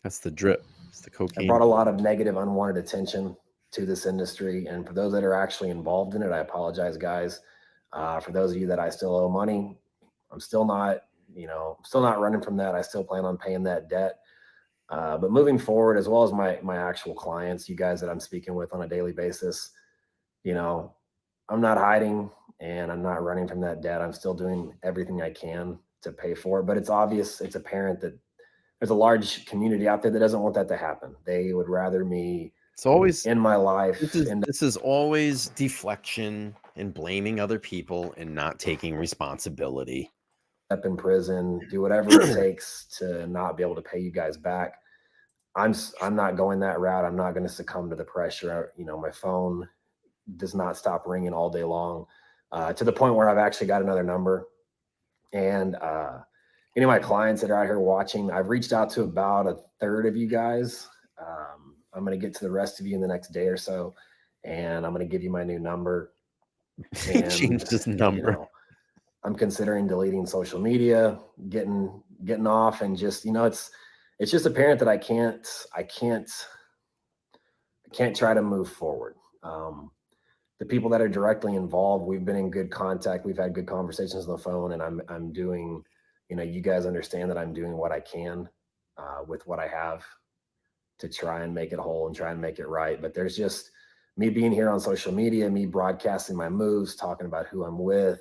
That's the drip. It's the cocaine. I brought a lot of negative, unwanted attention to this industry. And for those that are actually involved in it, I apologize, guys. For those of you that I still owe money, I'm still not running from that. I still plan on paying that debt. But moving forward, as well as my actual clients, you guys that I'm speaking with on a daily basis, I'm not hiding and I'm not running from that debt. I'm still doing everything I can to pay for it. But it's obvious, it's apparent that there's a large community out there that doesn't want that to happen. They would rather me in my life. This is always deflection and blaming other people and not taking responsibility. Up in prison, do whatever it takes to not be able to pay you guys back. I'm not going that route. I'm not going to succumb to the pressure. My phone does not stop ringing all day long, to the point where I've actually got another number. And any of my clients that are out here watching, I've reached out to about a third of you guys. I'm going to get to the rest of you in the next day or so, and I'm going to give you my new number. And, Change this number. I'm considering deleting social media, getting off, and just, it's just apparent that I can't try to move forward. The people that are directly involved, we've been in good contact. We've had good conversations on the phone, and I'm doing, you guys understand that I'm doing what I can with what I have. try and make it whole and try and make it right. But there's just me being here on social media, me broadcasting my moves, talking about who I'm with,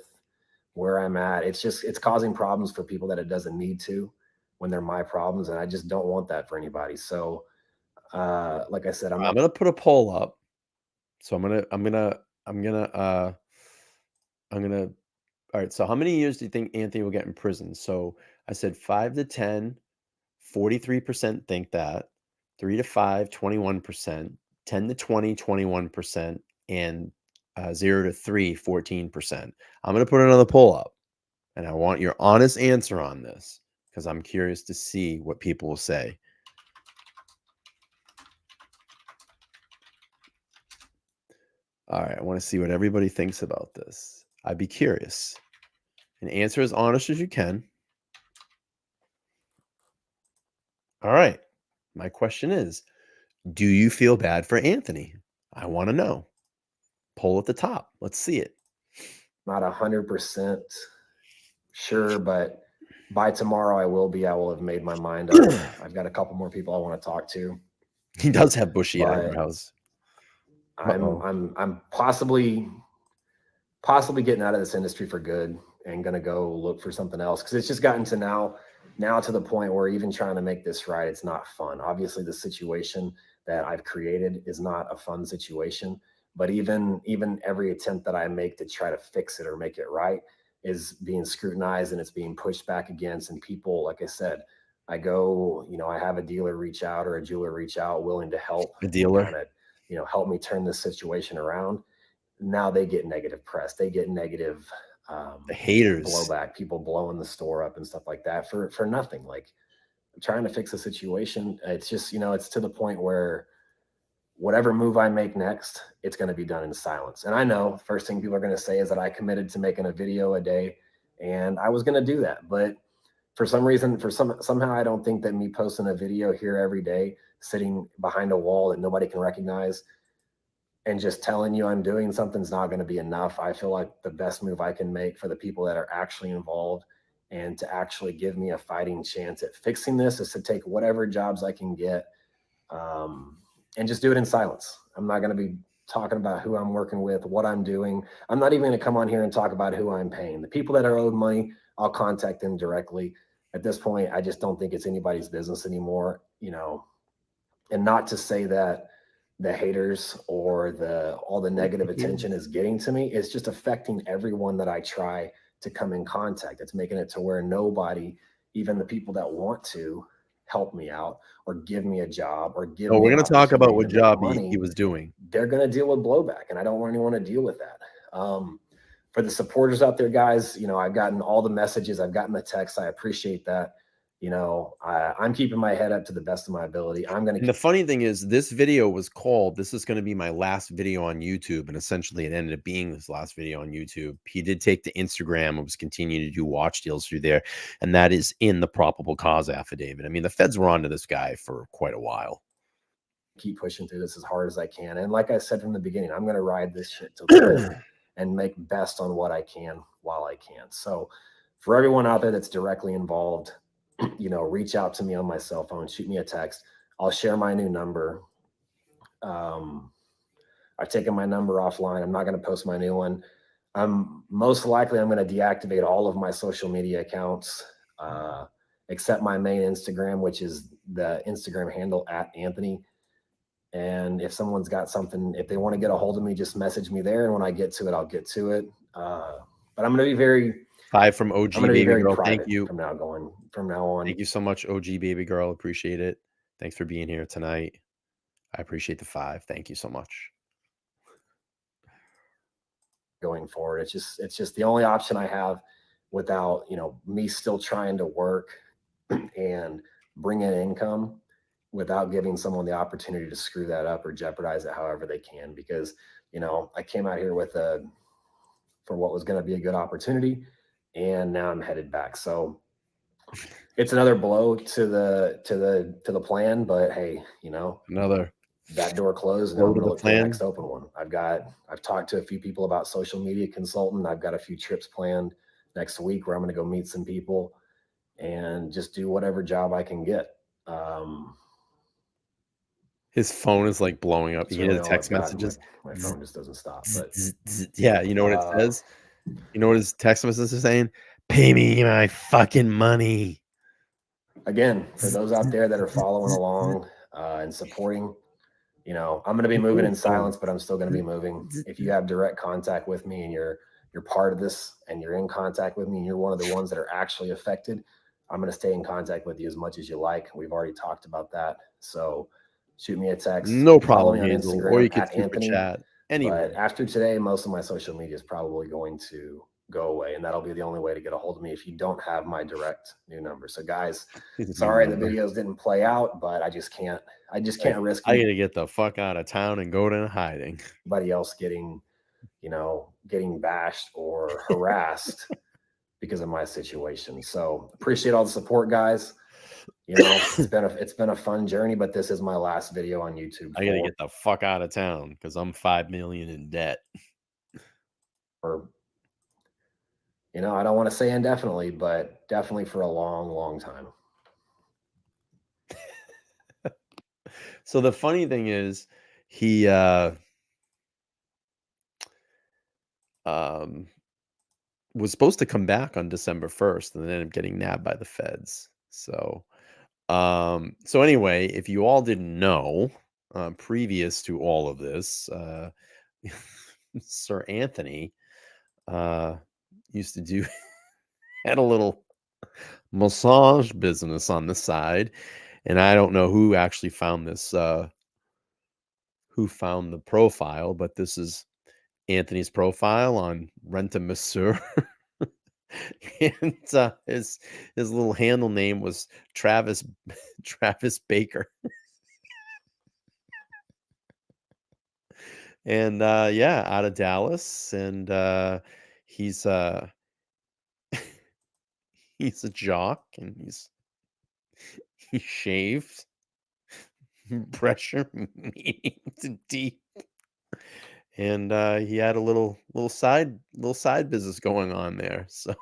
where I'm at. It's causing problems for people that it doesn't need to when they're my problems. And I just don't want that for anybody. So, like I said, I'm going to put a poll up. So I'm going to, all right. So how many years do you think Anthony will get in prison? So I said 5 to 10, 43% think that, 3 to 5, 21%, 10 to 20, 21%, and 0 to 3, 14%. I'm going to put another poll up, and I want your honest answer on this because I'm curious to see what people will say. All right, I want to see what everybody thinks about this. I'd be curious. And answer as honest as you can. All right. My question is, do you feel bad for Anthony? I want to know. Poll at the top. Let's see it. not 100% sure, but by tomorrow I will be. I will have made my mind up. I've got a couple more people I want to talk to. He does have bushy eyebrows. I'm possibly getting out of this industry for good and gonna go look for something else, because it's just gotten to now to the point where even trying to make this right, it's not fun. Obviously, the situation that I've created is not a fun situation, but even every attempt that I make to try to fix it or make it right is being scrutinized and it's being pushed back against. And people, like I said, I go, I have a dealer reach out or a jeweler reach out willing to help. A dealer? Kind of, help me turn this situation around. Now they get negative press. They get negative the haters, blowback, people blowing the store up and stuff like that for nothing. Like, trying to fix a situation, it's just, it's to the point where whatever move I make next, it's going to be done in silence. And I know the first thing people are going to say is that I committed to making a video a day, and I was going to do that. But for some reason, somehow I don't think that me posting a video here every day, sitting behind a wall that nobody can recognize, and just telling you I'm doing something's not going to be enough. I feel like the best move I can make for the people that are actually involved and to actually give me a fighting chance at fixing this is to take whatever jobs I can get and just do it in silence. I'm not going to be talking about who I'm working with, what I'm doing. I'm not even going to come on here and talk about who I'm paying. The people that are owed money, I'll contact them directly. At this point, I just don't think it's anybody's business anymore, and not to say that the haters or all the negative attention is getting to me. It's just affecting everyone that I try to come in contact. It's making it to where nobody, even the people that want to help me out or give me a job or give me we're going to talk about what job he was doing. They're going to deal with blowback, and I don't really want to deal with that. For the supporters out there, guys, I've gotten all the messages. I've gotten the texts. I appreciate that. I'm keeping my head up to the best of my ability. And the funny thing is, this video was called, this is going to be my last video on YouTube. And essentially it ended up being this last video on YouTube. He did take to Instagram and was continuing to do watch deals through there. And that is in the probable cause affidavit. I mean, the feds were onto this guy for quite a while. Keep pushing through this as hard as I can. And like I said from the beginning, I'm going to ride this shit till the end and make best on what I can while I can. So for everyone out there that's directly involved, reach out to me on my cell phone, shoot me a text. I'll share my new number. I've taken my number offline. I'm not going to post my new one. Most likely I'm going to deactivate all of my social media accounts, except my main Instagram, which is the Instagram handle @Anthony. And if someone's got something, if they want to get a hold of me, just message me there. And when I get to it, I'll get to it. But I'm going to be very... Hi from OG Baby Girl. Thank you. From now on. Thank you so much, OG Baby Girl. Appreciate it. Thanks for being here tonight. I appreciate the 5. Thank you so much. Going forward, it's just the only option I have without, me still trying to work and bring in income without giving someone the opportunity to screw that up or jeopardize it however they can. Because, I came out here for what was going to be a good opportunity, and now I'm headed back. So it's another blow to the plan, but hey, another that door closed, and I'm going to look for the next open one. I've talked to a few people about social media consultant. I've got a few trips planned next week where I'm going to go meet some people and just do whatever job I can get. His phone is like blowing up. That's You hear the really all text I've got. messages. My phone just doesn't stop. But Yeah, you know what it says? You know what his text messages are saying? Pay me my fucking money. again, for those out there that are following along and supporting, you know, I'm going to be moving in silence, but I'm still going to be moving. If you have direct contact with me and you're part of this and you're in contact with me and you're one of the ones that are actually affected, I'm going to stay in contact with you as much as you like. We've already talked about that. So shoot me a text. No Follow problem, me on Hazel. Instagram Or you can at super Anthony. chat. Anyway. But after today, most of my social media is probably going to go away, and that'll be the only way to get a hold of me if you don't have my direct new number. So guys, sorry the videos didn't play out, but I just can't risk I gotta get the fuck out of town and go to hiding. Anybody else getting bashed or harassed because of my situation. So appreciate all the support, guys. You know, it's been a fun journey, but this is my last video on YouTube. I gotta get the fuck out of town because I'm $5 million in debt. Or, you know, I don't want to say indefinitely, but definitely for a long, long time. So the funny thing is, he was supposed to come back on December 1st and then ended up getting nabbed by the feds. So anyway, if you all didn't know, previous to all of this, Sir Anthony used to do had a little massage business on the side, and I don't know who actually found this, who found the profile, but this is Anthony's profile on Rent-A-Masseur. And his little handle name was Travis Baker. And yeah, out of Dallas, and he's he's a jock, and he shaved, pressure medium to deep, and he had a little side business going on there. So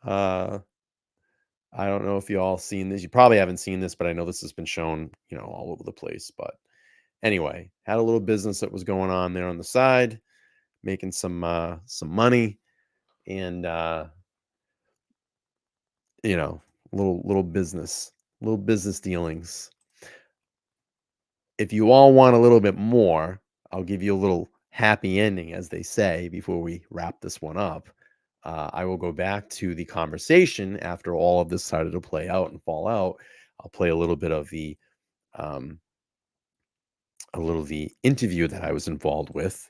I don't know if you all seen this. You probably haven't seen this, but I know this has been shown, you know, all over the place. But anyway, had a little business that was going on there on the side, making some money, and you know, little business dealings. If you all want a little bit more, I'll give you a little happy ending, as they say, before we wrap this one up. I will go back to the conversation after all of this started to play out and fall out. I'll play a little bit of the interview that I was involved with,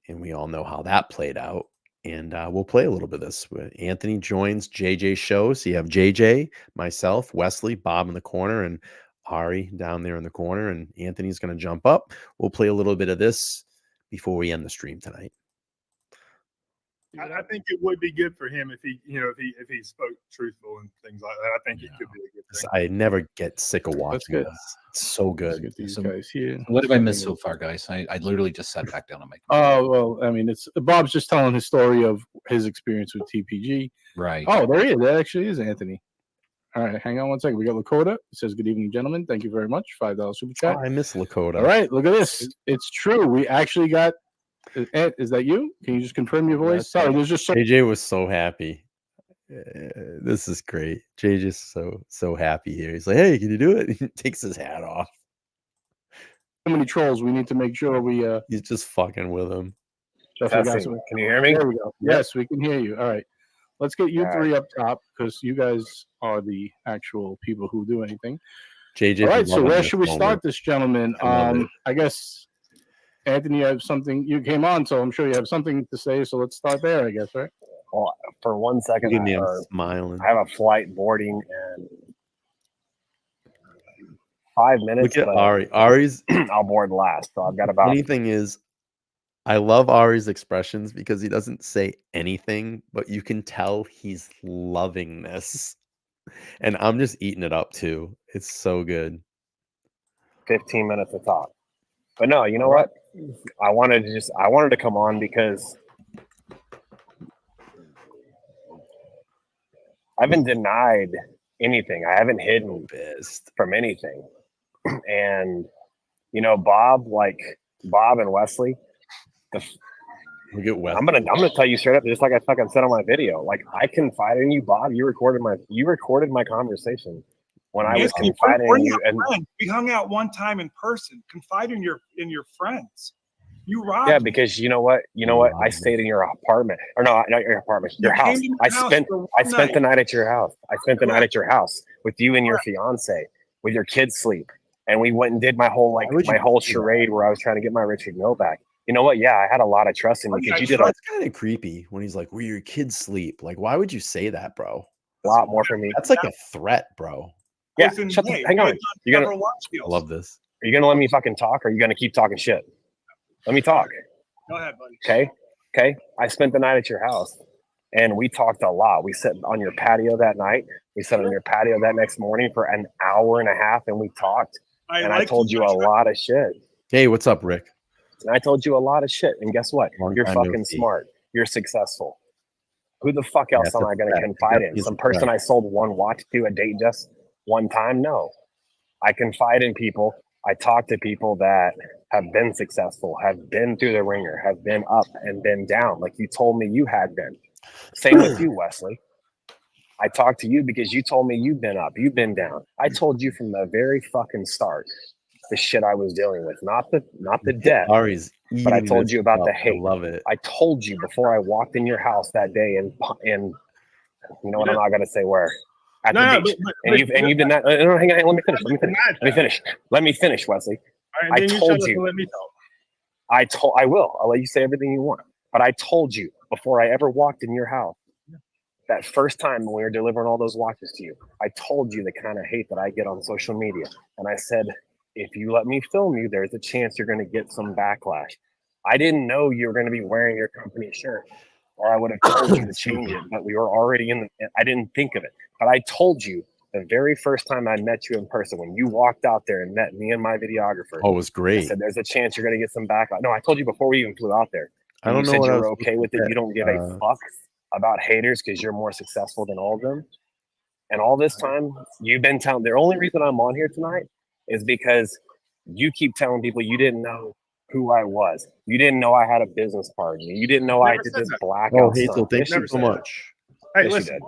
and we all know how that played out. And we'll play a little bit of this. Anthony joins JJ's show. So you have JJ, myself, Wesley, Bob in the corner, and Ari down there in the corner. And Anthony's going to jump up. We'll play a little bit of this before we end the stream tonight. I think it would be good for him if he, you know, if he spoke truthful and things like that. I think it could be a good thing. I never get sick of watching good. this. It's so good. Let's get these guys here. What have I missed so far, guys? I literally just sat back down on my Oh, well, I mean, it's Bob's just telling his story of his experience with TPG. right. Oh, there he is. That actually is Anthony. All right, hang on one second. We got Lakota. It says, "Good evening, gentlemen. Thank you very much. $5 super chat." Oh, I miss Lakota. All right, look at this. It's true. We actually got. Is that you? Can you just confirm your voice? Sorry, there's just so JJ was so happy. This is great. JJ's so happy here. He's like, "Hey, can you do it?" He takes his hat off. many trolls. We need to make sure we. He's just fucking with him. Can you hear me? There we go. Yes, we can hear you. All right. Let's get you three up top because you guys are the actual people who do anything. JJ. All right. So where should we start this, gentlemen? I guess Anthony, you have something. You came on, so I'm sure you have something to say. So let's start there, I guess, right? Well, for 1 second, I'm smiling. I have a flight boarding in 5 minutes. Look at Ari. Ari's. I'll board last, so I've got about. Funny thing is, I love Ari's expressions because he doesn't say anything, but you can tell he's loving this, and I'm just eating it up too. It's so good. 15 minutes to talk. But no, you know what? I wanted to come on because I haven't denied anything. I haven't hidden from anything. And You know, Bob and Wesley. We get Wes. I'm gonna tell you straight up, just like I fucking said on my video. Like, I confided in you, Bob. You recorded my conversation when I was confiding in you. And we hung out one time in person. Confide in your friends. You robbed. Yeah, because you know what? I stayed in your apartment, or no, not your apartment, your house. I spent the night at your house. I spent the night at your house with you and your fiance, with your kids sleep, and we went and did my whole charade where I was trying to get my Richard Mill back. You know what? Yeah, I had a lot of trust in you because you did. That's kind of creepy when he's like, "Where your kids sleep?" Like, why would you say that, bro? A lot more for me. That's like a threat, bro. Yeah, hang on. I love this. Are you gonna let me fucking talk, or are you gonna keep talking shit? Let me talk. Go ahead, buddy. Okay. I spent the night at your house, and we talked a lot. We sat on your patio that night. We sat on your patio that next morning for an hour and a half, and we talked. I told you a lot of shit. Hey, what's up, Rick? And I told you a lot of shit. And guess what? You're fucking smart. You're successful. Who the fuck else am I going to confide in? Some person I sold one watch to a date just one time? No. I confide in people. I talk to people that have been successful, have been through the ringer, have been up and been down, like you told me you had been. Same with you, Wesley. I talked to you because you told me you've been up, you've been down. I told you from the very fucking start the shit I was dealing with, not the debt, but I told you about the hate. I love it. I told you before I walked in your house that day, and you know what? I'm not gonna say where. At the beach. And you did not. No, hang on. Let me finish, Wesley. Right, I told you. Let me talk. I will. I'll let you say everything you want. But I told you before I ever walked in your house, that first time when we were delivering all those watches to you, I told you the kind of hate that I get on social media, and I said, if you let me film you, there's a chance you're going to get some backlash. I didn't know you were going to be wearing your company shirt, or I would have told you to change it, but we were already I didn't think of it. But I told you the very first time I met you in person, when you walked out there and met me and my videographer. Oh, it was great. I said, there's a chance you're going to get some backlash. No, I told you before we even flew out there. I don't know. You said you're okay with it. You don't give a fuck about haters because you're more successful than all of them. And all this time, you've been telling, the only reason I'm on here tonight is because you keep telling people you didn't know who I was. You didn't know I had a business partner. You didn't know I did this blackout. Oh, Hazel, thank you so much. Hey, listen,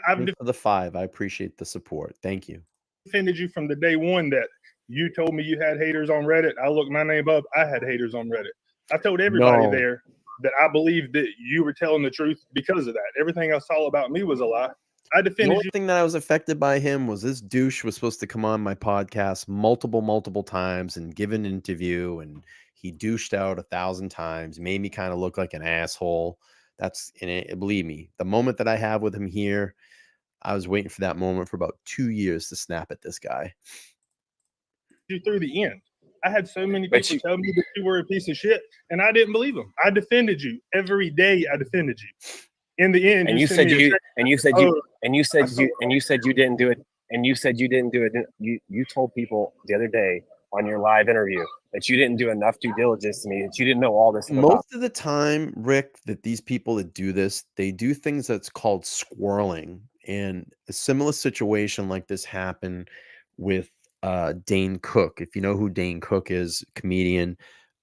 I've for the 5. I appreciate the support. Thank you. Defended you from the day one that you told me you had haters on Reddit. I looked my name up. I had haters on Reddit. I told everybody there that I believed that you were telling the truth because of that. Everything I saw about me was a lie. I defended the only thing that I was affected by him was this douche was supposed to come on my podcast multiple times and give an interview, and he douched out 1,000 times, made me kind of look like an asshole. Believe me, the moment that I have with him here, I was waiting for that moment for about 2 years to snap at this guy. You through the end. I had so many people tell me that you were a piece of shit, and I didn't believe them. I defended you every day. I defended you. In the end, you said you didn't do it. And you said you didn't do it. You told people the other day on your live interview that you didn't do enough due diligence to me, that you didn't know all this. Most of the time, Rick, that these people that do this, they do things that's called squirreling. And a similar situation like this happened with Dane Cook. If you know who Dane Cook is, comedian,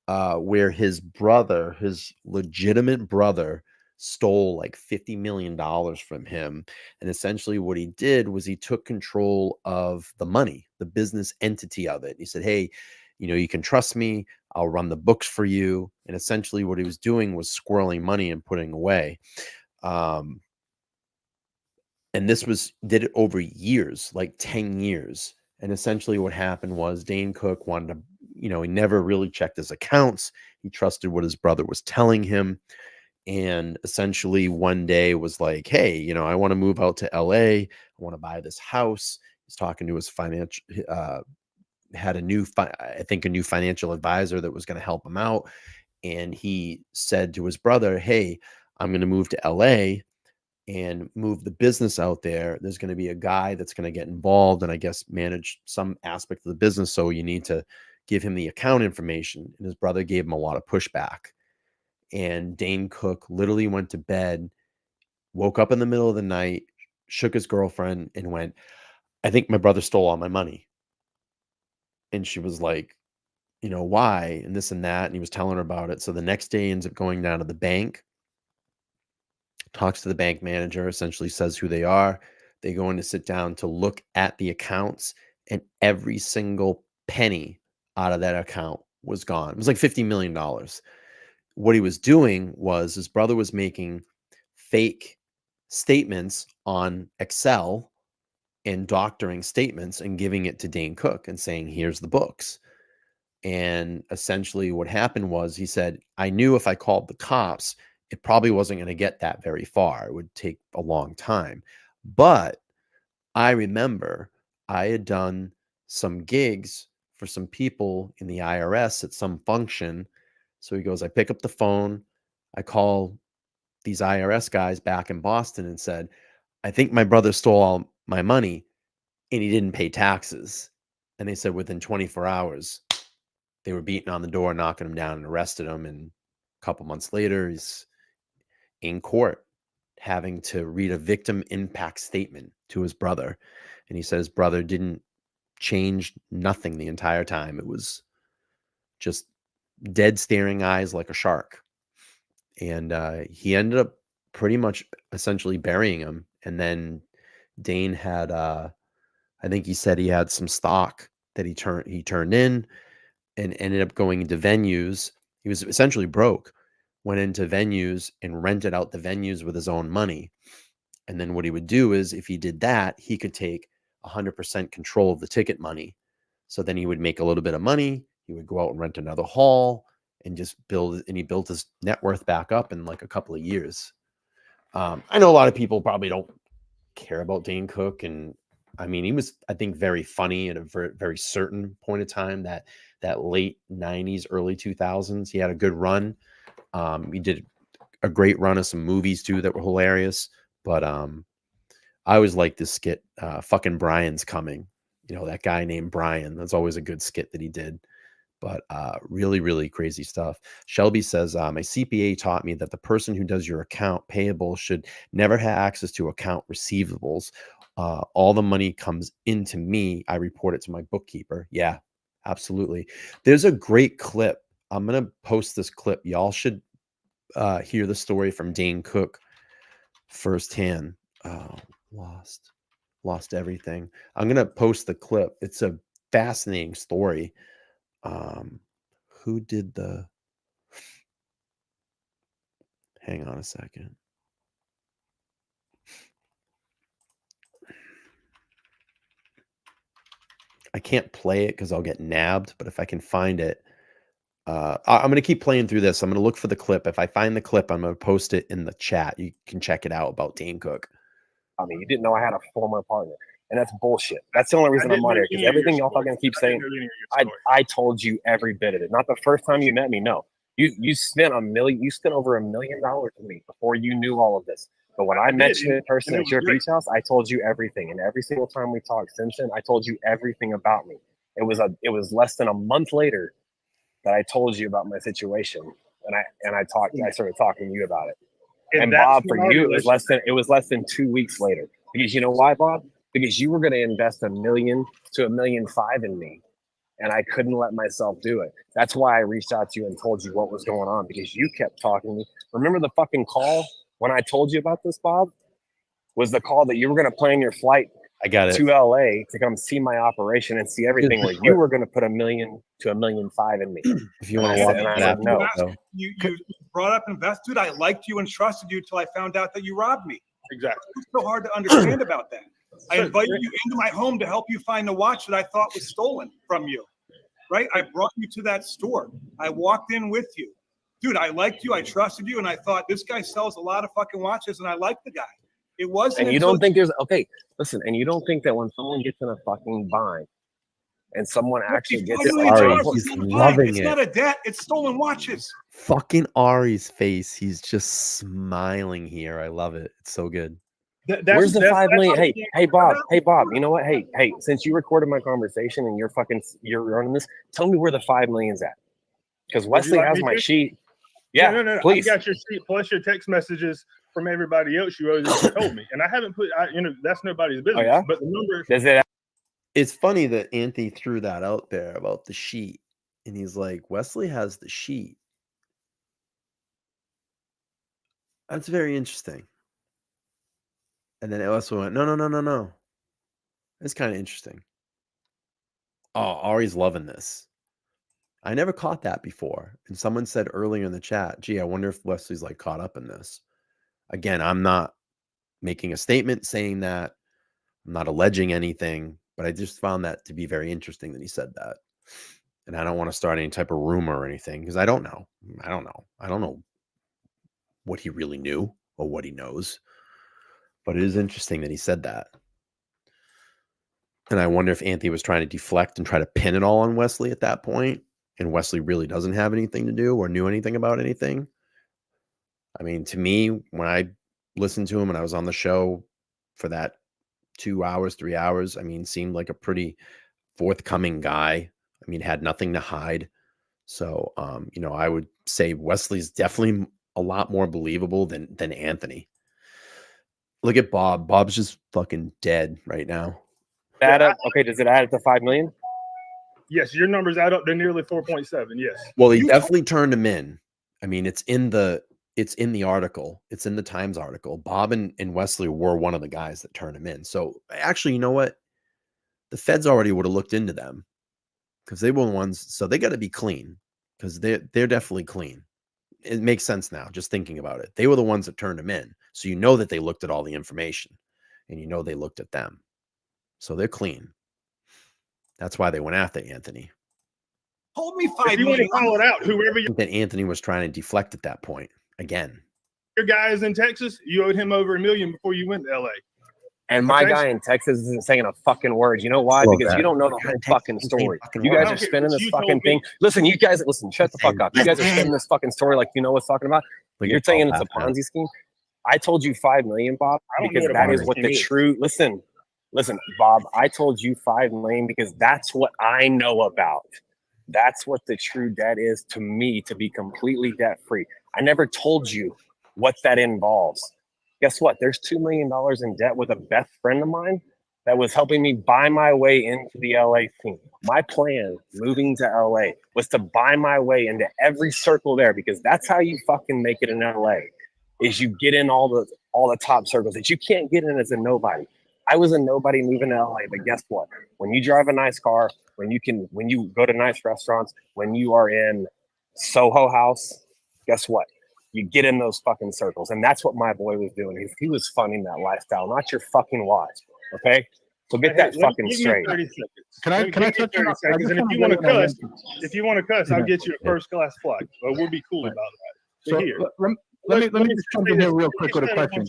where his brother, his legitimate brother, stole like $50 million from him. And essentially what he did was he took control of the money, the business entity of it. He said, hey, you can trust me. I'll run the books for you. And essentially what he was doing was squirreling money and putting away. And this did it over years, like 10 years. And essentially what happened was Dane Cook wanted to, he never really checked his accounts. He trusted what his brother was telling him. And essentially one day was like, hey, I want to move out to LA. I want to buy this house. He's talking to his financial, had a new financial advisor that was going to help him out. And he said to his brother, hey, I'm going to move to LA and move the business out there. There's going to be a guy that's going to get involved and I guess manage some aspect of the business. So you need to give him the account information. And his brother gave him a lot of pushback. And Dane Cook literally went to bed, woke up in the middle of the night, shook his girlfriend and went, I think my brother stole all my money. And she was like, you know, why, and this and that. And he was telling her about it. So the next day he ends up going down to the bank, talks to the bank manager, essentially says who they are. They go in to sit down to look at the accounts, and every single penny out of that account was gone. It was like $50 million. What he was doing was his brother was making fake statements on Excel and doctoring statements and giving it to Dane Cook and saying, here's the books. And essentially what happened was he said, I knew if I called the cops, it probably wasn't going to get that very far. It would take a long time. But I remember I had done some gigs for some people in the IRS at some function. So he goes, I pick up the phone, I call these IRS guys back in Boston and said, I think my brother stole all my money and he didn't pay taxes. And they said within 24 hours, they were beating on the door, knocking him down and arrested him. And a couple months later, he's in court having to read a victim impact statement to his brother. And he said his brother didn't change nothing the entire time. It was just dead staring eyes like a shark. And he ended up pretty much essentially burying him. And then Dane had, I think he said he had some stock that he turned in and ended up going into venues. He was essentially broke, went into venues and rented out the venues with his own money. And then what he would do is if he did that, he could take 100% control of the ticket money. So then he would make a little bit of money. He would go out and rent another hall and just build, and he built his net worth back up in like a couple of years. I know a lot of people probably don't care about Dane Cook. And I mean, he was, I think, very funny at a very, very certain point of time, that late 90s, early 2000s. He had a good run. He did a great run of some movies too that were hilarious. But I always like this skit, fucking Brian's Coming. You know, that guy named Brian. That's always a good skit that he did. But really, really crazy stuff. Shelby says, my CPA taught me that the person who does your account payable should never have access to account receivables. All the money comes into me. I report it to my bookkeeper. Yeah, absolutely. There's a great clip. I'm going to post this clip. Y'all should hear the story from Dane Cook firsthand. Lost everything. I'm going to post the clip. It's a fascinating story. Who did the, hang on a second. I can't play it because I'll get nabbed, but if I can find it, I'm going to keep playing through this. I'm going to look for the clip. If I find the clip, I'm going to post it in the chat. You can check it out about Dane Cook. I mean, you didn't know I had a former partner. And that's bullshit. That's the only reason I'm on here, because everything y'all fucking keep saying, I told you every bit of it. Not the first time you met me, no. You spent over $1 million with me before you knew all of this. But when I met you in person at your beach house, I told you everything. And every single time we talked since then, I told you everything about me. It was less than a month later that I told you about my situation. And I started talking to you about it. And Bob, for you, it was less than 2 weeks later. Because you know why, Bob? Because you were going to invest $1 million to $1.5 million in me, and I couldn't let myself do it. That's why I reached out to you and told you what was going on, because you kept talking to me. Remember the fucking call when I told you about this, Bob? Was the call that you were going to plan your flight to LA to come see my operation and see everything, where you were going to put $1 million to $1.5 million in me. If you want to watch that, no. You brought up invest, dude. I liked you and trusted you till I found out that you robbed me. Exactly. It's so hard to understand about that. I invited you into my home to help you find the watch that I thought was stolen from you, right? I brought you to that store. I walked in with you. Dude, I liked you. I trusted you. And I thought, this guy sells a lot of fucking watches, and I like the guy. It wasn't. And you don't think and you don't think that when someone gets in a fucking bind and someone actually gets it. He's loving it's not a debt. It's stolen watches. Fucking Ari's face. He's just smiling here. I love it. It's so good. Where's the 5 million? Hey, Bob. You know what? Hey, since you recorded my conversation and you're running this, tell me where the 5 million's at. Because Wesley has my sheet. Yeah, no. Please. I got your sheet plus your text messages from everybody else you already told me, and I haven't put. That's nobody's business. Oh, yeah? But the number. Does it? It's funny that Anthony threw that out there about the sheet. And he's like, Wesley has the sheet. That's very interesting. And then Wesley went, no. It's kind of interesting. Oh, Ari's loving this. I never caught that before. And someone said earlier in the chat, gee, I wonder if Wesley's like caught up in this. Again, I'm not making a statement saying that. I'm not alleging anything, but I just found that to be very interesting that he said that. And I don't want to start any type of rumor or anything because I don't know. I don't know what he really knew or what he knows. But it is interesting that he said that. And I wonder if Anthony was trying to deflect and try to pin it all on Wesley at that point, and Wesley really doesn't have anything to do or knew anything about anything. I mean, to me, when I listened to him and I was on the show for that 2 hours, 3 hours, I mean, seemed like a pretty forthcoming guy. I mean, had nothing to hide. So, I would say Wesley's definitely a lot more believable than Anthony. Look at Bob. Bob's just fucking dead right now. Add up. Okay, does it add up to 5 million? Yes, your numbers add up to nearly 4.7. Yes. Well, he definitely turned him in. I mean, it's in the article. It's in the Times article. Bob and Wesley were one of the guys that turned him in. So actually, you know what? The feds already would have looked into them because they were the ones. So they got to be clean because they're definitely clean. It makes sense now, just thinking about it. They were the ones that turned him in. So you know that they looked at all the information and you know they looked at them. So they're clean. That's why they went after Anthony. Told me 5 If you want to call it out, whoever I think that Anthony was trying to deflect at that point again. your guy is in Texas, you owed him over $1 million before you went to LA. And my guy in Texas isn't saying a fucking word. You know why? Because you don't know the whole fucking story. You guys are spinning this fucking thing. Listen, shut the fuck up. You guys are spinning this fucking story like you know what's talking about. You're saying it's a Ponzi scheme. I told you 5 million, Bob, because that is what the true. Listen, Bob. I told you 5 million because that's what I know about. That's what the true debt is to me, to be completely debt free. I never told you what that involves. Guess what? There's $2 million in debt with a best friend of mine that was helping me buy my way into the LA scene. My plan moving to LA was to buy my way into every circle there because that's how you fucking make it in LA. Is you get in all the top circles that you can't get in as a nobody. I was a nobody moving to LA, but guess what? When you drive a nice car, when you go to nice restaurants, when you are in Soho House, guess what? You get in those fucking circles. And that's what my boy was doing. He was funding that lifestyle, not your fucking watch. Okay? So get that fucking straight. Can I touch on 30 seconds? And if you want to cuss, I'll get you a first class flight. But we'll be cool about that. So here. Let me just jump in here real quick with a question.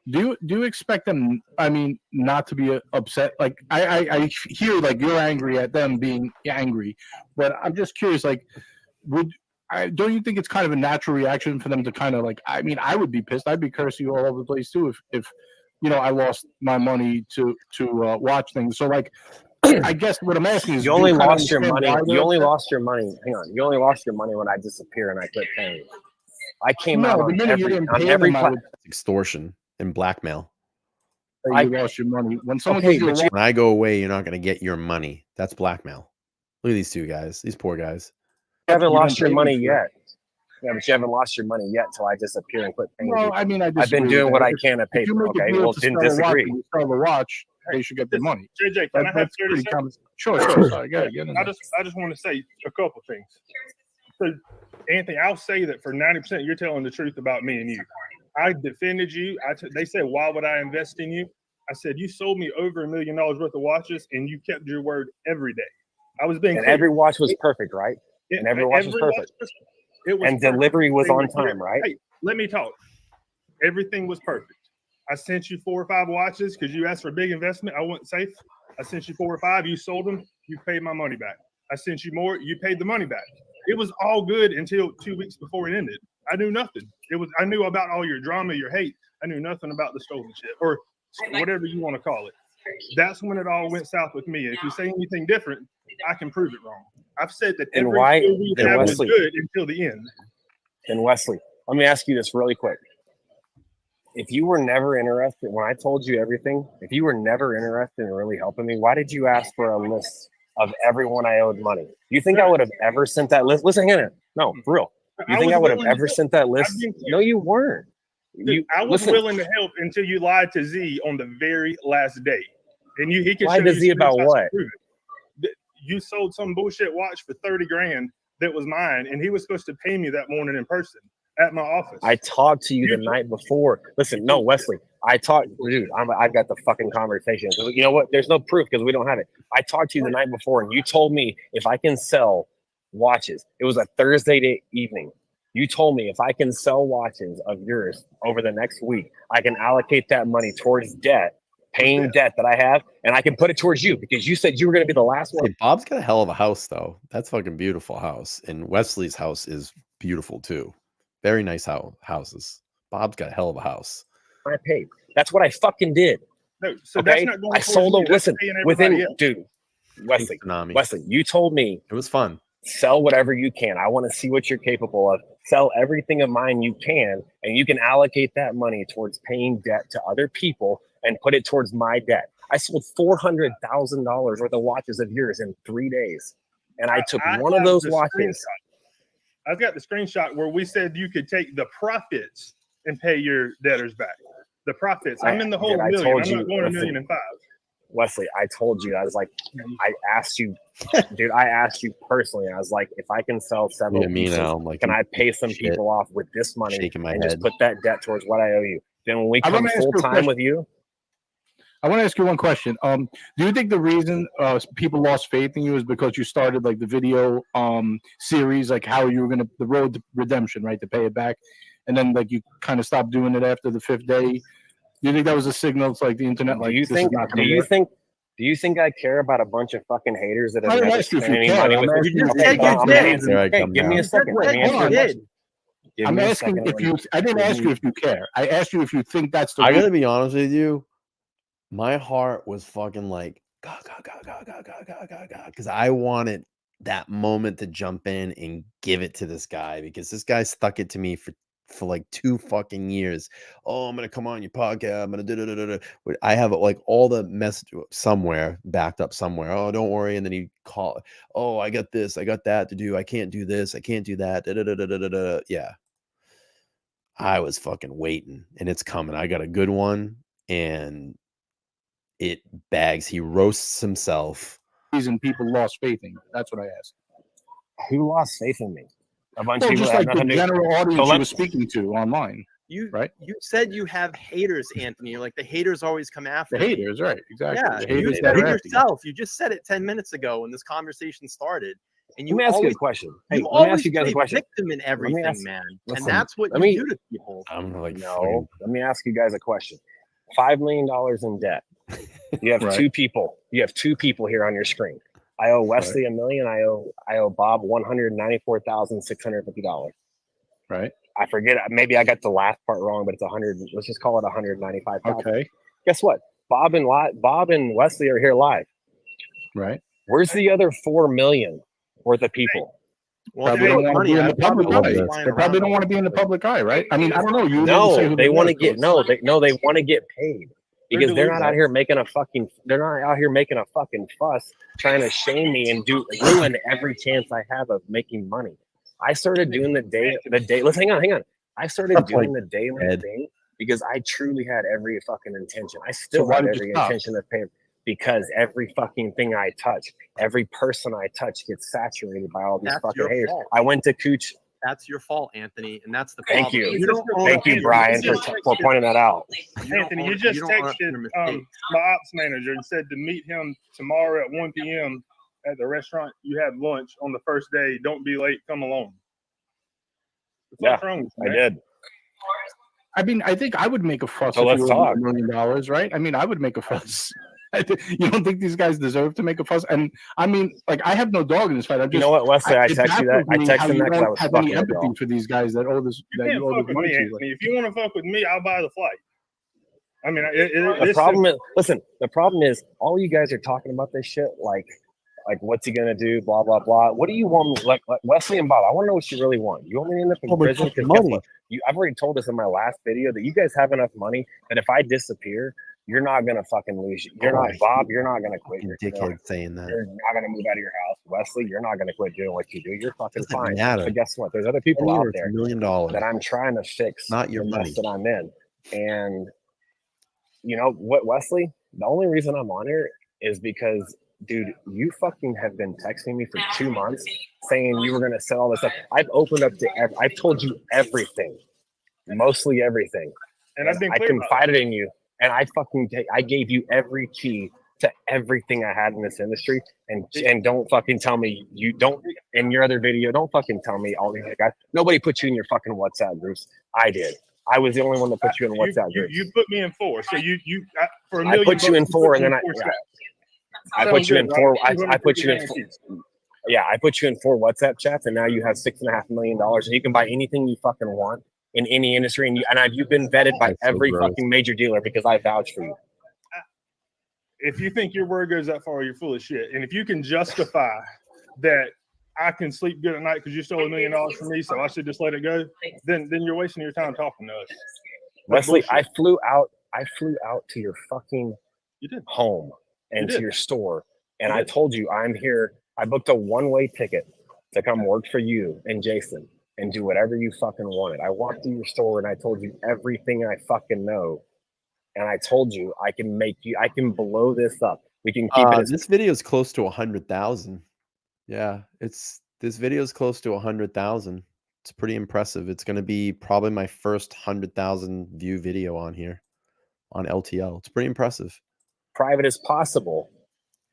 Do you expect them, I mean, not to be upset? Like I hear like you're angry at them being angry, but I'm just curious, like, don't you think it's kind of a natural reaction for them to kind of like, I mean, I would be pissed. I'd be cursing you all over the place too if I lost my money to watch things. So like, I guess what I'm asking is, you only lost your money. You only lost your money. Hang on. You only lost your money when I disappear and I quit paying. I came out on every platform. Extortion and blackmail. You lost your money. When someone when I go away, you're not going to get your money. That's blackmail. Look at these two guys. These poor guys. You haven't lost your money yet. Yeah, but you haven't lost your money yet until I disappear and quit paying. Well, I mean, I've been doing what I can to pay for. Okay, well, didn't disagree. Start a watch, they should get the money. JJ, can I have 30 seconds? Sure. Sorry, I just want to say a couple things. So, Anthony, I'll say that for 90%, you're telling the truth about me and you. I defended you. They said, why would I invest in you? I said, you sold me over $1 million worth of watches, and you kept your word every day. I was being clear. Every watch was perfect, right? And every watch was perfect. And delivery was on time, right? Hey, let me talk. Everything was perfect. I sent you 4 or 5 watches because you asked for a big investment. I wasn't safe. I sent you 4 or 5. You sold them. You paid my money back. I sent you more. You paid the money back. It was all good until 2 weeks before it ended. I knew nothing. I knew about all your drama, your hate. I knew nothing about the stolen shit or whatever you want to call it. That's when it all went south with me. And if you say anything different, I can prove it wrong. I've said that every deal we have was good until the end. And Wesley, let me ask you this really quick. If you were never interested, when I told you everything, if you were never interested in really helping me, why did you ask for a list of everyone I owed money. You think I would have ever sent that list? Listen, hang on. No, for real. You think I would have ever sent that list? No, you weren't. I was willing to help until you lied to Z on the very last day. And he can lied to Z about what? You sold some bullshit watch for 30 grand that was mine, and he was supposed to pay me that morning in person at my office. I talked to you the night before. Listen, no, Wesley, I talked, dude, I've got the fucking conversation. You know what? There's no proof because we don't have it. I talked to you the night before, and you told me if I can sell watches, it was a Thursday evening. You told me if I can sell watches of yours over the next week, I can allocate that money towards debt, paying debt that I have, and I can put it towards you because you said you were going to be the last one. Hey, Bob's got a hell of a house, though. That's fucking beautiful house. And Wesley's house is beautiful, too. Very nice houses. Bob's got a hell of a house. I paid. That's what I fucking did. No, so okay? that's not going I sold them. Listen, within, dude, Wesley, you told me it was fun. Sell whatever you can. I want to see what you're capable of. Sell everything of mine you can, and you can allocate that money towards paying debt to other people and put it towards my debt. I sold $400,000 worth of watches of yours in 3 days, and I took one of those watches. I've got the screenshot where we said you could take the profits and pay your debtors back. The profits. I'm in the whole million. I'm not going $1.5 million. Wesley, I told you, I was like, I asked you, dude, I asked you personally. I was like, if I can sell several pieces, can I pay some people off with this money and just put that debt towards what I owe you? Then when we come full time with you, I want to ask you one question. Do you think the reason people lost faith in you is because you started like the video series, like how you were going to, the road to redemption, right, to pay it back, and then like you kind of stopped doing it after the 5th day? Do you think that was a signal to like the internet? Like, do you think I care about a bunch of fucking haters that have never spent any care. money with me? You just said you did. Hey, give me a second. I'm asking if you. I didn't ask you if you care. I asked you if you think that's the. I gotta be honest with you. My heart was fucking like because I wanted that moment to jump in and give it to this guy because this guy stuck it to me for like 2 fucking years. Oh, I'm gonna come on your podcast. I'm gonna I have like all the mess somewhere backed up somewhere. Oh, don't worry. And then he call. Oh, I got this. I got that to do. I can't do this. I can't do that. Yeah. I was fucking waiting, and it's coming. I got a good one, and it bags. He roasts himself. Reason people lost faith in you. That's what I asked. Who lost faith in me? A bunch of people just like the general audience you were speaking to online. You right? You said you have haters, Anthony. Like the haters always come after the haters, right? Exactly. Yeah, the haters you said it yourself. You just said it 10 minutes ago when this conversation started. And you let me ask you a question. Hey, let me ask you guys a question. Victim in everything, man. Listen, and that's what you do to people. I'm like, no. Let me ask you guys a question. $5 million in debt. You have two people. You have 2 people here on your screen. I owe Wesley $1 million. I owe Bob $194,650. Right. I forget. Maybe I got the last part wrong, but it's 100. Let's just call it 195,000. Okay. Guess what? Bob and Wesley are here live. Right. Where's the other 4 million worth of people? Well, they don't want to be in the public eye. They probably don't want to be in the public eye, right? I mean, I don't know. You they want to get they want to get paid. Because they're not out here making a fucking fuss trying to shame me and ruin every chance I have of making money. I started doing the day. Let's hang on. I started doing the daily thing because I truly had every fucking intention. I still had every intention of paying because every fucking thing I touch, every person I touch gets saturated by all these fucking haters. I went to Cooch. That's your fault, Anthony, and that's the problem. Thank you. Thank you, Brian, for pointing that out. Anthony, you just texted my ops manager and said to meet him tomorrow at 1 p.m. at the restaurant you had lunch on the first day. Don't be late. Come along. Yeah, I did. I mean, I think I would make a fuss if you were $1 million, right? I mean, I would make a fuss. You don't think these guys deserve to make a fuss? And I mean, like, I have no dog in this fight. I'm just, you know what, Wesley? I text you that. I text him that because I was have any empathy for these guys that owe this. You can't fuck with me, Anthony. If you want to fuck with me, I'll buy the flight. I mean, the problem is, all you guys are talking about this shit, like what's he gonna do? Blah blah blah. What do you want? Like Wesley and Bob, I want to know what you really want. You want me to end up in prison? Because I've already told this in my last video that you guys have enough money that if I disappear, you're not gonna fucking lose. You're not Bob. You're not gonna quit. You're Dickhead saying that. You're not gonna move out of your house, Wesley. You're not gonna quit doing what you do. You're fucking Doesn't fine. matter. But guess what? There's other people out there $1 million. that I'm trying to fix Not your the money. mess that I'm in. And you know what, Weslly? The only reason I'm on here is because, dude, you fucking have been texting me for 2 months saying you were gonna sell all this stuff. I've opened up to. I've told you everything, mostly everything, And I've been I clear about confided in you, and I gave you every key to everything I had in this industry. And don't fucking tell me you don't. In your other video, don't fucking tell me all these guys. Nobody put you in your fucking WhatsApp groups. I did. I was the only one that put you in WhatsApp groups. You put me in 4. So for a I million. put you in 4, and then I put you in 4. I put you in 4. Yeah, I put you in 4 WhatsApp chats, and now you have $6.5 million, and you can buy anything you fucking want in any industry. And you've been vetted by every fucking major dealer because I vouch for you. If you think your word goes that far, you're full of shit. And if you can justify that I can sleep good at night because you stole $1 million from me, so I should just let it go, then you're wasting your time talking to us. Wesley, I flew out to your fucking home and You to did. your store, and You I did. told you I'm here. I booked a one-way ticket to come work for you and Jason and do whatever you fucking wanted. I walked to your store and I told you everything I fucking know, and I told you I can blow this up. We can keep it as This video is close to 100,000. Yeah, this video is close to 100,000. It's pretty impressive. It's going to be probably my first 100,000 view video on here on LTL. It's pretty impressive. private as possible.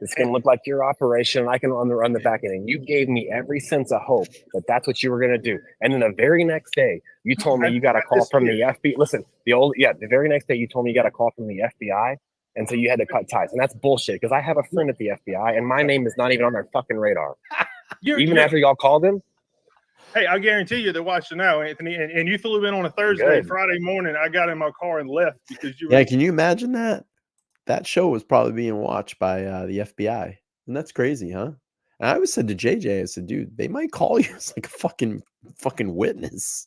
It's going to look like your operation. I can run the back end. And you gave me every sense of hope that that's what you were going to do. And then the very next day, you told me you got a call from the FBI. Listen, the very next day, you told me you got a call from the FBI. And so you had to cut ties. And that's bullshit because I have a friend at the FBI and my name is not even on their fucking radar. Even after y'all called him. Hey, I guarantee you they're watching now, Anthony. And you flew in on a Thursday, Good. Friday morning. I got in my car and left because you were. Yeah, can you imagine that? That show was probably being watched by the FBI. And that's crazy, huh? And I always said to JJ, I said, dude, they might call you as like a fucking witness.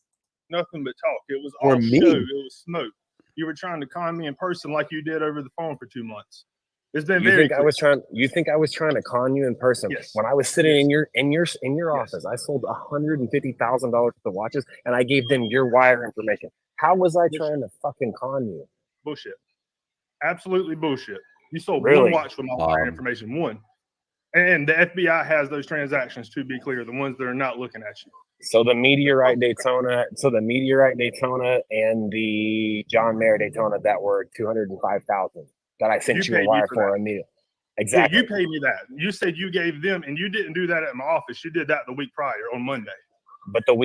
Nothing but talk. It was Or all me. show. It was smoke. You were trying to con me in person like you did over the phone for 2 months. It's been You very. think I was trying to con you in person? Yes. When I was sitting in your office, I sold $150,000 worth of watches, and I gave them your wire information. How was I trying to fucking con you? Bullshit. Absolutely bullshit. You sold Really? one watch with my wire information. One. And the FBI has those transactions, to be clear, the ones that are not looking at you. So the Meteorite Daytona, and the John Mayer Daytona that were $205,000 that I sent you a paid me wire for for that. immediately. Yeah, Exactly. you paid me that. You said you gave them, and you didn't do that at my office. You did that the week prior on Monday. But the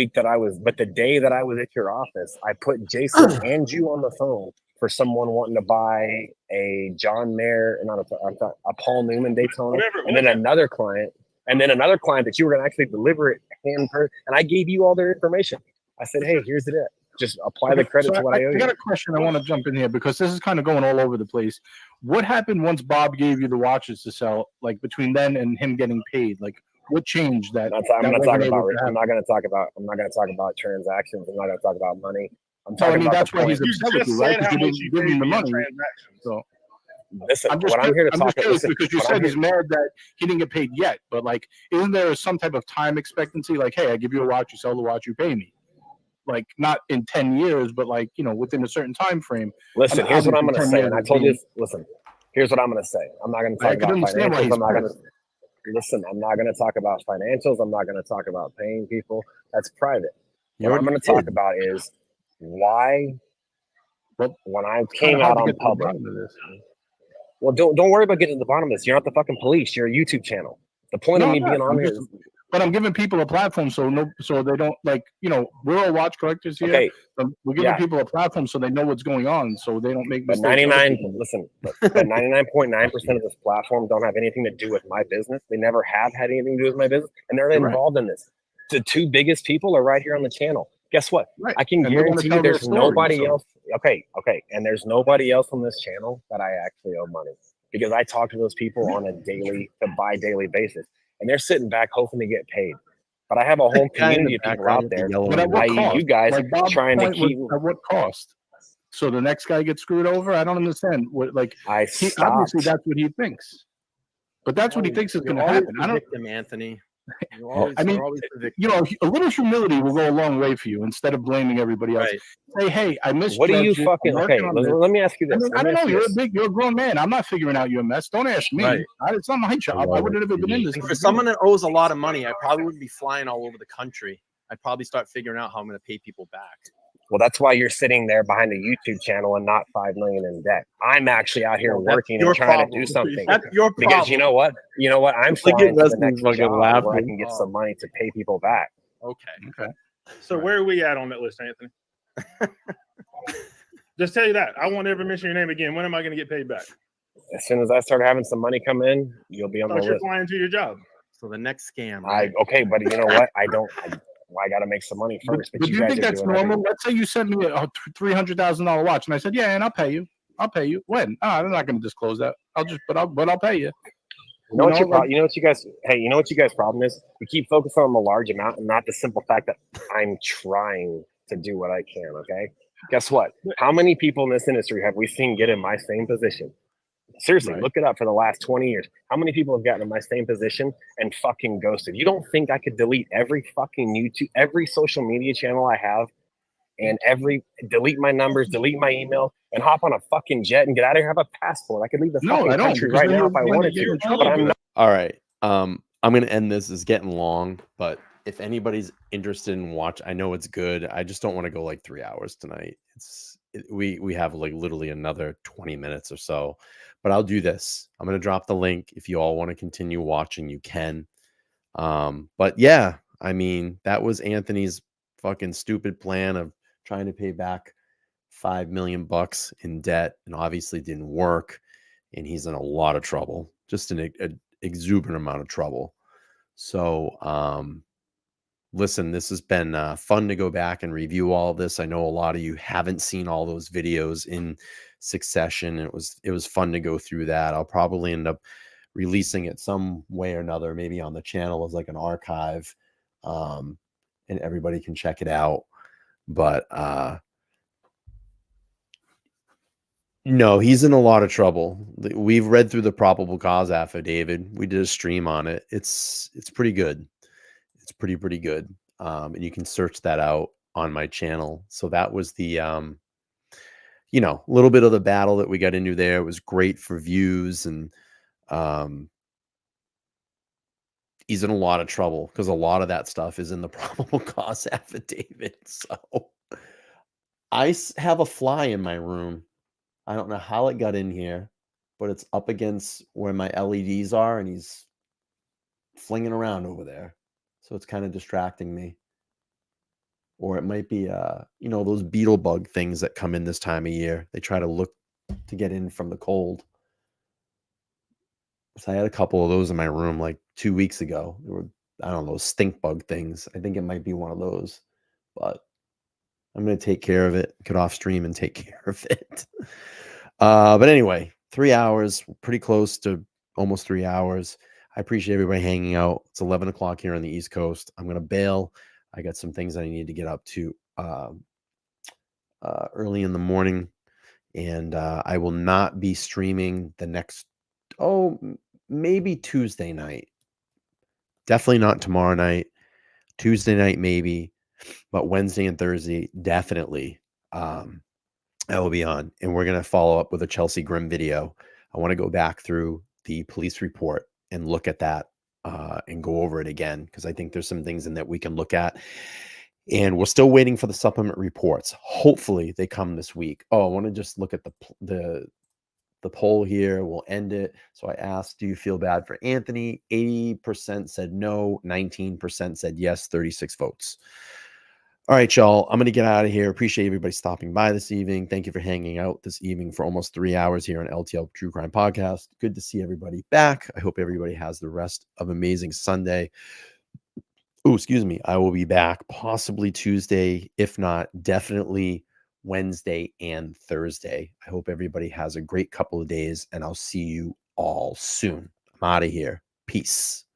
day that I was at your office, I put Jason and you on the phone for someone wanting to buy a John Mayer, a Paul Newman Daytona, Whatever it and then was. another client that you were going to actually deliver it hand per. And I gave you all their information. I said, hey, here's it. Just apply the credit to what I owe I you. got a question. I want to jump in here because this is kind of going all over the place. What happened once Bob gave you the watches to sell? Like between then and him getting paid, like what changed that? I'm not going to talk about transactions. I'm not going to talk about money. I'm talking about that's the why point. he's upset with you, right? Because you didn't give him the money. So Listen, I'm here to talk curious because you said he's mad that he didn't get paid yet, but like, isn't there some type of time expectancy? Like, hey, I give you a watch, you sell the watch, you pay me. Like not in 10 years, but like, within a certain time frame. Listen, here's what I'm going to say. And I told you, listen, here's what I'm going to say. I'm not going to talk about financials. I'm not going to talk about financials. I'm not going to talk about paying people. That's private. What I'm going to talk about is why, when I came out on public. Well, don't worry about getting to the bottom of this. You're not the fucking police. You're a YouTube channel. The point of me being on here is. But I'm giving people a platform so they don't we're all watch collectors here. Okay. We're giving people a platform so they know what's going on, so they don't make But mistakes. 99.9% of this platform don't have anything to do with my business. They never have had anything to do with my business, and they're involved in this. The two biggest people are right here on the channel. Guess what? Right. I can And they're gonna guarantee tell you their there's story, nobody so- else. Okay. And there's nobody else on this channel that I actually owe money because I talk to those people on a daily to bi-daily basis, and they're sitting back hoping to get paid. But I have a whole community of people out there, But at what i.e. cost? you guys, Like Bob's trying to point was, keep. at what cost? so the next guy gets screwed over. I don't understand what obviously that's what he thinks, but that's what he thinks is going to happen. I don't. Victim, Anthony. I mean, you know, a little humility will go a long way for you instead of blaming everybody else. Right. Say, hey, I misjudged What do you you. fucking okay? Let me ask you this. I don't know. You're a grown man. I'm not figuring out your mess. Don't ask me. Right. It's not my job. I would have never been in this. And for someone that owes a lot of money, I probably wouldn't be flying all over the country. I'd probably start figuring out how I'm going to pay people back. Well, that's why you're sitting there behind a YouTube channel and not $5 million in debt. I'm actually out here working and trying to do something. That's your problem. Because you know what? I'm flying to the next job where I can get some money to pay people back. Okay. So where are we at on that list, Anthony? Just tell you that. I won't ever mention your name again. When am I going to get paid back? As soon as I start having some money come in, you'll be on the You're list. flying to your job. So the next scam. Okay, but you know what? I got to make some money first. But do you think that's normal? Let's say you sent me a $300,000 watch, and I said, "Yeah, and I'll pay you. I'll pay you." When? I'm not going to disclose that. I'll pay you. You know what you guys' problem is? You keep focusing on the large amount and not the simple fact that I'm trying to do what I can. Okay. Guess what? How many people in this industry have we seen get in my same position? Seriously, look it up for the last 20 years. How many people have gotten in my same position and fucking ghosted? You don't think I could delete every fucking YouTube, every social media channel I have, and delete my numbers, delete my email, and hop on a fucking jet and get out of here? Have a passport. I could leave the fucking country right now if I wanted to. But I'm not. All right. I'm gonna end this. It's getting long, but if anybody's interested in watch, I know it's good. I just don't want to go like 3 hours tonight. We have like literally another 20 minutes or so. But I'll do this. I'm going to drop the link. If you all want to continue watching, you can. But yeah, I mean, that was Anthony's fucking stupid plan of trying to pay back $5 million in debt, and obviously didn't work. And he's in a lot of trouble, just an exuberant amount of trouble. So, listen, this has been fun to go back and review all of this. I know a lot of you haven't seen all those videos in succession. It was fun to go through that. I'll probably end up releasing it some way or another, maybe on the channel as like an archive, and everybody can check it out. But no, he's in a lot of trouble. We've read through the probable cause affidavit. We did a stream on it. It's pretty good. It's pretty good. And you can search that out on my channel. So that was the a little bit of the battle that we got into there. It was great for views, and he's in a lot of trouble because a lot of that stuff is in the probable cause affidavit. So I have a fly in my room. I don't know how it got in here, but it's up against where my LEDs are, and he's flinging around over there. So it's kind of distracting me. Or it might be, those beetle bug things that come in this time of year. They try to look to get in from the cold. So I had a couple of those in my room like 2 weeks ago. They were, I don't know, stink bug things. I think it might be one of those. But I'm going to take care of it, get off stream and take care of it. But anyway, 3 hours, pretty close to almost 3 hours. I appreciate everybody hanging out. It's 11 o'clock here on the East Coast. I'm going to bail. I got some things I need to get up to early in the morning. And I will not be streaming the next, maybe Tuesday night. Definitely not tomorrow night. Tuesday night, maybe. But Wednesday and Thursday, definitely, I will be on. And we're going to follow up with a Chelsea Grim video. I want to go back through the police report and look at that and go over it again, because I think there's some things in that we can look at. And we're still waiting for the supplement reports. Hopefully they come this week. I want to just look at the poll here. We'll end it. So I asked, do you feel bad for Anthony? 80% said no, 19% said yes, 36 votes. All right, y'all, I'm going to get out of here. Appreciate everybody stopping by this evening. Thank you for hanging out this evening for almost 3 hours here on LTL True Crime Podcast. Good to see everybody back. I hope everybody has the rest of amazing Sunday. Oh, excuse me. I will be back possibly Tuesday, if not definitely Wednesday and Thursday. I hope everybody has a great couple of days, and I'll see you all soon. I'm out of here. Peace.